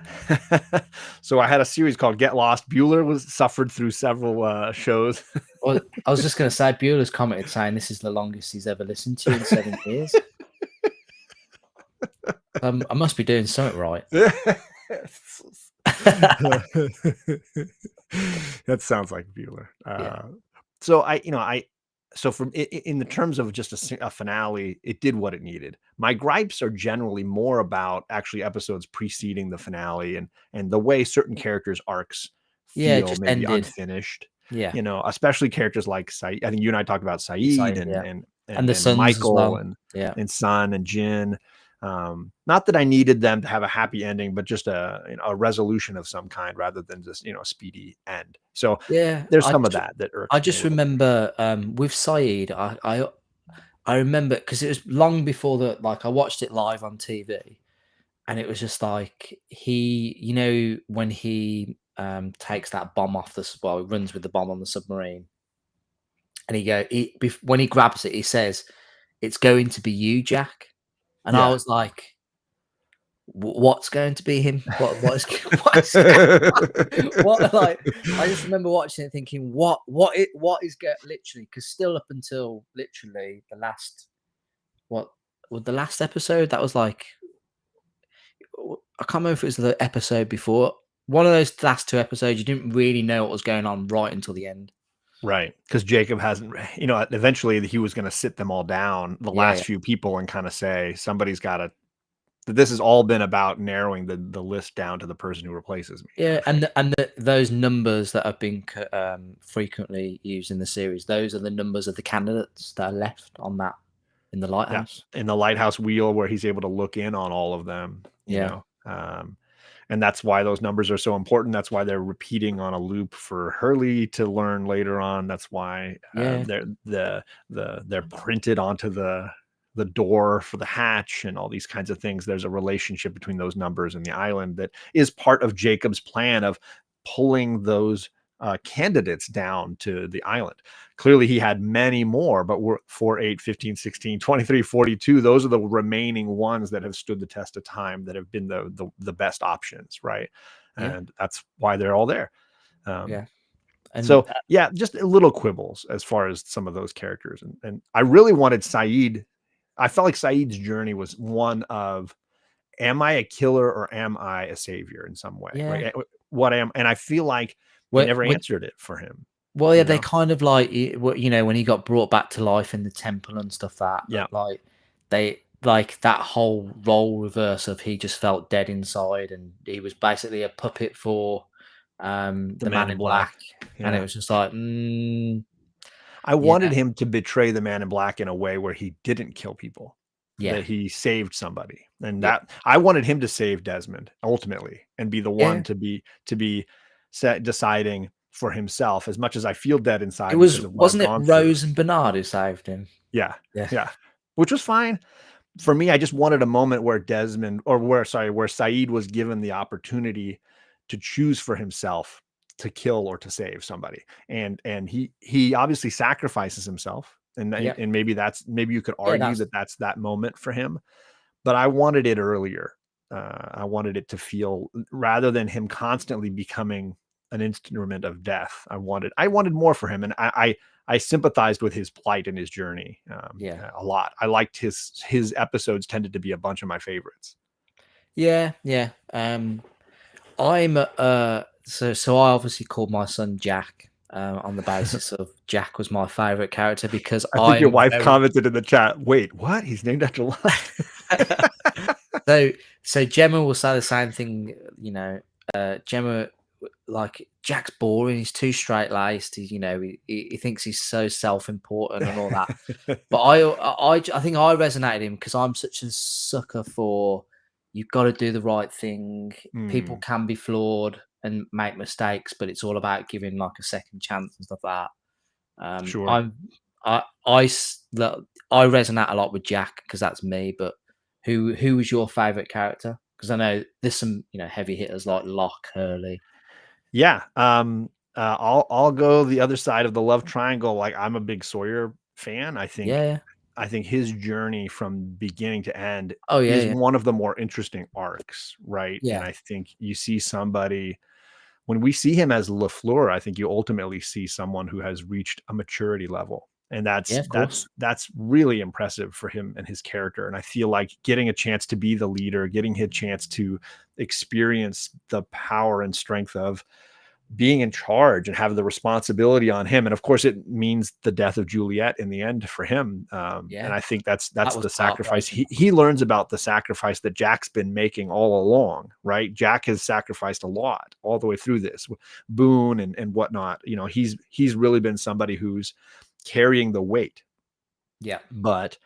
So I had a series called Get Lost. Bueller was suffered through several shows. Well, I was just going to say, Bueller's commented saying this is the longest he's ever listened to in 7 years. I must be doing something right. That sounds like Bueller. Yeah, So so from in the terms of just a finale, it did what it needed. My gripes are generally more about actually episodes preceding the finale and the way certain characters' arcs yeah. It feel just maybe ended. unfinished. Yeah, You know, especially characters like Saeed. I think you and I talked about Saeed same. and Yeah, and and and the and Suns as Michael well. Yeah, and Sun and Jin. Not that I needed them to have a happy ending, but just a resolution of some kind rather than just a speedy end. So yeah. there's some of that I irks me a just little bit. remember with Saeed. I remember because it was long before that. Like I watched it live on TV, and it was just like when he takes that bomb off he runs with the bomb on the submarine, and when he grabs it, he says, it's going to be you, Jack. And I Yeah. was like, what's going to be him? What is what is what like I just remember watching it thinking, what is literally, because still up until literally the last what was the last episode, that was like I can't remember if it was the episode before. One of those last two episodes, you didn't really know what was going on right until the end. Right, because Jacob hasn't, eventually he was going to sit them all down, the Yeah, last yeah, few people, and kind of say somebody's got to. This has all been about narrowing the list down to the person who replaces me, kind yeah. of thing. Those numbers that have been frequently used in the series, those are the numbers of the candidates that are left on that in the Yeah, lighthouse. in the lighthouse wheel where he's able to look in on all of them, Yeah, and that's why those numbers are so important. That's why they're repeating on a loop for Hurley to learn later on. That's why yeah, they're printed onto the door for the hatch and all these kinds of things. There's a relationship between those numbers and the island that is part of Jacob's plan of pulling those candidates down to the island. Clearly he had many more, but we're 4, 8, 15, 16, 23, 42. Those are the remaining ones that have stood the test of time, that have been the best options, right? yeah, And that's why they're all there. yeah. And So yeah, just little quibbles as far as some of those characters. And I really wanted Saeed. I felt like Saeed's journey was one of, am I a killer or am I a savior in some way? yeah, Right. What am, and I feel like they when, never when answered it for him, well, yeah, you they know? kind of like when he got brought back to life in the temple and stuff, that Yeah. like they like that whole role reverse of he just felt dead inside, and he was basically a puppet for The the Man Man in in Black. Black, and it Yeah. was just like I yeah, wanted him to betray the Man in Black in a way where he didn't kill people, yeah, that he saved somebody. And yeah, that I wanted him to save Desmond ultimately and be the one yeah. to be set deciding for himself, as much as I feel dead It inside because was of what I've wasn't it gone through. Rose and Bernard who saved him? Yeah. Yeah, Yeah. Which was fine. For me, I just wanted a moment where where Saeed was given the opportunity to choose for himself to kill or to save somebody. And he obviously sacrifices himself. yeah, And maybe you could yeah. argue That's that that's that moment for him, but I wanted it earlier. I wanted it to feel, rather than him constantly becoming an instrument of death. I wanted more for him, and I sympathized with his plight and his journey yeah, a lot. I liked his episodes tended to be a bunch of my favorites. yeah, yeah. I'm so I obviously called my son Jack on the basis of Jack was my favorite character because I think your I'm wife very commented in the chat. Wait, what? He's named after life. so Gemma will say the same thing, Gemma, like, Jack's boring, he's too straight laced, he thinks he's so self-important and all that. But I think I resonated him because I'm such a sucker for, you've got to do the right thing. People Mm, can be flawed and make mistakes, but it's all about giving like a second chance and stuff like that. sure. I resonate a lot with Jack because that's me. But who was your favorite character? Because I know there's some heavy hitters like Locke, Hurley. Yeah. I'll go the other side of the love triangle. Like, I'm a big Sawyer fan. Yeah. I think his journey from beginning to end Oh yeah. is Yeah. one of the more interesting arcs, right? And Yeah. I think you see somebody, when we see him as LaFleur, I think you ultimately see someone who has reached a maturity level. And Yeah. that's Of that's course. that's really impressive for him and his character. And I feel like getting a chance to be the leader, getting his chance to experience the power and strength of being in charge and have the responsibility on him. And of course, it means the death of Juliet in the end for him. And Yeah. I think that's That was the sacrifice. heartbreaking. He learns about the sacrifice that Jack's been making all along, right? Jack has sacrificed a lot all the way through this, Boone and whatnot. He's really been somebody who's carrying the weight. Yeah. But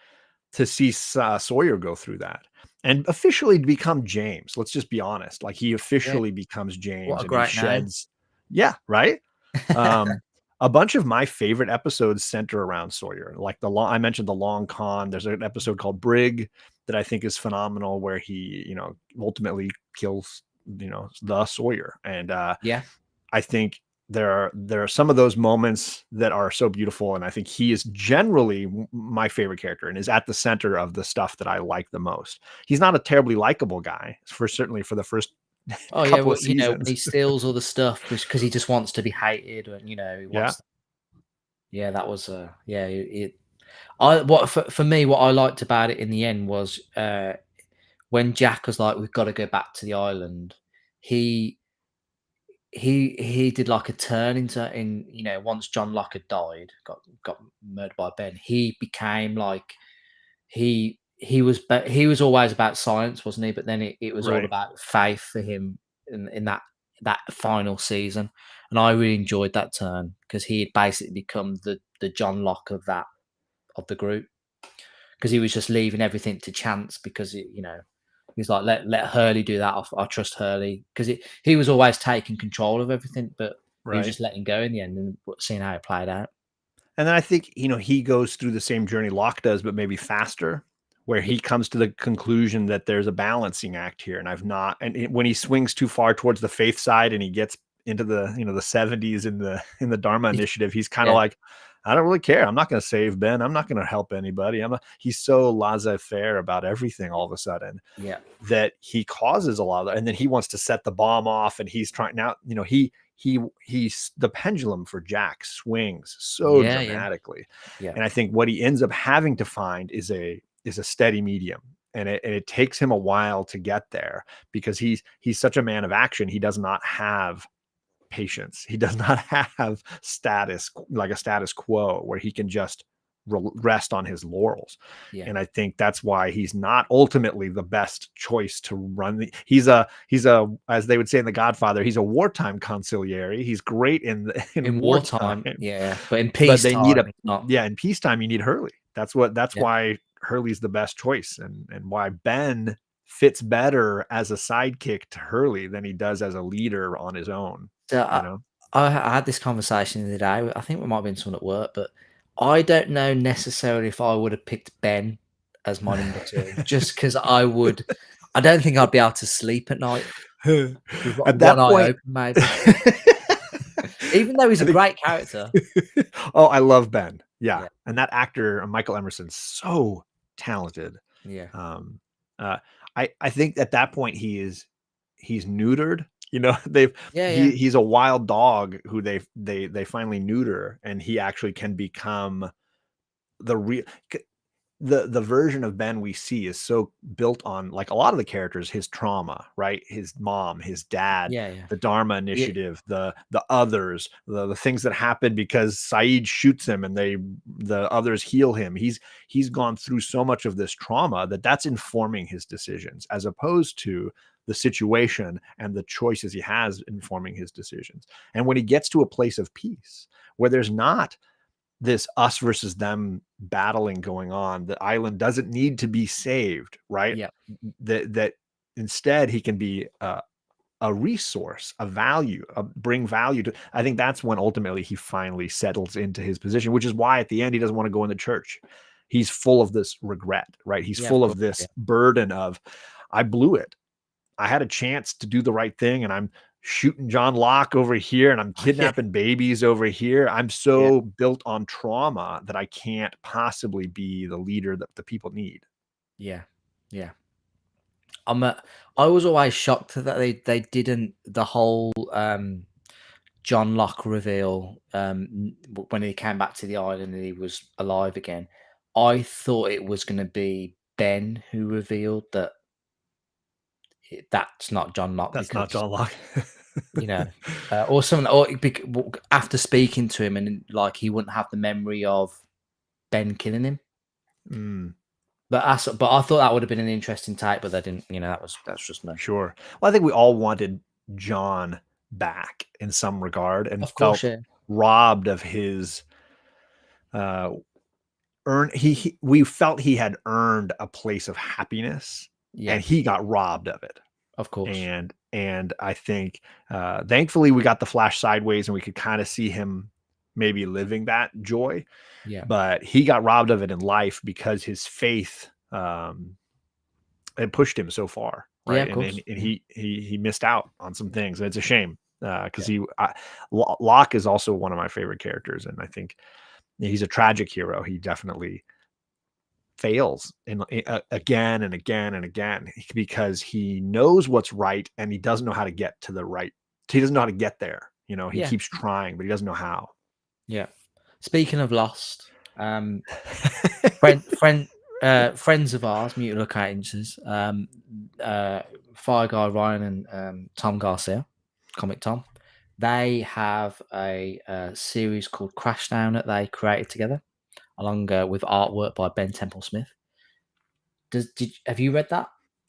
to see Sawyer go through that and officially become James. Let's just be honest. Like, he Yeah. officially becomes What James a and he great name. sheds. Yeah. Right. Um, a bunch of my favorite episodes center around Sawyer. Like I mentioned the long con. There's an episode called Brig that I think is phenomenal, where he, ultimately kills, the Sawyer. And Yeah. I think there are some of those moments that are so beautiful, and I think he is generally my favorite character and is at the center of the stuff that I like the most. He's not a terribly likable guy, certainly for the first Oh yeah, couple well, of when seasons. he steals all the stuff because he just wants to be hated, and he Yeah, wants. Yeah, that was yeah. I what for me, what I liked about it in the end was when Jack was like, "We've got to go back to the island." He he did like a turn into in once John Locke had died, got murdered by Ben. He became like he was always about science, wasn't he? But then it was all right. about faith for him in that final season, and I really enjoyed that turn because he had basically become the John Locke of the group because he was just leaving everything to chance because he's like let Hurley do that. I trust Hurley because he was always taking control of everything, but he was Right. just letting go in the end and seeing how it played out. And then I think, he goes through the same journey Locke does, but maybe faster, where Yeah, he comes to the conclusion that there's a balancing act here. And when he swings too far towards the faith side and he gets into the 70s in the Dharma initiative, he's kind of yeah, like, I don't really care. I'm not going to save Ben. I'm not going to help anybody. He's so laissez-faire about everything all of a sudden yeah, that he causes a lot of that. And then he wants to set the bomb off, and he's trying now, he's the pendulum for Jack swings so yeah, yeah, dramatically. yeah, And I think what he ends up having to find is a steady medium. And it takes him a while to get there because he's such a man of action. He does not have patience. He does not have a status quo where he can just rest on his laurels. yeah. And I think that's why he's not ultimately the best choice to run he's a as they would say in The Godfather, he's a wartime consigliere. He's great in In wartime, wartime, yeah, but in but they need peacetime, it's not. in peacetime you need Hurley. That's Yeah. why Hurley's the best choice, and why Ben fits better as a sidekick to Hurley than he does as a leader on his own, So you know? I had this conversation the other day. I think we might have been someone at work, but I don't know necessarily if I would have picked Ben as my number two, just because I don't think I'd be able to sleep at night with At one that eye point open, maybe. Even though he's I a think great character. oh, I love Ben. Yeah, Yeah, and that actor, Michael Emerson's so talented. yeah, Um, uh, I think at that point he's neutered. They've yeah, yeah, he's a wild dog who they finally neuter, and he actually can become the real the version of Ben we see is so built on, like a lot of the characters, his trauma, right? His mom, his dad, yeah, yeah, the Dharma yeah, initiative, the others, the things that happen because Saeed shoots him and the others heal him. He's gone through so much of this trauma that's informing his decisions, as opposed to the situation and the choices he has informing his decisions. And when he gets to a place of peace where there's not this us versus them battling going on, the island doesn't need to be saved, right? yeah, That instead he can be a resource, a value, bring value to. I think that's when ultimately he finally settles into his position, which is why at the end he doesn't want to go in the church. He's full of this regret, right? He's yeah, of full course, of yeah, this burden of, I blew it. I had a chance to do the right thing, and I'm shooting John Locke over here, and I'm yeah, kidnapping babies over here. I'm yeah, so built on trauma that I can't possibly be the leader that the people need. yeah, yeah. I was always shocked that they didn't the whole John Locke reveal when he came back to the island and he was alive again. I thought it was going to be Ben who revealed that that's not John Locke That's not because John Locke. you know, or something, after speaking to him and like he wouldn't have the memory of Ben killing him. Mm, But I thought that would have been an interesting take, but they didn't. That's just me. sure. Well, I think we all wanted John back in some regard and Of course, felt yeah, robbed of his uh we felt he had earned a place of happiness, yeah, and he got robbed of it. of course, And I think thankfully we got the flash sideways and we could kind of see him maybe living that joy, yeah, but he got robbed of it in life because his faith it pushed him so far, yeah, right? of and course, and, and yeah, he missed out on some things, and it's a shame. because Locke is also one of my favorite characters, and I think he's a tragic hero. He definitely fails again and again and again because he knows what's right and he doesn't know how to get to the right. He doesn't know how to get there. He keeps trying, but he doesn't know how. Yeah. Speaking of Lost, friends of ours, Mutual Acquaintances, Fire Guy Ryan and Tom Garcia, Comic Tom, they have a series called Crashdown that they created together, along with artwork by Ben Temple Smith. Have you read that?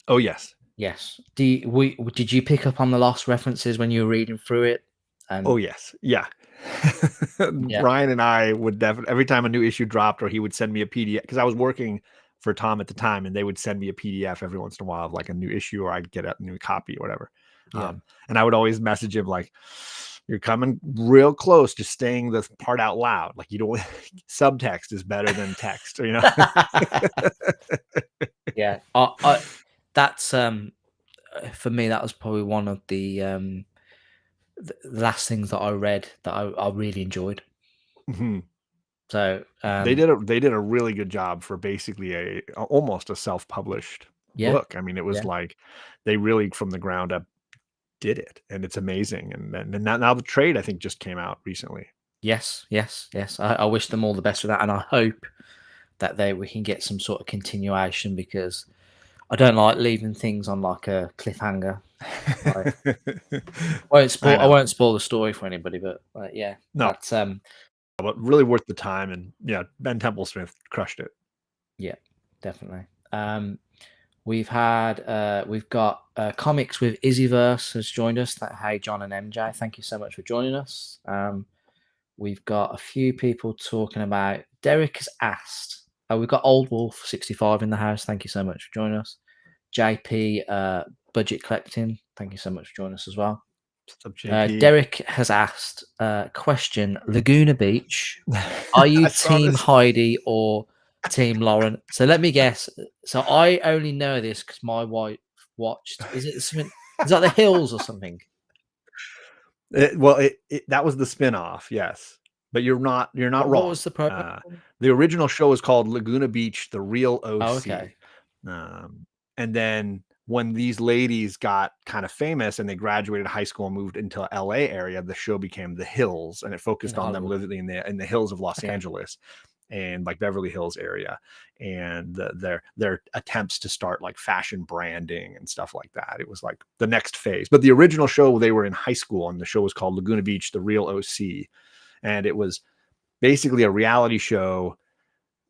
Oh yes. Yes. Did you pick up on the Lost references when you were reading through it? Oh yes. Yeah. Ryan and I would definitely, every time a new issue dropped, or he would send me a PDF, because I was working for Tom at the time, and they would send me a PDF every once in a while of like a new issue, or I'd get a new copy or whatever. And I would always message him like, "You're coming real close to saying this part out loud. Like, you don't subtext is better than text, you know." Yeah. That's for me, that was probably one of the last things that I read that I really enjoyed. Mm-hmm. So they did a really good job for basically almost a self-published book. I mean, it was like they really from the ground up did it, and it's amazing. And now the trade I think just came out recently. Yes. I wish them all the best with that, and I hope that we can get some sort of continuation, because I don't like leaving things on like a cliffhanger. I won't spoil the story for anybody, but yeah, no, that's but really worth the time. And yeah, Ben Temple Smith crushed it. Yeah, definitely. We've got Comics with Izzyverse has joined us. Hey, John and MJ, thank you so much for joining us. We've got a few people talking about. Derek has asked. We've got Old Wolf 65 in the house. Thank you so much for joining us. JP Budget Collecting. Thank you so much for joining us as well. What's up, JP? Derek has asked question: Laguna Beach. Are you Team Heidi or Team Lauren? So let me guess. So I only know this because my wife watched. Is it something? Is that The Hills or something? That was the spin-off, yes. But you're not wrong. What was the program? The original show was called Laguna Beach, The Real OC. Oh, okay. And then when these ladies got kind of famous and they graduated high school and moved into LA area, the show became The Hills, and it focused on them living in the hills of Los Angeles and like Beverly Hills area, and their attempts to start like fashion branding and stuff like that. It was like the next phase. But the original show, they were in high school, and the show was called Laguna Beach, The Real OC. And it was basically a reality show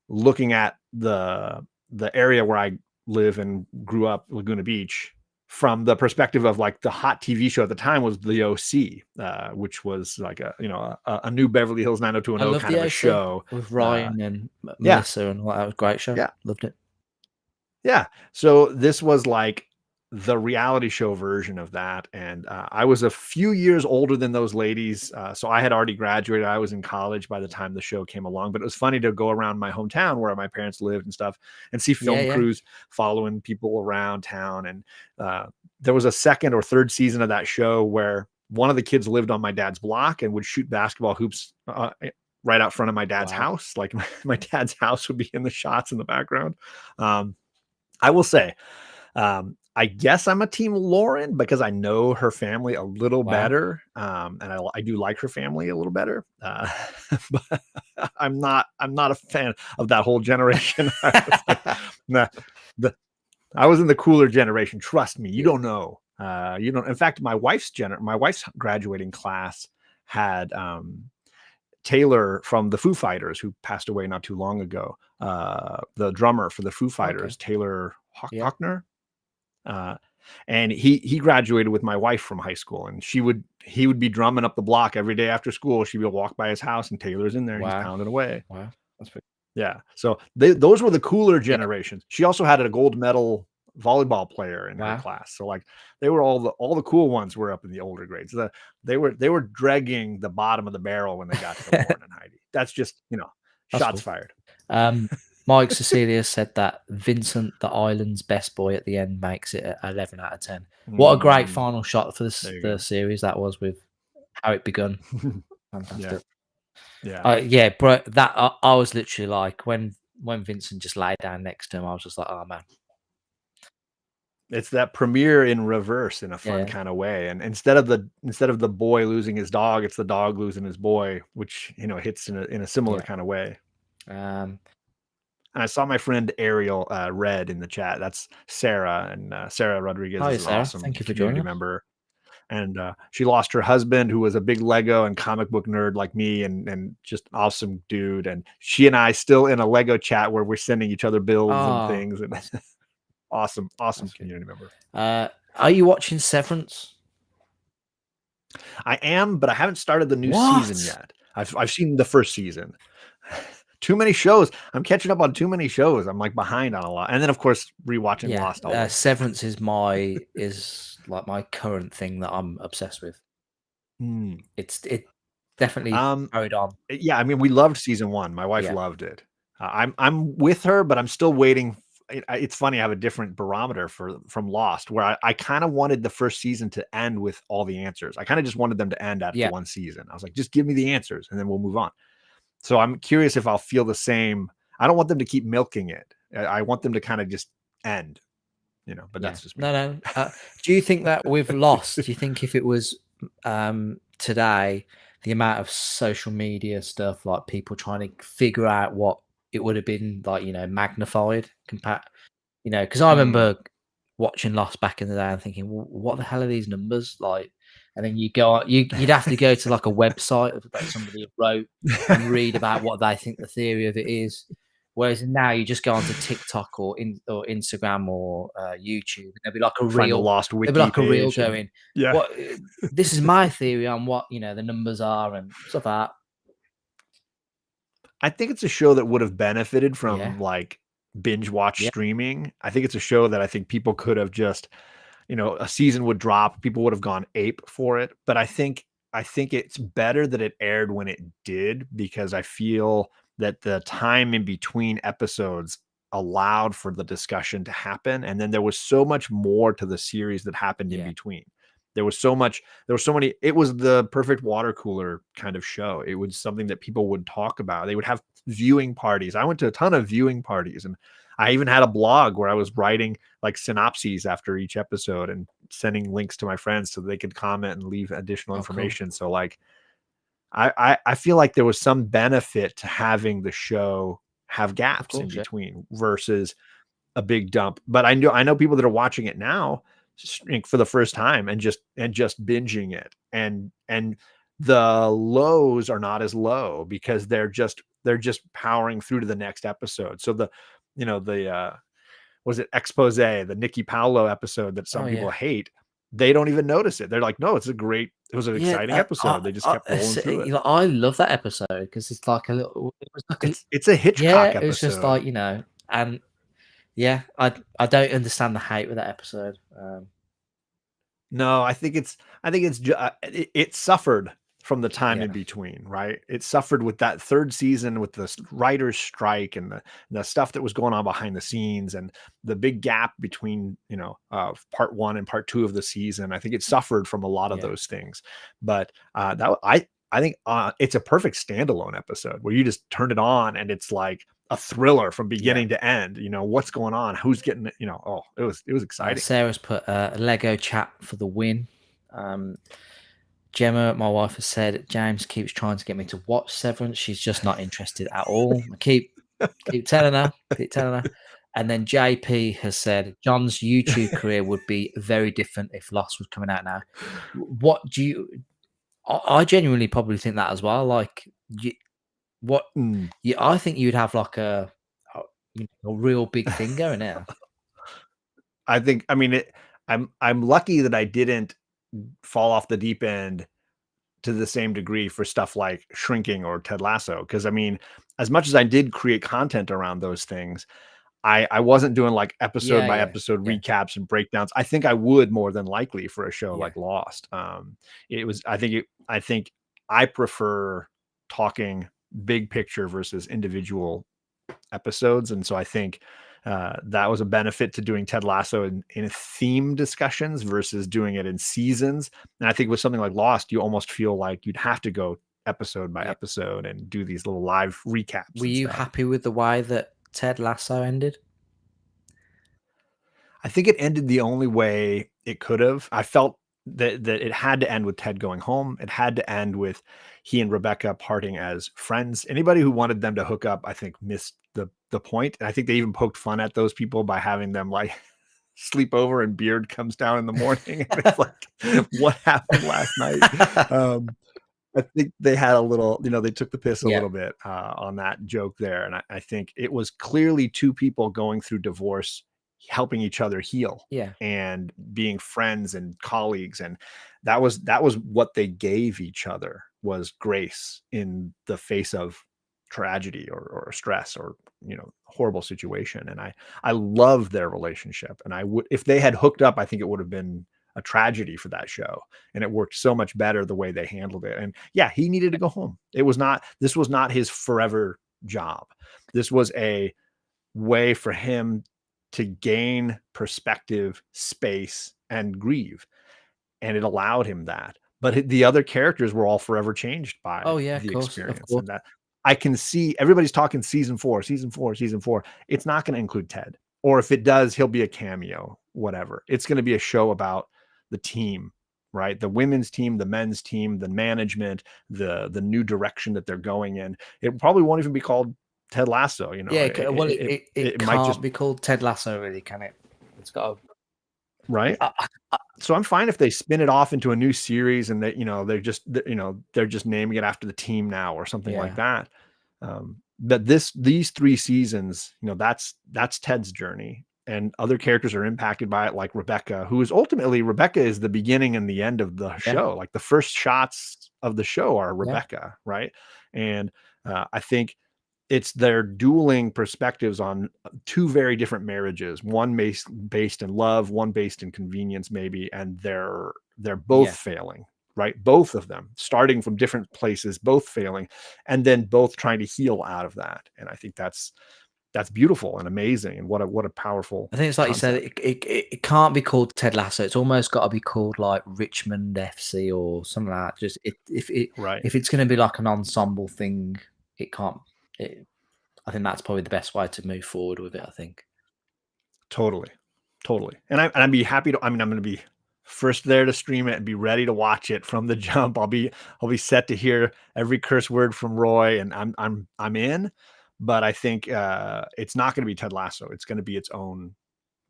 looking at the area where I live and grew up, Laguna Beach, from the perspective of like the hot TV show at the time was The OC, which was like a new Beverly Hills 90210 kind of a show with Ryan and Melissa and all that. It was a great show. Yeah, loved it. Yeah, so this was like the reality show version of that, and I was a few years older than those ladies, so I had already graduated. I was in college by the time the show came along, but it was funny to go around my hometown where my parents lived and stuff and see film crews following people around town. And there was a second or third season of that show where one of the kids lived on my dad's block and would shoot basketball hoops right out front of my dad's house. Like my dad's house would be in the shots in the background. I will say, I guess I'm a Team Lauren because I know her family a little better, and I do like her family a little better. But I'm not a fan of that whole generation. I was in the cooler generation. Trust me, you don't know. You don't. In fact, my wife's graduating class had Taylor from the Foo Fighters, who passed away not too long ago. The drummer for the Foo Fighters, Taylor Hockner. And he graduated with my wife from high school, and he would be drumming up the block every day after school. She'd be walk by his house, and Taylor's in there. He's pounding away. Wow, that's pretty. Yeah. So those were the cooler generations. She also had a gold medal volleyball player in her class. So like they were all the cool ones were up in the older grades. They were dragging the bottom of the barrel when they got to Lauren and Heidi. That's just shots fired. Mike Cecilia said that Vincent, the island's best boy, at the end makes it 11 out of 10. What a great final shot for the series that was with how it begun. Yeah. Fantastic. Yeah. Yeah, bro. That I was literally like when Vincent just laid down next to him, I was just like, oh man, It's that premiere in reverse in a fun yeah, kind of way. And instead of the boy losing his dog, it's the dog losing his boy, which, hits in a similar yeah. kind of way. Um, And I saw my friend Ariel Red in the chat. That's Sarah, and Sarah Rodriguez Hi is an Sarah, awesome thank you for joining community us. member. And she lost her husband, who was a big Lego and comic book nerd like me, and just an awesome dude. And she and I still in a Lego chat where we're sending each other builds and Oh, things. And that's awesome that's good. community member. Are you watching Severance? I am, but I haven't started the new season What? yet. I've seen the first season. Too many shows. I'm catching up on too many shows. I'm like behind on a lot. And then of course rewatching Yeah, Lost always. Severance is like my current thing that I'm obsessed with. Hmm. It definitely Um, carried on. yeah, I mean, we loved season 1. My wife Yeah, loved it. I'm with her, but I'm still waiting. It's funny. I have a different barometer from Lost, where I kind of wanted the first season to end with all the answers. I kind of just wanted them to end after yeah, one season. I was like, just give me the answers, and then we'll move on. So I'm curious if I'll feel the same. I don't want them to keep milking it. I want them to kind of just end, but yeah. that's just me. No, no. Do you think that with Lost, do you think if it was today, the amount of social media stuff, like people trying to figure out what it would have been like, magnified compared, because I Mm. remember watching Lost back in the day and thinking, what the hell are these numbers like? And then you go on, you'd have to go to like a website that somebody wrote and read about what they think the theory of it is. Whereas now you just go onto TikTok or Instagram or YouTube, and there'll be like a Find the reel. Lost There'll be wiki like a reel page, and going, yeah. "What? This is my theory on what the numbers are and stuff like that." I think it's a show that would have benefited Yeah, from like binge watch yeah, streaming. I think it's a show that I think people could have just, a season would drop, people would have gone ape for it. But I think it's better that it aired when it did, because I feel that the time in between episodes allowed for the discussion to happen. And then there was so much more to the series that happened in yeah, between. There was so much, there were so many, it was the perfect water cooler kind of show. It was something that people would talk about. They would have viewing parties. I went to a ton of viewing parties, and I even had a blog where I was writing like synopses after each episode and sending links to my friends so they could comment and leave additional oh, cool, information. So like I feel like there was some benefit to having the show have of gaps in course, yeah, between versus a big dump. But I know people that are watching it now for the first time and just binging it, and the lows are not as low because they're just powering through to the next episode. So the was it expose, the Nikki Paolo episode that oh some people yeah. hate, they don't even notice it. They're like, no, it was an Yeah, exciting episode. They just kept rolling through it. I love that episode because it's like a little. It was like a It's a yeah. Hitchcock It was just episode. like and yeah, I don't understand the hate with that episode. No, it suffered from the time Yeah, in between, right? It suffered with that third season with the writers' strike and the stuff that was going on behind the scenes and the big gap between, part 1 and part 2 of the season. I think it suffered from a lot of yeah, those things. But I think it's a perfect standalone episode where you just turn it on and it's like a thriller from yeah. beginning to end. What's going on? Who's getting it? Oh, it was exciting. Sarah's put a Lego chat for the win. Um, Gemma, my wife, has said James keeps trying to get me to watch Severance. She's just not interested at all. I keep telling her. And then JP has said John's YouTube career would be very different if Lost was coming out now. What do you? I genuinely probably think that as well. Like, what? Mm. I think you'd have like a, a real big thing going there. I mean, I'm lucky that I didn't fall off the deep end to the same degree for stuff like Shrinking or Ted Lasso. Because I mean, as much as I did create content around those things, I wasn't doing like episode Yeah, by yeah, episode yeah, recaps and breakdowns. I think I would more than likely for a show yeah, like Lost. It was I think I prefer talking big picture versus individual episodes. And so I think that was a benefit to doing Ted Lasso in theme discussions versus doing it in seasons. And I think with something like Lost, you almost feel like you'd have to go episode by episode and do these little live recaps. Were you happy with the way that Ted Lasso ended? I think it ended the only way it could have. I felt that it had to end with Ted going home. It had to end with he and Rebecca parting as friends. Anybody who wanted them to hook up, I think, missed the point. And I think they even poked fun at those people by having them like sleep over and Beard comes down in the morning. And it's like, what happened last night? I think they had a little, they took the piss a little bit on that joke there. And I think it was clearly two people going through divorce, helping each other heal and being friends and colleagues. And that was what they gave each other, was grace in the face of tragedy or stress or, horrible situation. And I love their relationship. And I would, if they had hooked up, I think it would have been a tragedy for that show. And it worked so much better the way they handled it. And yeah, he needed to go home. This was not his forever job. This was a way for him to gain perspective, space, and grieve. And it allowed him that. But the other characters were all forever changed by the experience. And that I can see everybody's talking season four. It's not going to include Ted. Or if it does, he'll be a cameo, whatever. It's going to be a show about the team, right? The women's team, the men's team, the management, the new direction that they're going in. It probably won't even be called Ted Lasso, it might can't just be called Ted Lasso, really, can it? It's got right. So I'm fine if they spin it off into a new series and that, they're just naming it after the team now or something like that. But these 3 seasons, that's Ted's journey, and other characters are impacted by it, like Rebecca, who is ultimately the beginning and the end of the show. Like the first shots of the show are Rebecca, right? And I think it's their dueling perspectives on 2 very different marriages, one based in love, one based in convenience, maybe, and they're both failing, right? Both of them starting from different places, both failing, and then both trying to heal out of that. And I think that's beautiful and amazing, and what a powerful. I think it's like concept. You said, it can't be called Ted Lasso. It's almost got to be called like Richmond FC or something like that. Just if it's going to be like an ensemble thing, it can't. I think that's probably the best way to move forward with it. I think. Totally. And I'd be happy to. I mean, I'm going to be first there to stream it and be ready to watch it from the jump. I'll be set to hear every curse word from Roy, and I'm in. But I think it's not going to be Ted Lasso. It's going to be its own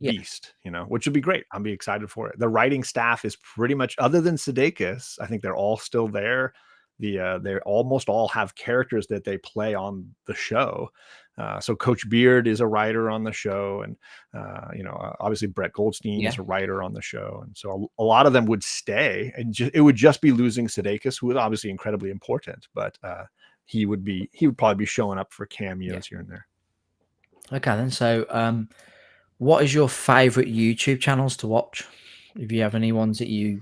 beast, which would be great. I'll be excited for it. The writing staff is pretty much, other than Sudeikis, I think they're all still there. They almost all have characters that they play on the show. So Coach Beard is a writer on the show, and obviously Brett Goldstein is a writer on the show, and so a lot of them would stay, and it would just be losing Sudeikis, who is obviously incredibly important, but he would probably be showing up for cameos here and there. Okay, then. So, what is your favorite YouTube channels to watch? If you have any ones that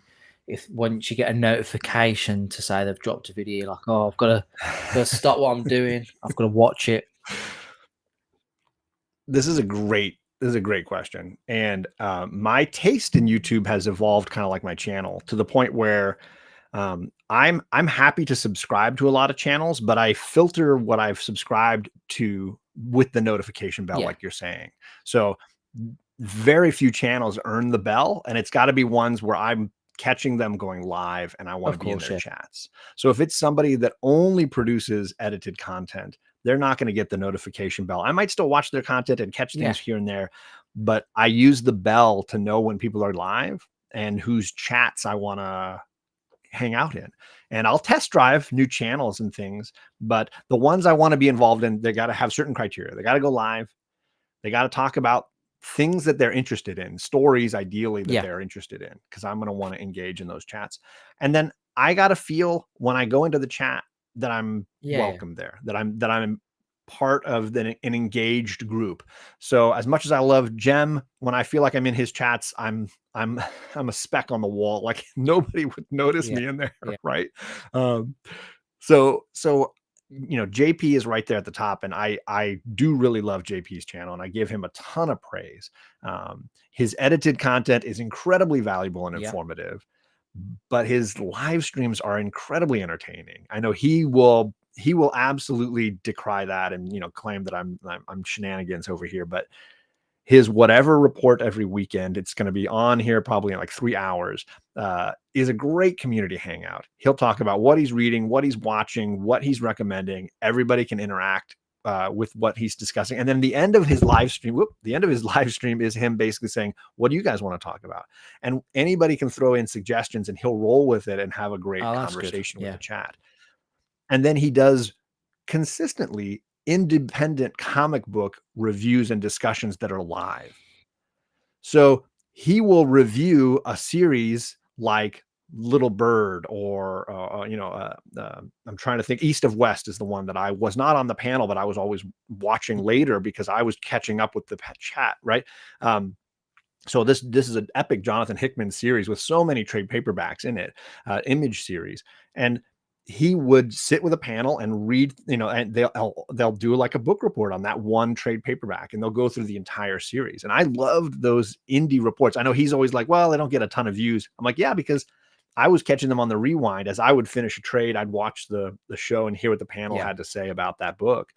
once you get a notification to say they've dropped a video, like, oh, I've got to stop what I'm doing, I've got to watch it. This is a great question, and my taste in YouTube has evolved kind of like my channel, to the point where I'm happy to subscribe to a lot of channels, but I filter what I've subscribed to with the notification bell, like you're saying. So very few channels earn the bell, and it's got to be ones where I'm catching them going live and I want to be in their chats. So if it's somebody that only produces edited content, they're not going to get the notification bell. I might still watch their content and catch things here and there, but I use the bell to know when people are live and whose chats I want to hang out in. And I'll test drive new channels and things, but the ones I want to be involved in, they got to have certain criteria. They got to go live. They got to talk about things that they're interested in, stories ideally that they're interested in, because I'm going to want to engage in those chats. And then I got to feel when I go into the chat that I'm welcome there, that I'm part of an engaged group. So as much as I love Gem, when I feel like I'm in his chats, I'm a speck on the wall. Like nobody would notice me in there, right? So JP is right there at the top, and I do really love JP's channel, and I give him a ton of praise. His edited content is incredibly valuable and informative, but his live streams are incredibly entertaining. I know he will absolutely decry that and claim that I'm shenanigans over here, but his whatever report every weekend, it's going to be on here probably in like 3 hours, is a great community hangout. He'll talk about what he's reading, what he's watching, what he's recommending. Everybody can interact with what he's discussing. And then the end of his live stream, is him basically saying, what do you guys want to talk about? And anybody can throw in suggestions and he'll roll with it and have a great conversation with the chat. And then he does consistently independent comic book reviews and discussions that are live. So he will review a series like Little Bird or I'm trying to think, East of West is the one that I was not on the panel, but I was always watching later because I was catching up with the chat, right? So this is an epic Jonathan Hickman series with so many trade paperbacks in it, Image series. And he would sit with a panel and read, and they'll do like a book report on that one trade paperback, and they'll go through the entire series. And I loved those indie reports. I know he's always like, well, they don't get a ton of views. I'm like, yeah, because I was catching them on the rewind. As I would finish a trade, I'd watch the show and hear what the panel had to say about that book.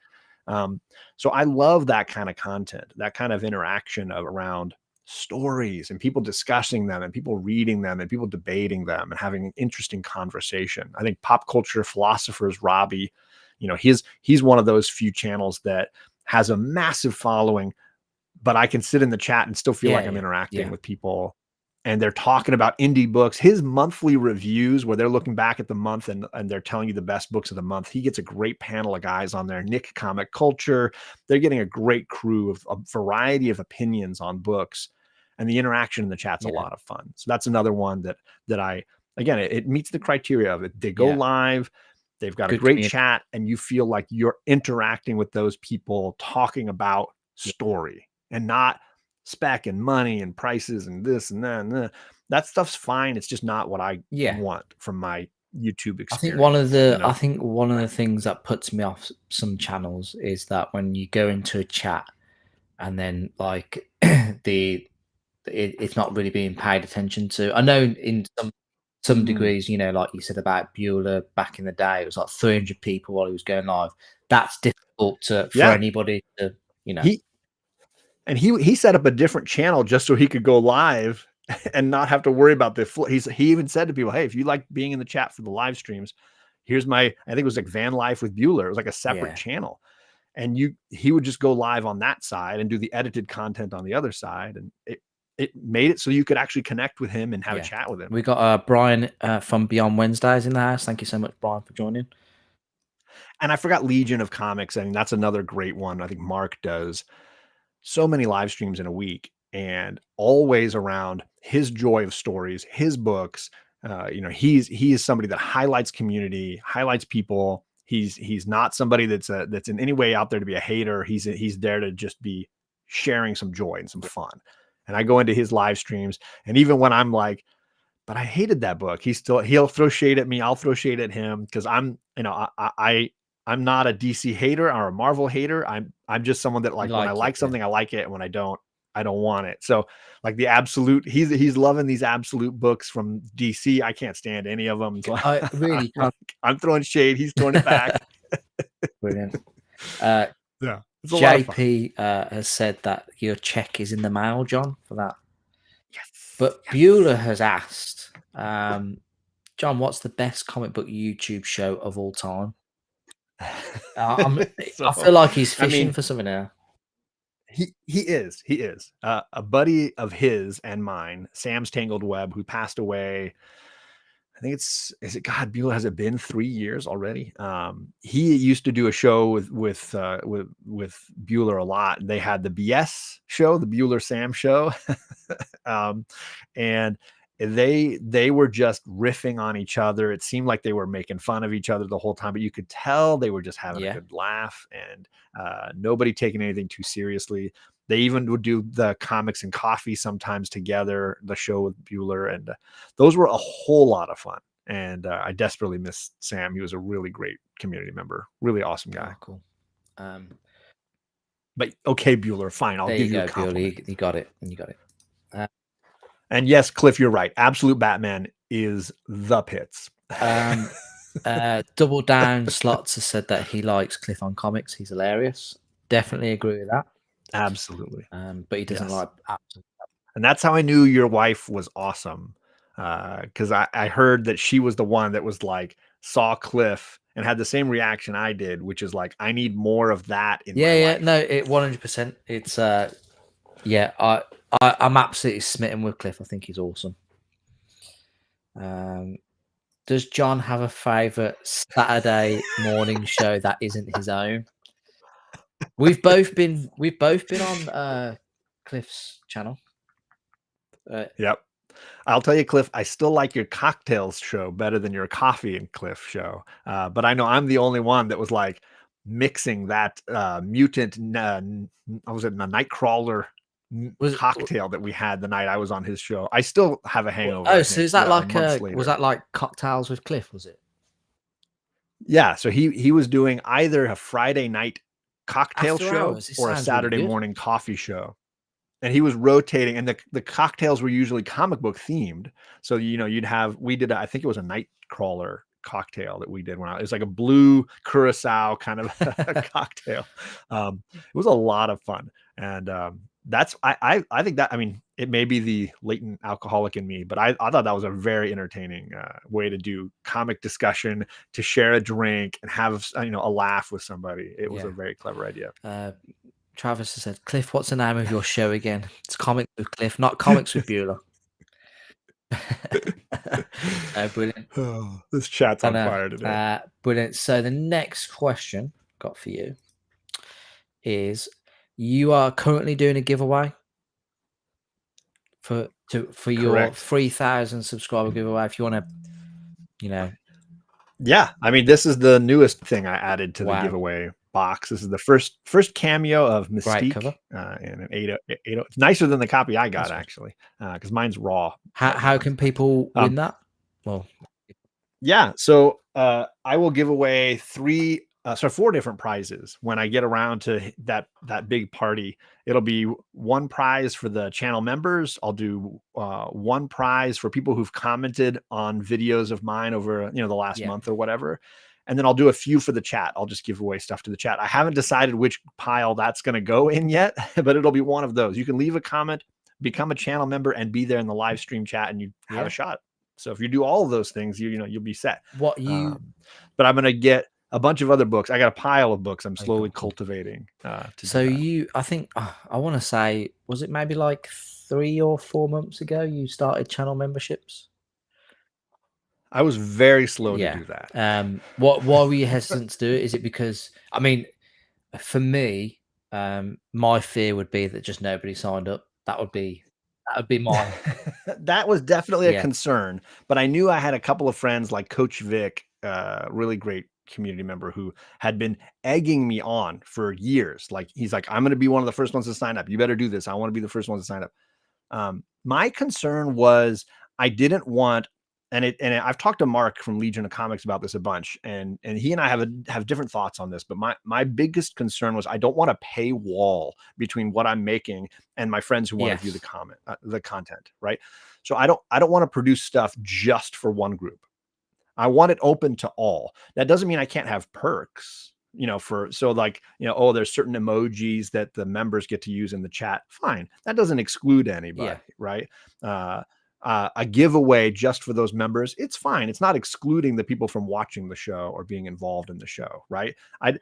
So I love that kind of content, that kind of interaction around stories and people discussing them and people reading them and people debating them and having an interesting conversation. I think Pop Culture Philosophers, Robbie, he's one of those few channels that has a massive following, but I can sit in the chat and still feel like I'm interacting with people, and they're talking about indie books. His monthly reviews where they're looking back at the month and they're telling you the best books of the month. He gets a great panel of guys on there. Nick Comic Culture. They're getting a great crew of a variety of opinions on books, and the interaction in the chat's a lot of fun. So that's another one that it meets the criteria of it. They go live, they've got a great chat, and you feel like you're interacting with those people talking about story and not spec and money and prices and this and that. And that stuff's fine. It's just not what I want from my YouTube experience. I think one of the things that puts me off some channels is that when you go into a chat and then like it's not really being paid attention to. I know in some degrees, like you said about Bueller back in the day, it was like 300 people while he was going live. That's difficult for anybody to, He set up a different channel just so he could go live and not have to worry about the he even said to people, hey, if you like being in the chat for the live streams, here's I think it was like Van Life with Bueller. It was like a separate channel. And he would just go live on that side and do the edited content on the other side. And it made it so you could actually connect with him and have a chat with him. We got Brian from Beyond Wednesdays in the house. Thank you so much, Brian, for joining. And I forgot Legion of Comics. I mean, that's another great one. I think Mark does so many live streams in a week and always around his joy of stories, his books. He is somebody that highlights community, highlights people. He's not somebody that's in any way out there to be a hater. He's there to just be sharing some joy and some fun. And I go into his live streams, and even when I'm like, but I hated that book, he'll throw shade at me. I'll throw shade at him because I'm not a DC hater or a Marvel hater. I'm just someone that when I like something, I like it, and when I don't want it. So like the absolute, he's loving these absolute books from DC. I can't stand any of them. So I really I'm throwing shade. He's throwing it back. Brilliant. Yeah. JP has said that your check is in the mail, John, for that. Yes. But Bueller has asked, John, what's the best comic book YouTube show of all time? I feel like he's fishing for something now. He is. A buddy of his and mine, Sam's Tangled Web, who passed away. I think Bueller, has it been 3 years already? He used to do a show with Bueller a lot. They had the BS show, the Bueller Sam show. And they were just riffing on each other. It seemed like they were making fun of each other the whole time, but you could tell they were just having a good laugh and nobody taking anything too seriously. They even would do the Comics and Coffee sometimes together, the show with Bueller, and those were a whole lot of fun. And I desperately miss Sam. He was a really great community member, really awesome guy. Oh, cool. But okay, Bueller, fine, I'll There give you you go, a compliment. Bueller. You got it. You got it. And yes, Cliff, you're right. Absolute Batman is the pits. Double Down Slots has said that he likes Cliff on comics. He's hilarious. Definitely agree with that. Absolutely. But he doesn't like. And that's how I knew your wife was awesome. Because I heard that she was the one that was like, saw Cliff and had the same reaction I did, which is like, I need more of that in my life. No, it 100%. It's I'm absolutely smitten with Cliff. I think he's awesome. Does John have a favorite Saturday morning show that isn't his own? We've both been on Cliff's channel. Yep. I'll tell you, Cliff, I still like your cocktails show better than your coffee and Cliff show. But I know I'm the only one that was like mixing that mutant, I was in a Nightcrawler cocktail that we had the night I was on his show. I still have a hangover. Oh, so is that like was that like Cocktails with Cliff? Was it? Yeah. So he was doing either a Friday night cocktail show or a Saturday morning coffee show. And he was rotating, and the cocktails were usually comic book themed. So, we did, I think it was a Nightcrawler cocktail that we did it was like a blue curacao kind of a cocktail. It was a lot of fun. And I think that, I mean, it may be the latent alcoholic in me, but I thought that was a very entertaining way to do comic discussion, to share a drink and have, a laugh with somebody. It was a very clever idea. Travis has said, Cliff, what's the name of your show again? It's Comics with Cliff, not Comics with Bueller. Brilliant. Oh, this chat's on fire today. Brilliant. So the next question I've got for you is, you are currently doing a giveaway for your 3,000 subscriber giveaway. If you want to, Yeah, I mean, this is the newest thing I added to the giveaway box. This is the first cameo of Mystique in an 8.0. It's nicer than the copy I got, actually, because mine's raw. How can people win that? Well, yeah, so I will give away 4 different prizes when I get around to that big party. It'll be 1 prize for the channel members. I'll do 1 prize for people who've commented on videos of mine over the last month or whatever. And then I'll do a few for the chat. I'll just give away stuff to the chat. I haven't decided which pile that's going to go in yet, but it'll be one of those. You can leave a comment, become a channel member, and be there in the live stream chat, and you have a shot. So if you do all of those things, you'll be set. But I'm going to get a bunch of other books. I got a pile of books I'm slowly cultivating. I think I want to say, was it maybe like 3 or 4 months ago you started channel memberships? I was very slow to do that. Why were you hesitant to do it? Is it because, I mean, for me, my fear would be that just nobody signed up. That would be my. That was definitely a concern, but I knew I had a couple of friends like Coach Vic, really great community member, who had been egging me on for years. Like, he's like, I'm going to be one of the first ones to sign up. You better do this. I want to be the first one to sign up. My concern was I didn't want, and I've talked to Mark from Legion of Comics about this a bunch, and he and I have different thoughts on this, but my biggest concern was I don't want a paywall between what I'm making and my friends who want to view the content, right? So I don't want to produce stuff just for one group. I want it open to all. That doesn't mean I can't have perks, there's certain emojis that the members get to use in the chat. Fine. That doesn't exclude anybody, right? A giveaway just for those members, it's fine. It's not excluding the people from watching the show or being involved in the show, right?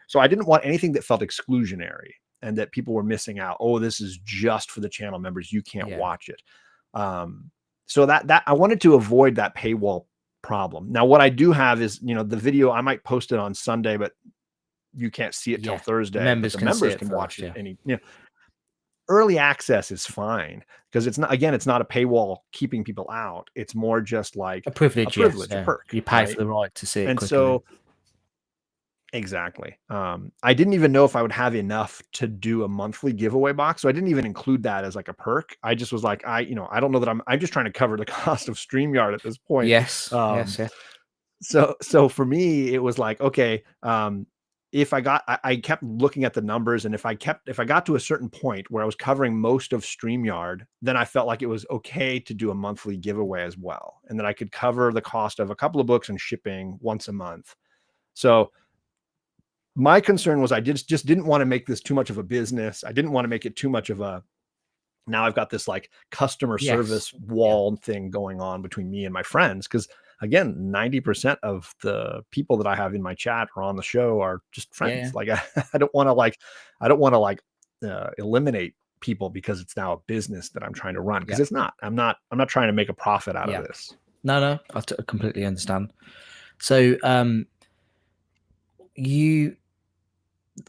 So I didn't want anything that felt exclusionary and that people were missing out. Oh, this is just for the channel members. You can't watch it. So that I wanted to avoid that paywall problem. Now, what I do have is, the video, I might post it on Sunday, but you can't see it till Thursday. The members can watch it. Early access is fine because it's not a paywall keeping people out. It's more just like a privilege, a perk. You pay for the right to see it. And so, exactly. I didn't even know if I would have enough to do a monthly giveaway box, so I didn't even include that as like a perk. I just was like, I don't know that I'm just trying to cover the cost of StreamYard at this point. Yes. so for me, it was like, okay, if I kept looking at the numbers, and if I got to a certain point where I was covering most of StreamYard, then I felt like it was okay to do a monthly giveaway as well, and that I could cover the cost of a couple of books and shipping once a month. So my concern was I just didn't want to make this too much of a business. I didn't want to make it too much of a, now I've got this like customer Yes. service Yeah. wall thing going on between me and my friends. Cause again, 90% of the people that I have in my chat or on the show are just Yeah. friends. Yeah. Like I don't want to like, eliminate people because it's now a business that I'm trying to run. Cause Yeah. it's not, I'm not trying to make a profit out of Yeah. this. No, I completely understand. So, you,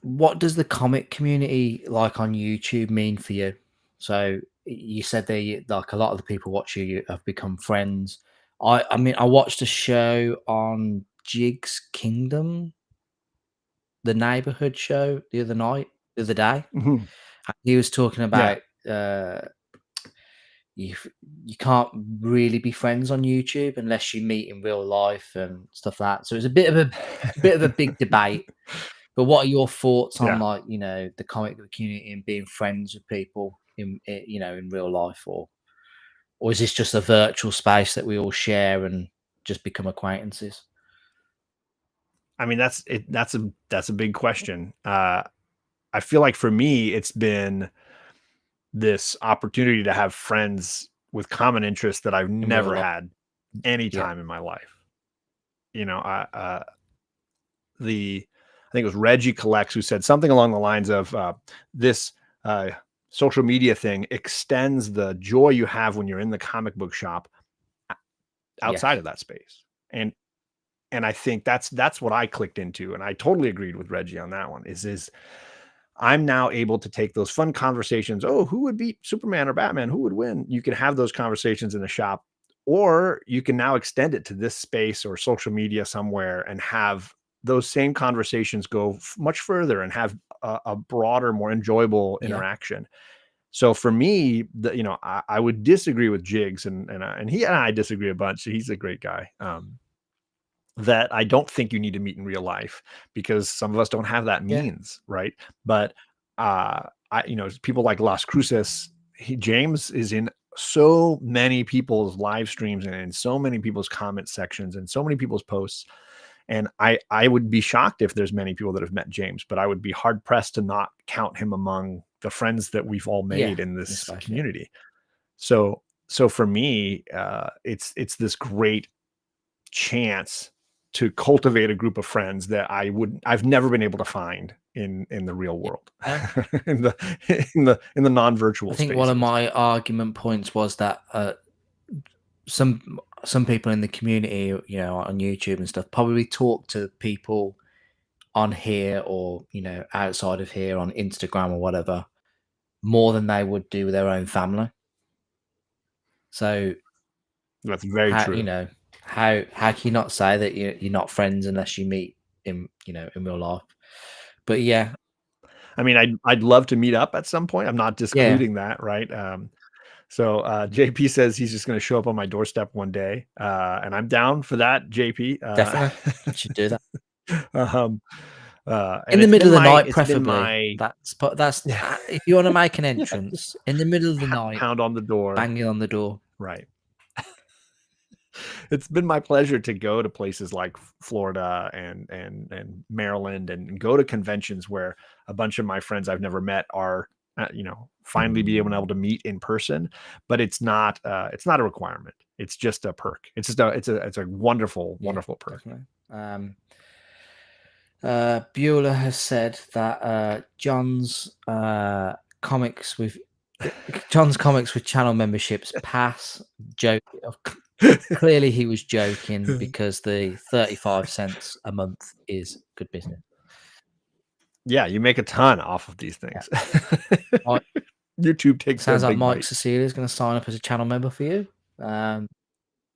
what does the comic community like on YouTube mean for you? So you said they like a lot of the people watch you have become friends. I mean, I watched a show on Jig's Kingdom, the neighborhood show the other day. Mhm. He was talking Yeah. about uh you you can't really be friends on YouTube unless you meet in real life and stuff like that. So it's a bit of a big debate. But what are your thoughts on, Yeah. like, the comic book community and being friends with people in real life, or is this just a virtual space that we all share and just become acquaintances? I mean, that's it. That's a big question. I feel like for me, it's been this opportunity to have friends with common interests that I've In real never life? had any Yeah. time in my life. You know, the I think it was Reggie Collects who said something along the lines of this uh, social media thing extends the joy you have when you're in the comic book shop outside Yes. of that space. And I think that's what I clicked into, and I totally agreed with Reggie on that one. Is I'm now able to take those fun conversations. Oh, who would beat Superman or Batman? Who would win? You can have those conversations in the shop, or you can now extend it to this space or social media somewhere and have those same conversations go much further and have a broader, more enjoyable Yeah. interaction. So for me, I would disagree with Jigs, and he and I disagree a bunch. He's a great guy. That I don't think you need to meet in real life because some of us don't have that Yeah. means, right? But people like Las Cruces, James is in so many people's live streams and in so many people's comment sections and so many people's posts. And I would be shocked if there's many people that have met James, but I would be hard pressed to not count him among the friends that we've all Yeah. made in In this this space, yeah. community. So for me, it's this great chance to cultivate a group of friends that I've never been able to find in the real Yeah. world, No, in the I non-virtual think one of spaces. my argument points was that, some people in the community, on YouTube and stuff, probably talk to people on here or, outside of here on Instagram or whatever, more than they would do with their own family. So That's very how, true. how can you not say that you're not friends unless you meet in real life? But yeah, I mean, I'd love to meet up at some point. I'm not yeah, discluding that, right? So JP says he's just going to show up on my doorstep one day, and I'm down for that, JP. definitely. You should do that. Um, and In the middle of the night, it's been preferably. my That's yeah, if you want to make an yeah, entrance in the middle of the night, pound on the door, banging on the door. right? It's been my pleasure to go to places like Florida and Maryland and go to conventions where a bunch of my friends I've never met are finally be able to meet in person. But it's not a requirement. It's just a perk. It's a wonderful Yeah, wonderful perk. definitely. Bueller has said that John's comics with channel memberships pass. Joke. Clearly, he was joking because the 35 cents a month is good business. Yeah, you make a ton off of these Yeah. things. Mike, YouTube takes their sounds like big Mike bite. Cecilia is going to sign up as a channel member for you. I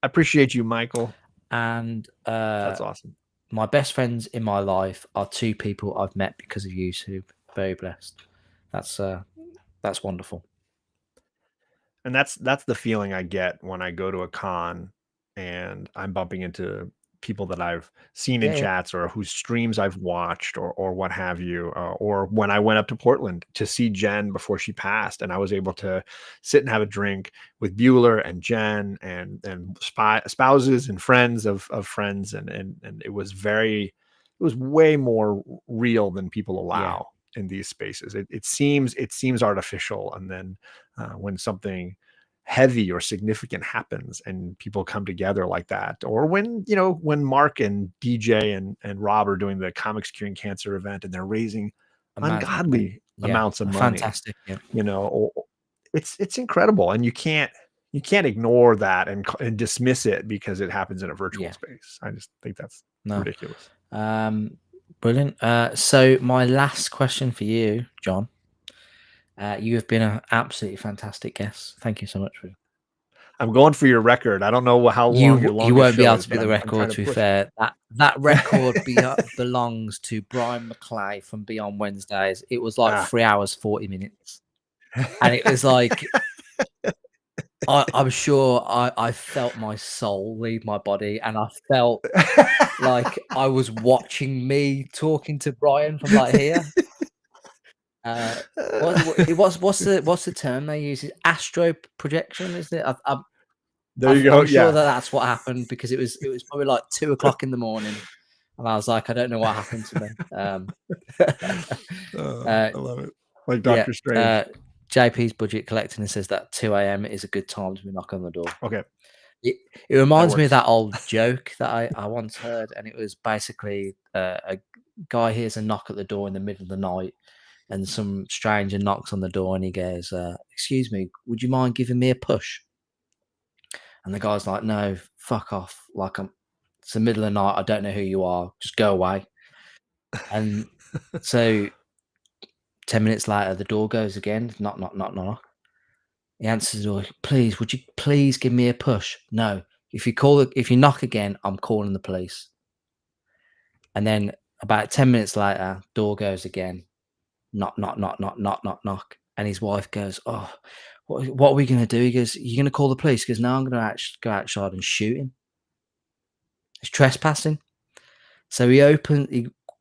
appreciate you, Michael. And That's awesome. my best friends in my life are two people I've met because of YouTube. Very blessed. That's wonderful. And that's the feeling I get when I go to a con and I'm bumping into people that I've seen in chats or whose streams I've watched or what have you, or when I went up to Portland to see Jen before she passed, and I was able to sit and have a drink with Bueller and Jen and spouses and friends of friends, and it was way more real than people allow in these spaces. It seems artificial, and then when something heavy or significant happens and people come together like that, or when Mark and DJ and Rob are doing the Comics Curing Cancer event and they're raising ungodly amounts of money, fantastic, it's incredible, and you can't ignore that and dismiss it because it happens in a virtual space. I just think that's ridiculous. Brilliant. So my last question for you, John. You have been an absolutely fantastic guest. Thank you so much for. I'm going for your record. I don't know how long your longest you won't be show able is, to beat but the I'm record. trying To be push fair, that record belongs to Brian McClay from Beyond Wednesdays. It was like 3 hours 40 minutes, and it was like I'm sure I felt my soul leave my body, and I felt like I was watching me talking to Brian from like here. What's the term they use? Is astro projection, isn't it? There you go. I'm sure that's what happened, because it was probably like 2 o'clock in the morning, and I was like, I don't know what happened to me. I love it, like Doctor Strange. JP's budget collecting says that 2 a.m. is a good time to knock on the door. Okay. It reminds me of that old joke that I once heard, and it was basically a guy hears a knock at the door in the middle of the night, and some stranger knocks on the door, and he goes, "Excuse me, would you mind giving me a push?" And the guy's like, "No, fuck off. Like, it's the middle of the night. I don't know who you are. Just go away." And so 10 minutes later, the door goes again. Knock, knock, knock, knock. He answers the door. "Please, would you please give me a push?" "No. If you knock again, I'm calling the police." And then about 10 minutes later, door goes again. Knock, knock, knock, knock, knock, knock, knock. And his wife goes, "Oh, what are we going to do?" He goes, "You're going to call the police?" He goes, "No, I'm going to go outside and shoot him. It's trespassing." So he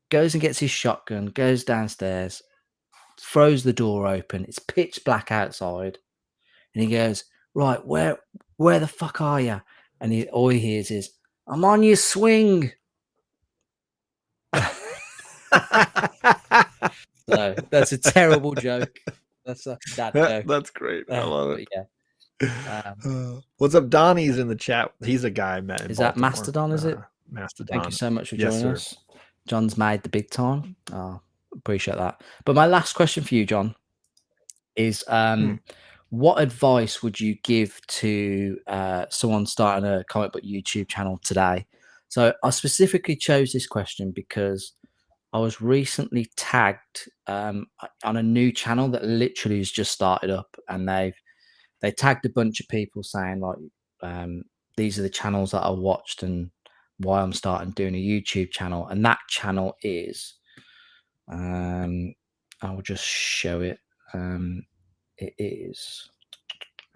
goes and gets his shotgun, goes downstairs, throws the door open. It's pitch black outside. And he goes, "Right, where the fuck are you?" And all he hears is, "I'm on your swing." So that's a terrible joke. That's a dad joke. That's great. I love it. Yeah. What's up? Donnie's in the chat. He's a guy I met in Baltimore. That Mastodon? Is it? Mastodon. Thank you so much for joining us. John's made the big time. Appreciate that. But my last question for you, John, is what advice would you give to someone starting a comic book YouTube channel today? So I specifically chose this question because I was recently tagged on a new channel that literally has just started up, and they tagged a bunch of people saying like, these are the channels that I watched and why I'm starting doing a YouTube channel. And that channel is, I will just show it. It is,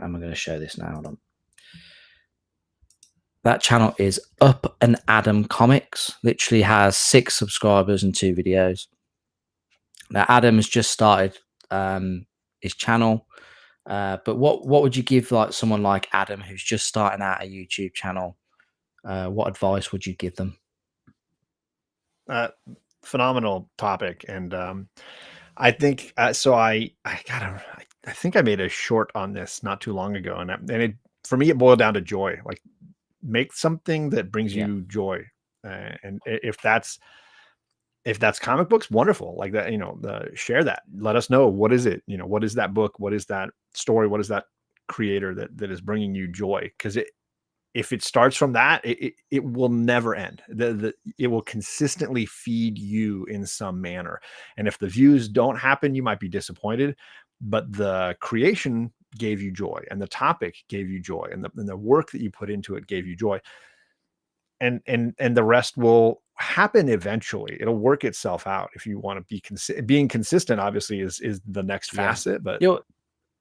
am I going to show this now? Hold on. That channel is Up and Adam Comics. Literally has 6 subscribers and 2 videos. Now Adam has just started his channel, but what would you give like someone like Adam who's just starting out a YouTube channel? What advice would you give them? Phenomenal topic, and I think so. I think I made a short on this not too long ago, and for me it boiled down to joy. Like, make something that brings you joy, and if that's comic books, wonderful. Like that, share that. Let us know, what is it? What is that book? What is that story? What is that creator that is bringing you joy? Because if it starts from that, it will never end. It will consistently feed you in some manner. And if the views don't happen, you might be disappointed, but the creation gave you joy, and the topic gave you joy, and the work that you put into it gave you joy. And the rest will happen eventually. It'll work itself out. If you want to be being consistent, obviously is the next facet, but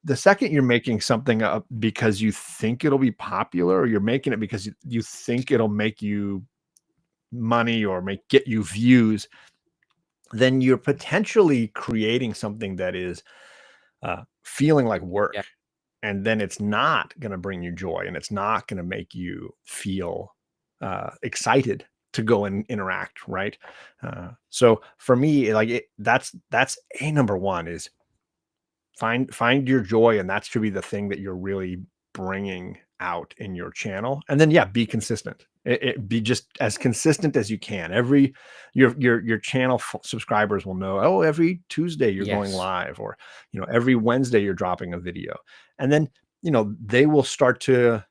the second you're making something up because you think it'll be popular, or you're making it because you think it'll make you money or get you views, then you're potentially creating something that is feeling like work. Yeah. And then it's not going to bring you joy, and it's not going to make you feel excited to go and interact. Right. So for me, like that's a number one is find your joy. And that should be the thing that you're really bringing out in your channel. And then, yeah, be consistent. Be just as consistent as you can. Your channel subscribers will know, oh, every Tuesday you're going Yes. live, or, every Wednesday you're dropping a video. And then, they will start to,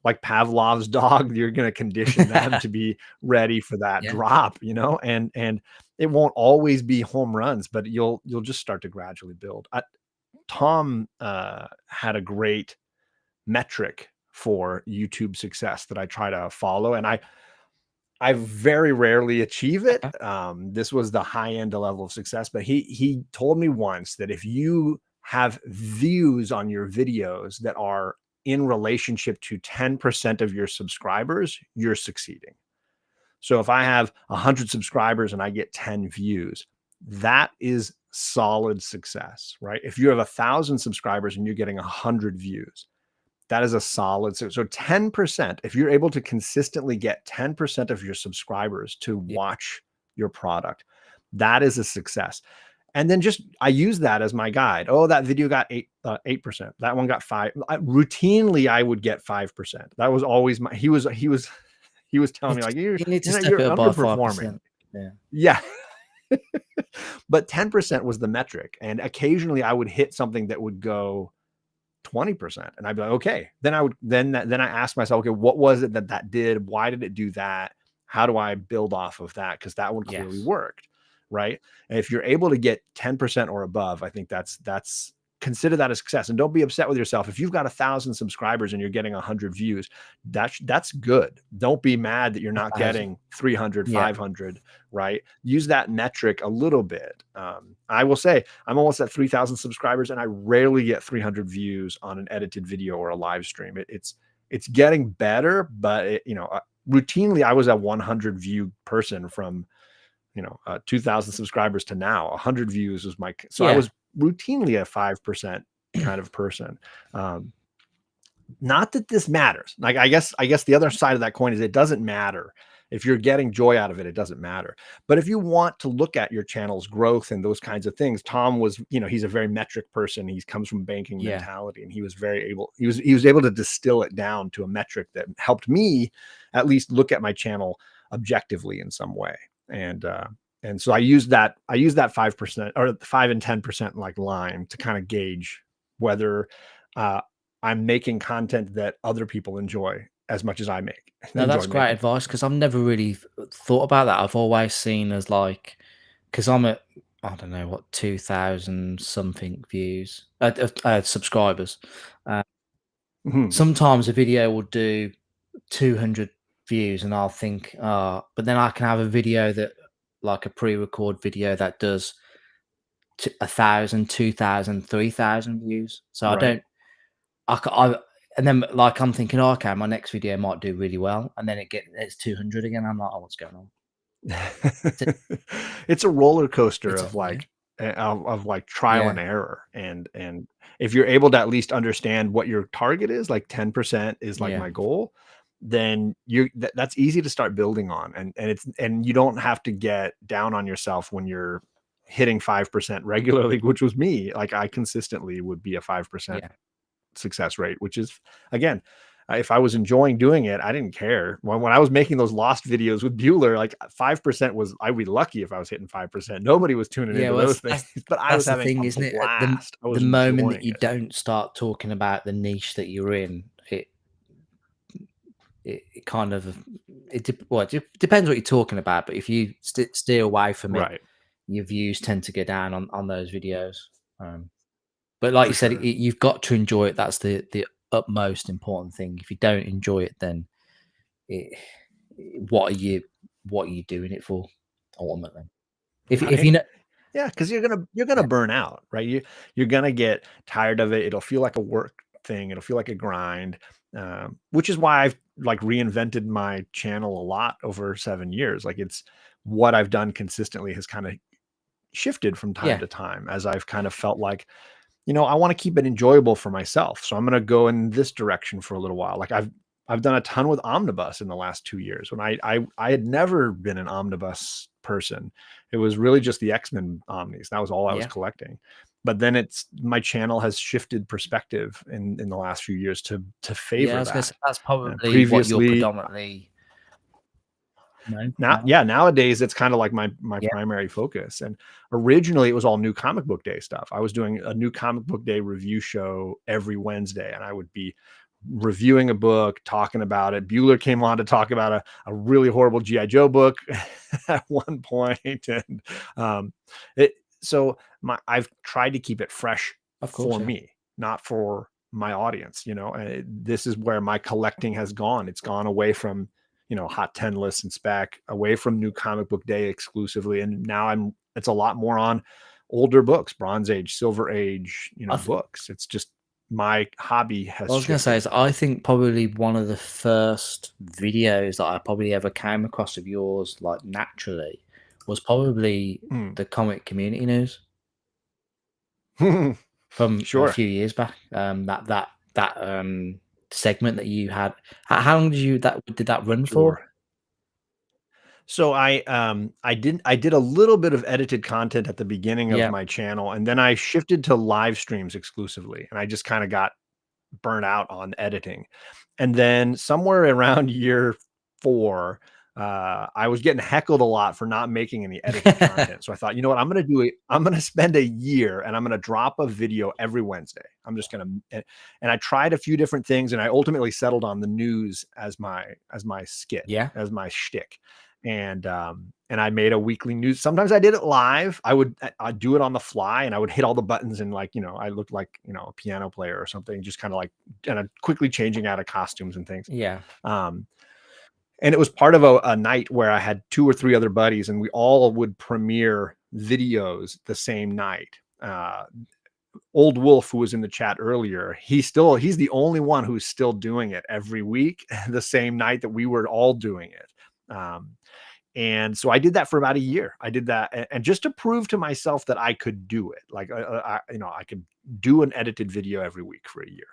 like Pavlov's dog, you're going to condition them to be ready for that Yeah. drop, and it won't always be home runs, but you'll just start to gradually build. Tom had a great metric for YouTube success that I try to follow, and I very rarely achieve it. This was the high end level of success, but he told me once that if you have views on your videos that are in relationship to 10% of your subscribers, you're succeeding. So if I have 100 subscribers and I get 10 views, that is solid success, right? If you have 1,000 subscribers and you're getting 100 views, that is a solid. So 10%, if you're able to consistently get 10% of your subscribers to watch your product, that is a success. And then I use that as my guide. Oh, that video got 8%. That one got 5. Routinely, I would get 5%. That was always he was telling me, like, You need to step you're it up by underperforming. 5%. Yeah. Yeah. But 10% was the metric. And occasionally I would hit something that would go 20%. And I'd be like, okay, then I asked myself, okay, what was it that did? Why did it do that? How do I build off of that? Because that one clearly worked. Right. And if you're able to get 10% or above, I think that's consider that a success. And don't be upset with yourself. If you've got 1,000 subscribers and you're getting 100 views, that's good. Don't be mad that you're not 1,000. getting 300, Yeah. 500, right? Use that metric a little bit. I will say I'm almost at 3,000 subscribers and I rarely get 300 views on an edited video or a live stream. It's getting better, but routinely I was a 100 view person from 2,000 subscribers to now. 100 views was I was routinely a 5% kind of person. Not that this matters. Like, I guess the other side of that coin is it doesn't matter. If you're getting joy out of it, it doesn't matter. But if you want to look at your channel's growth and those kinds of things, Tom was, he's a very metric person. He comes from banking mentality, and he was able to distill it down to a metric that helped me at least look at my channel objectively in some way. And so I use that 5% or 5 and 10% like line to kind of gauge whether I'm making content that other people enjoy as much as I make. No, that's great advice, because I've never really thought about that. I've always seen as like, because I'm at, I don't know what, 2,000 something views, subscribers. Sometimes a video will do 200 views and I'll think, but then I can have a video that, like a pre-record video, that does 1,000, 2,000, 3,000 views. So and then, like, I'm thinking, oh, okay, my next video might do really well, and then it's 200 again. I'm like, oh, what's going on? It's a roller coaster It's of like trial and Yeah. error. And if you're able to at least understand what your target is, like 10% is like Yeah. my goal, then that's easy to start building on. And you don't have to get down on yourself when you're hitting 5% regularly, which was me. Like, I consistently would be a 5% success rate, which is, again, if I was enjoying doing it, I didn't care. When I was making those Lost videos with Bueller, like 5% was, I'd be lucky if I was hitting 5%. Nobody was tuning into Well, those things, but I was that's the having thing, a isn't it? blast. I was The moment that enjoying you it. don't start talking about the niche that you're in, it kind of, it depends what you're talking about. But if you steer away from it, Right. your views tend to go down on those videos. But like you said, you've got to enjoy it. That's the utmost important thing. If you don't enjoy it, then what are you doing it for ultimately? If you know, yeah, because you're gonna burn out, right? You're gonna get tired of it. It'll feel like a work thing. It'll feel like a grind, which is why I've like reinvented my channel a lot over 7 years. Like it's what I've done consistently has kind of shifted from time Yeah. to time as I've kind of felt like, I want to keep it enjoyable for myself. So I'm going to go in this direction for a little while. Like I've done a ton with omnibus in the last 2 years when I had never been an omnibus person. It was really just the X-Men omnis. That was all I was Yeah. collecting. But then my channel has shifted perspective in the last few years to Yeah, I favor was gonna say that. that's probably what you're Previously, predominantly known for now, now. yeah, nowadays it's kind of like my Yeah. primary focus. And originally it was all new comic book day stuff. I was doing a new comic book day review show every Wednesday, and I would be reviewing a book, talking about it. Bueller came on to talk about a really horrible GI Joe book at one point, and um, it. So I've tried to keep it fresh Of course, for yeah. me, not for my audience. And this is where my collecting has gone. It's gone away from hot 10 lists and spec, away from new comic book day exclusively, and now it's a lot more on older books, Bronze Age, Silver Age, I th books. It's just my hobby has what I was gonna say shifted. is I think probably one of the first videos that I probably ever came across of yours, like, naturally, was probably Mm. the comic community news from a Sure. few years back. Segment that you had. How long did that run for? Sure. So I did a little bit of edited content at the beginning of Yeah. my channel, and then I shifted to live streams exclusively, and I just kind of got burnt out on editing. And then somewhere around year 4, I was getting heckled a lot for not making any edited content. So I thought, you know what? I'm going to spend a year and I'm going to drop a video every Wednesday. I'm just going to, and I tried a few different things, and I ultimately settled on the news as my skit, Yeah. as my shtick. And I made a weekly news. Sometimes I did it live. I'd do it on the fly, and I would hit all the buttons, and like, I looked like, a piano player or something, just kind of like, and quickly changing out of costumes and things. Yeah. Um, and it was part of a night where I had 2 or 3 other buddies, and we all would premiere videos the same night. Old Wolf, who was in the chat earlier, he's the only one who's still doing it every week, the same night that we were all doing it. And so I did that for about a year. I did that, and just to prove to myself that I could do it. Like, I could do an edited video every week for a year.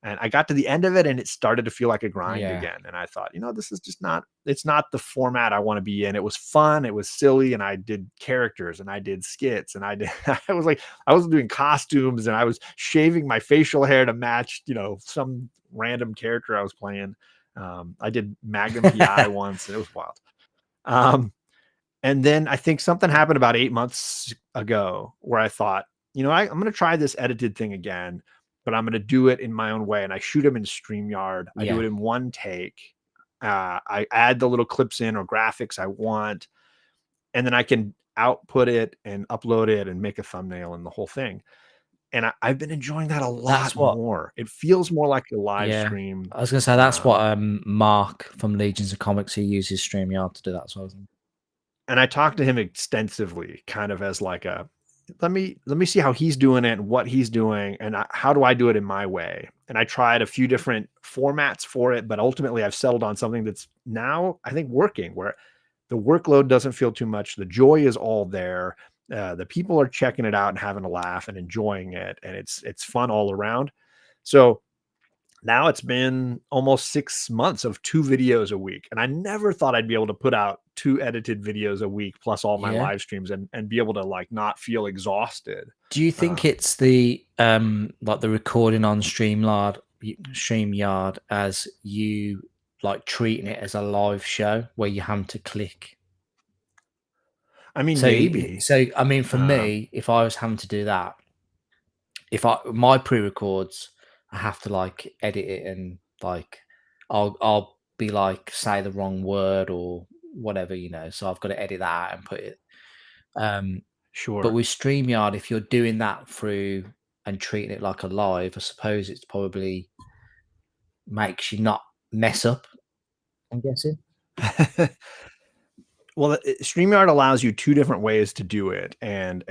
And I got to the end of it, and it started to feel like a grind Yeah. again. And I thought, this is just it's not the format I want to be in. It was fun, it was silly, and I did characters, and I did skits, and I was doing costumes, and I was shaving my facial hair to match, some random character I was playing. I did Magnum PI once, and it was wild. And then I think something happened about 8 months ago where I thought, I'm going to try this edited thing again, but I'm going to do it in my own way. And I shoot them in StreamYard. I do Yeah. it in one take. I add the little clips in or graphics I want, and then I can output it and upload it and make a thumbnail and the whole thing. And I've been enjoying that a lot That's what more. It feels more like a live Yeah. stream. I was gonna say that's what, Um, Mark from Legions of Comics, he uses StreamYard to do that sort of thing. and I talked to him extensively, kind of as like let me see how he's doing it and what he's doing, and how do I do it in my way. And I tried a few different formats for it, but ultimately I've settled on something that's now I think working, where the workload doesn't feel too much. The joy is all there. The people are checking it out and having a laugh and enjoying it, and it's fun all around. So now it's been almost 6 months of 2 videos a week, and I never thought I'd be able to put out 2 edited videos a week plus all my Yeah. live streams and be able to like not feel exhausted. Do you think Um, it's the, like, the recording on StreamYard as you, like, treating it as a live show where you have to click? I mean, So maybe. I mean, for Um, me, if I was having to do that, if I my pre-records, I have to, like, edit it and, like, I'll be like, say the wrong word or whatever, so I've got to edit that out and put it. Um, but sure. with StreamYard, if you're doing that through and treating it like a live, I suppose it's probably makes you not mess up, I'm guessing. Well, StreamYard allows you two different ways to do it, and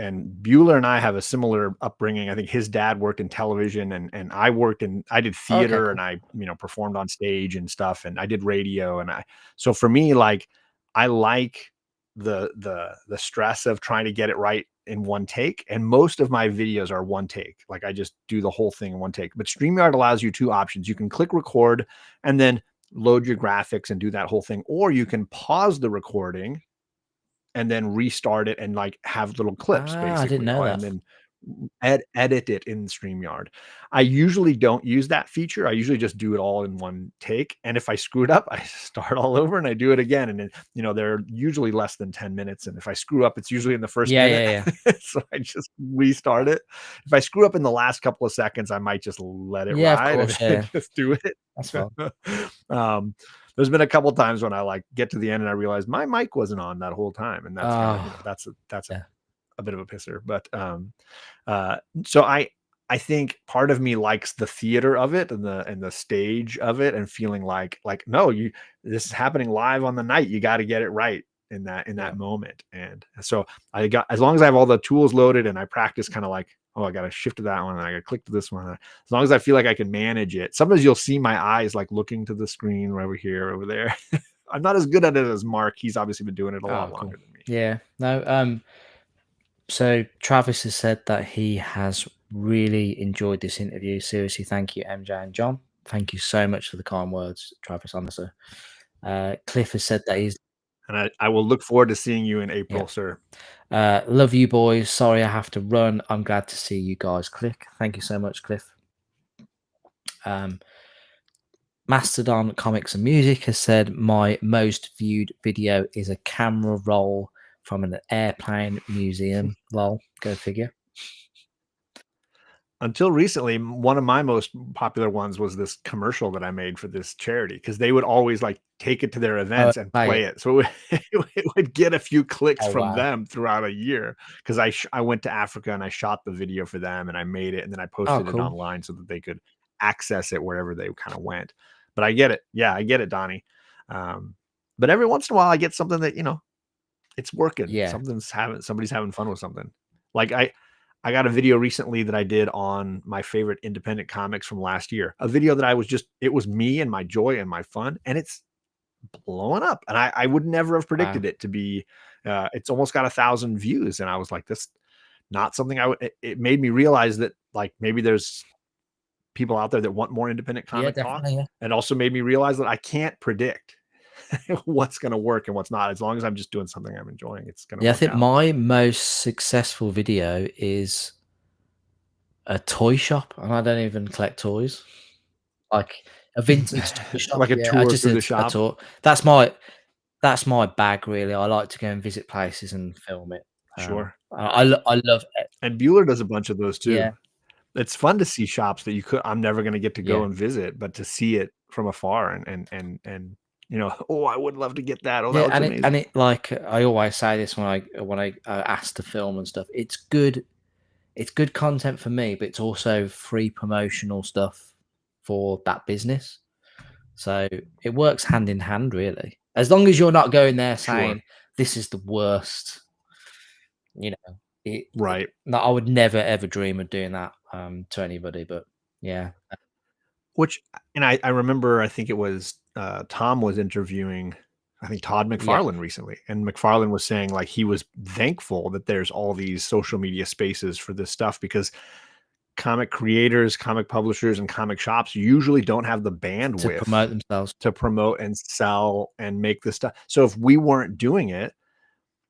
Bueller and I have a similar upbringing. I think his dad worked in television, and I did Okay, theater, and cool. I performed on stage and stuff, and I did radio, and so for me, like, I like the stress of trying to get it right in one take, and most of my videos are one take. Like, I just do the whole thing in one take. But StreamYard allows you two options. You can click record and then load your graphics and do that whole thing, or you can pause the recording and then restart it and like have little clips Ah, I didn't basically, know and that. then edit it in StreamYard. I usually don't use that feature. I usually just do it all in one take. And if I screw it up, I start all over and I do it again. And then, they're usually less than 10 minutes. And if I screw up, it's usually in the first Yeah, minute. yeah, yeah. So I just restart it. If I screw up in the last couple of seconds, I might just let it Yeah, of ride course, and yeah. just do it. That's fine. um, there's been a couple times when I like get to the end and I realize my mic wasn't on that whole time, and that's kind of Oh, that's yeah. a bit of a pisser. But uh, so I think part of me likes the theater of it and the stage of it, and feeling like no, this is happening live on the night. You got to get it right in Yeah. that moment. And so I got, as long as I have all the tools loaded and I practice kind of like, oh, I got to shift to that one and I got to click to this one. As long as I feel like I can manage it. Sometimes you'll see my eyes like looking to the screen over here, over there. I'm not as good at it as Mark. He's obviously been doing it a lot Oh, cool. longer than me. Yeah. No, so Travis has said that he has really enjoyed this interview. Seriously, thank you, MJ and John. Thank you so much for the kind words, Travis, honestly. Cliff has said that he's And I will look forward to seeing you in yeah. April, sir. Love you boys. Sorry I have to run. I'm glad to see you guys click. Thank you so much, Cliff. Um, Mastodon Comics and Music has said my most viewed video is a camera roll from an airplane museum. Lol, go figure. Until recently, one of my most popular ones was this commercial that I made for this charity, because they would always like take it to their Oh, events and play it. play it. So it would get a few clicks Oh from wow. them throughout a year, because I went to Africa and I shot the video for them and I made it and then I Oh, posted it cool. online so that they could access it wherever they kind of went. But I get it. Yeah, I get it, Donnie. Um, but every once in a while I get something that, it's working. Yeah. Somebody's having fun with something. Like I got a video recently that I did on my favorite independent comics from last year. A video that it was me and my joy and my fun, and it's blowing up. And I would never have Wow. predicted it to be. It's almost got 1,000 views, and I was like, "This not something I would." It made me realize that like maybe there's people out there that want more independent Yeah, comic talk, definitely. Yeah. and also made me realize that I can't predict what's going to work and what's not. As long as I'm just doing something I'm enjoying, it's going to Yeah, I work think out. my most successful video is a toy shop, and I don't even collect toys. Like a vintage toy shop. Like a Yeah, I tour just through did the a shop. tour. That's my bag, really. I like to go and visit places and film it. Sure. I love it. And Bueller does a bunch of those Yeah, too. It's fun to see shops that I'm never gonna get to yeah, go and visit, but to see it from afar and "Oh, I would love to get that. Oh, that yeah, looks and amazing." it like I always say this when I ask to film and stuff. It's good. It's good content for me, but it's also free promotional stuff for that business. So it works hand in hand, really. As long as you're not going there Sure. saying this is the worst, you know. Right. No, I would never ever dream of doing that to anybody. But yeah, Which and I remember, I think it was, Tom was interviewing, I think, Todd yeah, McFarlane recently, and McFarlane was saying, like, he was thankful that there's all these social media spaces for this stuff, because comic creators, comic publishers, and comic shops usually don't have the to bandwidth promote themselves. to promote and sell and make this stuff. So if we weren't doing it,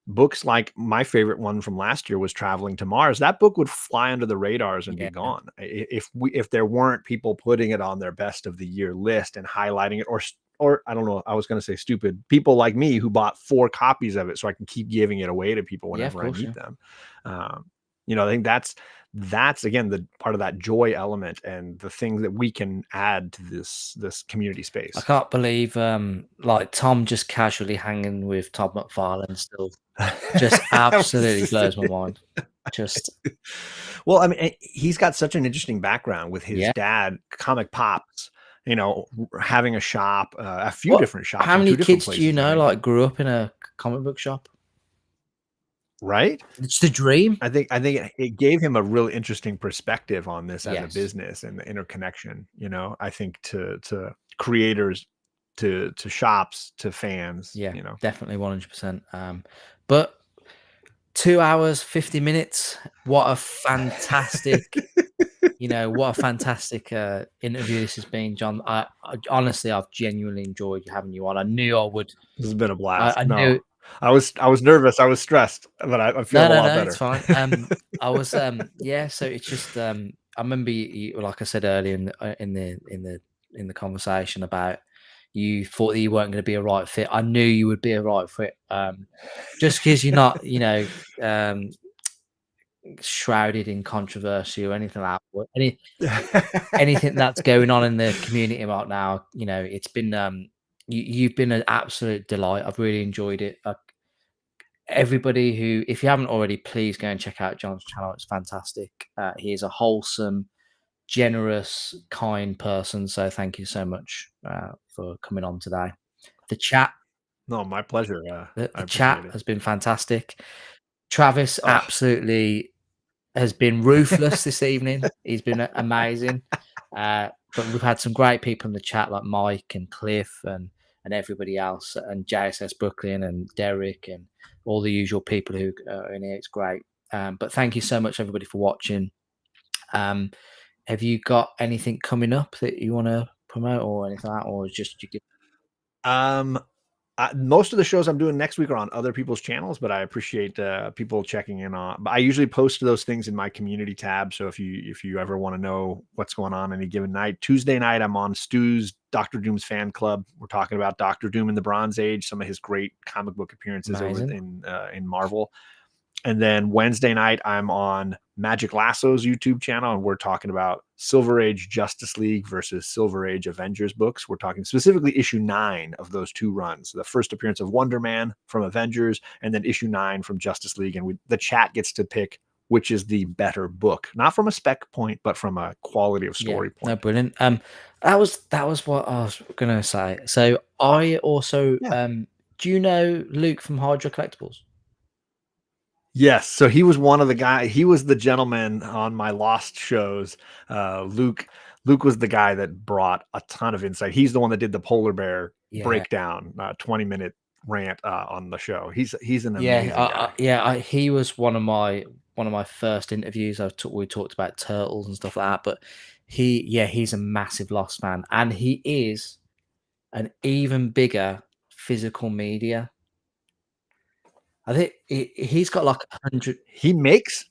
books like my favorite one from last year was Traveling to Mars. That book would fly under the radars and be Yeah, gone if there weren't people putting it on their best of the year list and highlighting it, or I don't know, I was going to say stupid people like me who bought 4 copies of it so I can keep giving it away to people yeah, of whenever I course, meet yeah. them. Um, I think that's again the part of that joy element and the thing that we can add to this community I space. can't believe like Tom just casually hanging with Todd McFarlane still just absolutely blows my mind. Just Well, I mean, he's got such an interesting background with his yeah, dad, Comic Pops. you know, having a shop, a few different shops. How in many 2 different kids do you places, I know think. like grew up in a comic book shop? Right? It's the dream. I think it gave him a really interesting perspective on this as a Yes. business and the interconnection, you know, I think to creators, to shops, to fans, Yeah, you know. definitely 100%. But 2 hours, 50 minutes. What a fantastic, what a fantastic interview this has been, John. I honestly, I've genuinely enjoyed having you on. I knew I would. This has been a blast. I No, knew. I was nervous, I was stressed, but I'm No, feeling a no, lot no, it's better. fine. I was, yeah. So it's just, I remember like I said earlier in the conversation about you thought that you weren't going to be a right fit. I knew you would be a right fit. Just because you're not, um, shrouded in controversy or anything like that. Anything that's going on in the community right now, it's been, you've been an absolute delight. I've really enjoyed it. Everybody who, if you haven't already, please go and check out John's channel. It's fantastic. He is a wholesome, generous, kind person. So thank you so much for coming on today. The chat, No, my pleasure, I the chat appreciate it. has been fantastic. Travis Oh, absolutely has been ruthless this evening. He's been amazing. But we've had some great people in the chat like Mike and Cliff and everybody else, and JSS Brooklyn and Derek and all the usual people who are in here. It's great. But thank you so much, everybody, for watching. Have you got anything coming up that you want to promote or anything like that, or just you give? um most of the shows I'm doing next week are on other people's channels, but I appreciate people checking in on. But I usually post those things in my community tab. So if you ever want to know what's going on any given night, Tuesday night I'm on Stu's Doctor Doom's fan club. We're talking about Doctor Doom in the Bronze Age, some of his great comic book appearances over Amazing. in Marvel. And then Wednesday night, I'm on Magic Lasso's YouTube channel, and we're talking about Silver Age Justice League versus Silver Age Avengers books. We're talking specifically issue 9 of those 2 runs. The first appearance of Wonder Man from Avengers, and then issue 9 from Justice League. And the chat gets to pick which is the better book, not from a spec point, but from a quality of Yeah, story no, point. brilliant. That was what I was gonna say. So I also, Yeah. do you know Luke from Hydra Collectibles? Yes, so he was one of the guy. He was the gentleman on my Lost shows. Luke was the guy that brought a ton of insight. He's the one that did the polar bear Yeah, breakdown, 20-minute rant on the show. He's an yeah, amazing guy. he was one of my first interviews. We talked about turtles and stuff like that, but he's a massive Lost fan, and he is an even bigger physical media. I think he's got like 100. He makes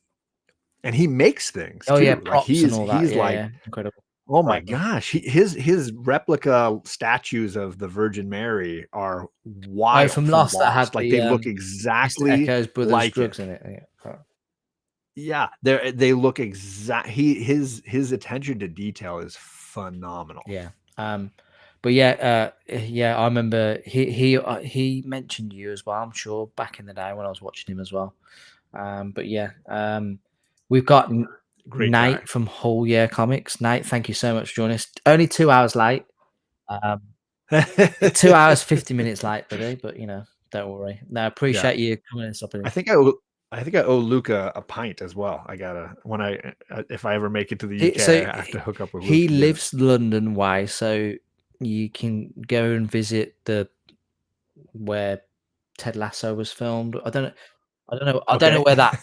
things Oh yeah, too. Like props and all that. he's Yeah, like, yeah, incredible. oh my Right, man. gosh, his replica statues of the Virgin Mary are Oh, wild from from Lost that had Lost. Like the they look Mr. exactly Echo's brother's like drugs it. in it. Yeah. Yeah, they look exact. His attention to detail is phenomenal. Yeah. But yeah, I remember he mentioned you as well. I'm sure back in the day when I was watching him as well. But yeah, we've got Great guy. Nate from Whole Year Comics. Nate, thank you so much for joining us. Only 2 hours late. Um, 2 hours 50 minutes late, buddy. But don't worry. No, I Yeah, appreciate you coming and stopping I in. think I owe Luca a pint as well. I gotta when I if I ever make it to the So UK, I have to hook up with Luke he and get it. lives London way, so you can go and visit the where Ted Lasso was filmed. I don't know Okay. where that,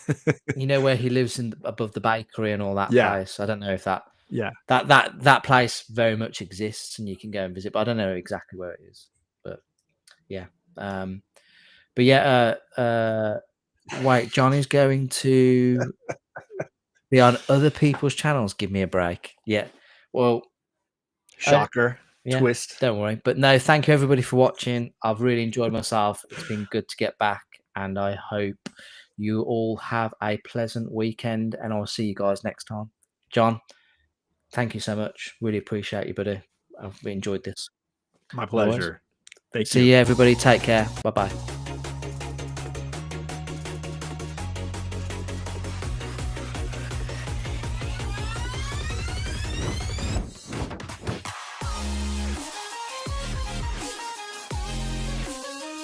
where he lives above the bakery and all that Yeah, place. I don't know if that yeah. that that that place very much exists and you can go and visit, but I don't know exactly where it is. But yeah. Um but yeah, wait, Johnny's going to be on other people's channels. Give me a break. Yeah. Well, uh, Shocker, yeah, twist. don't worry. But no, thank you everybody for watching. I've really enjoyed myself. It's been good to get back, and I hope you all have a pleasant weekend. And I'll see you guys next time. John, thank you so much. Really appreciate you, buddy. I've enjoyed this. My No worries. pleasure. Thank See you. you, everybody. Take care. Bye bye.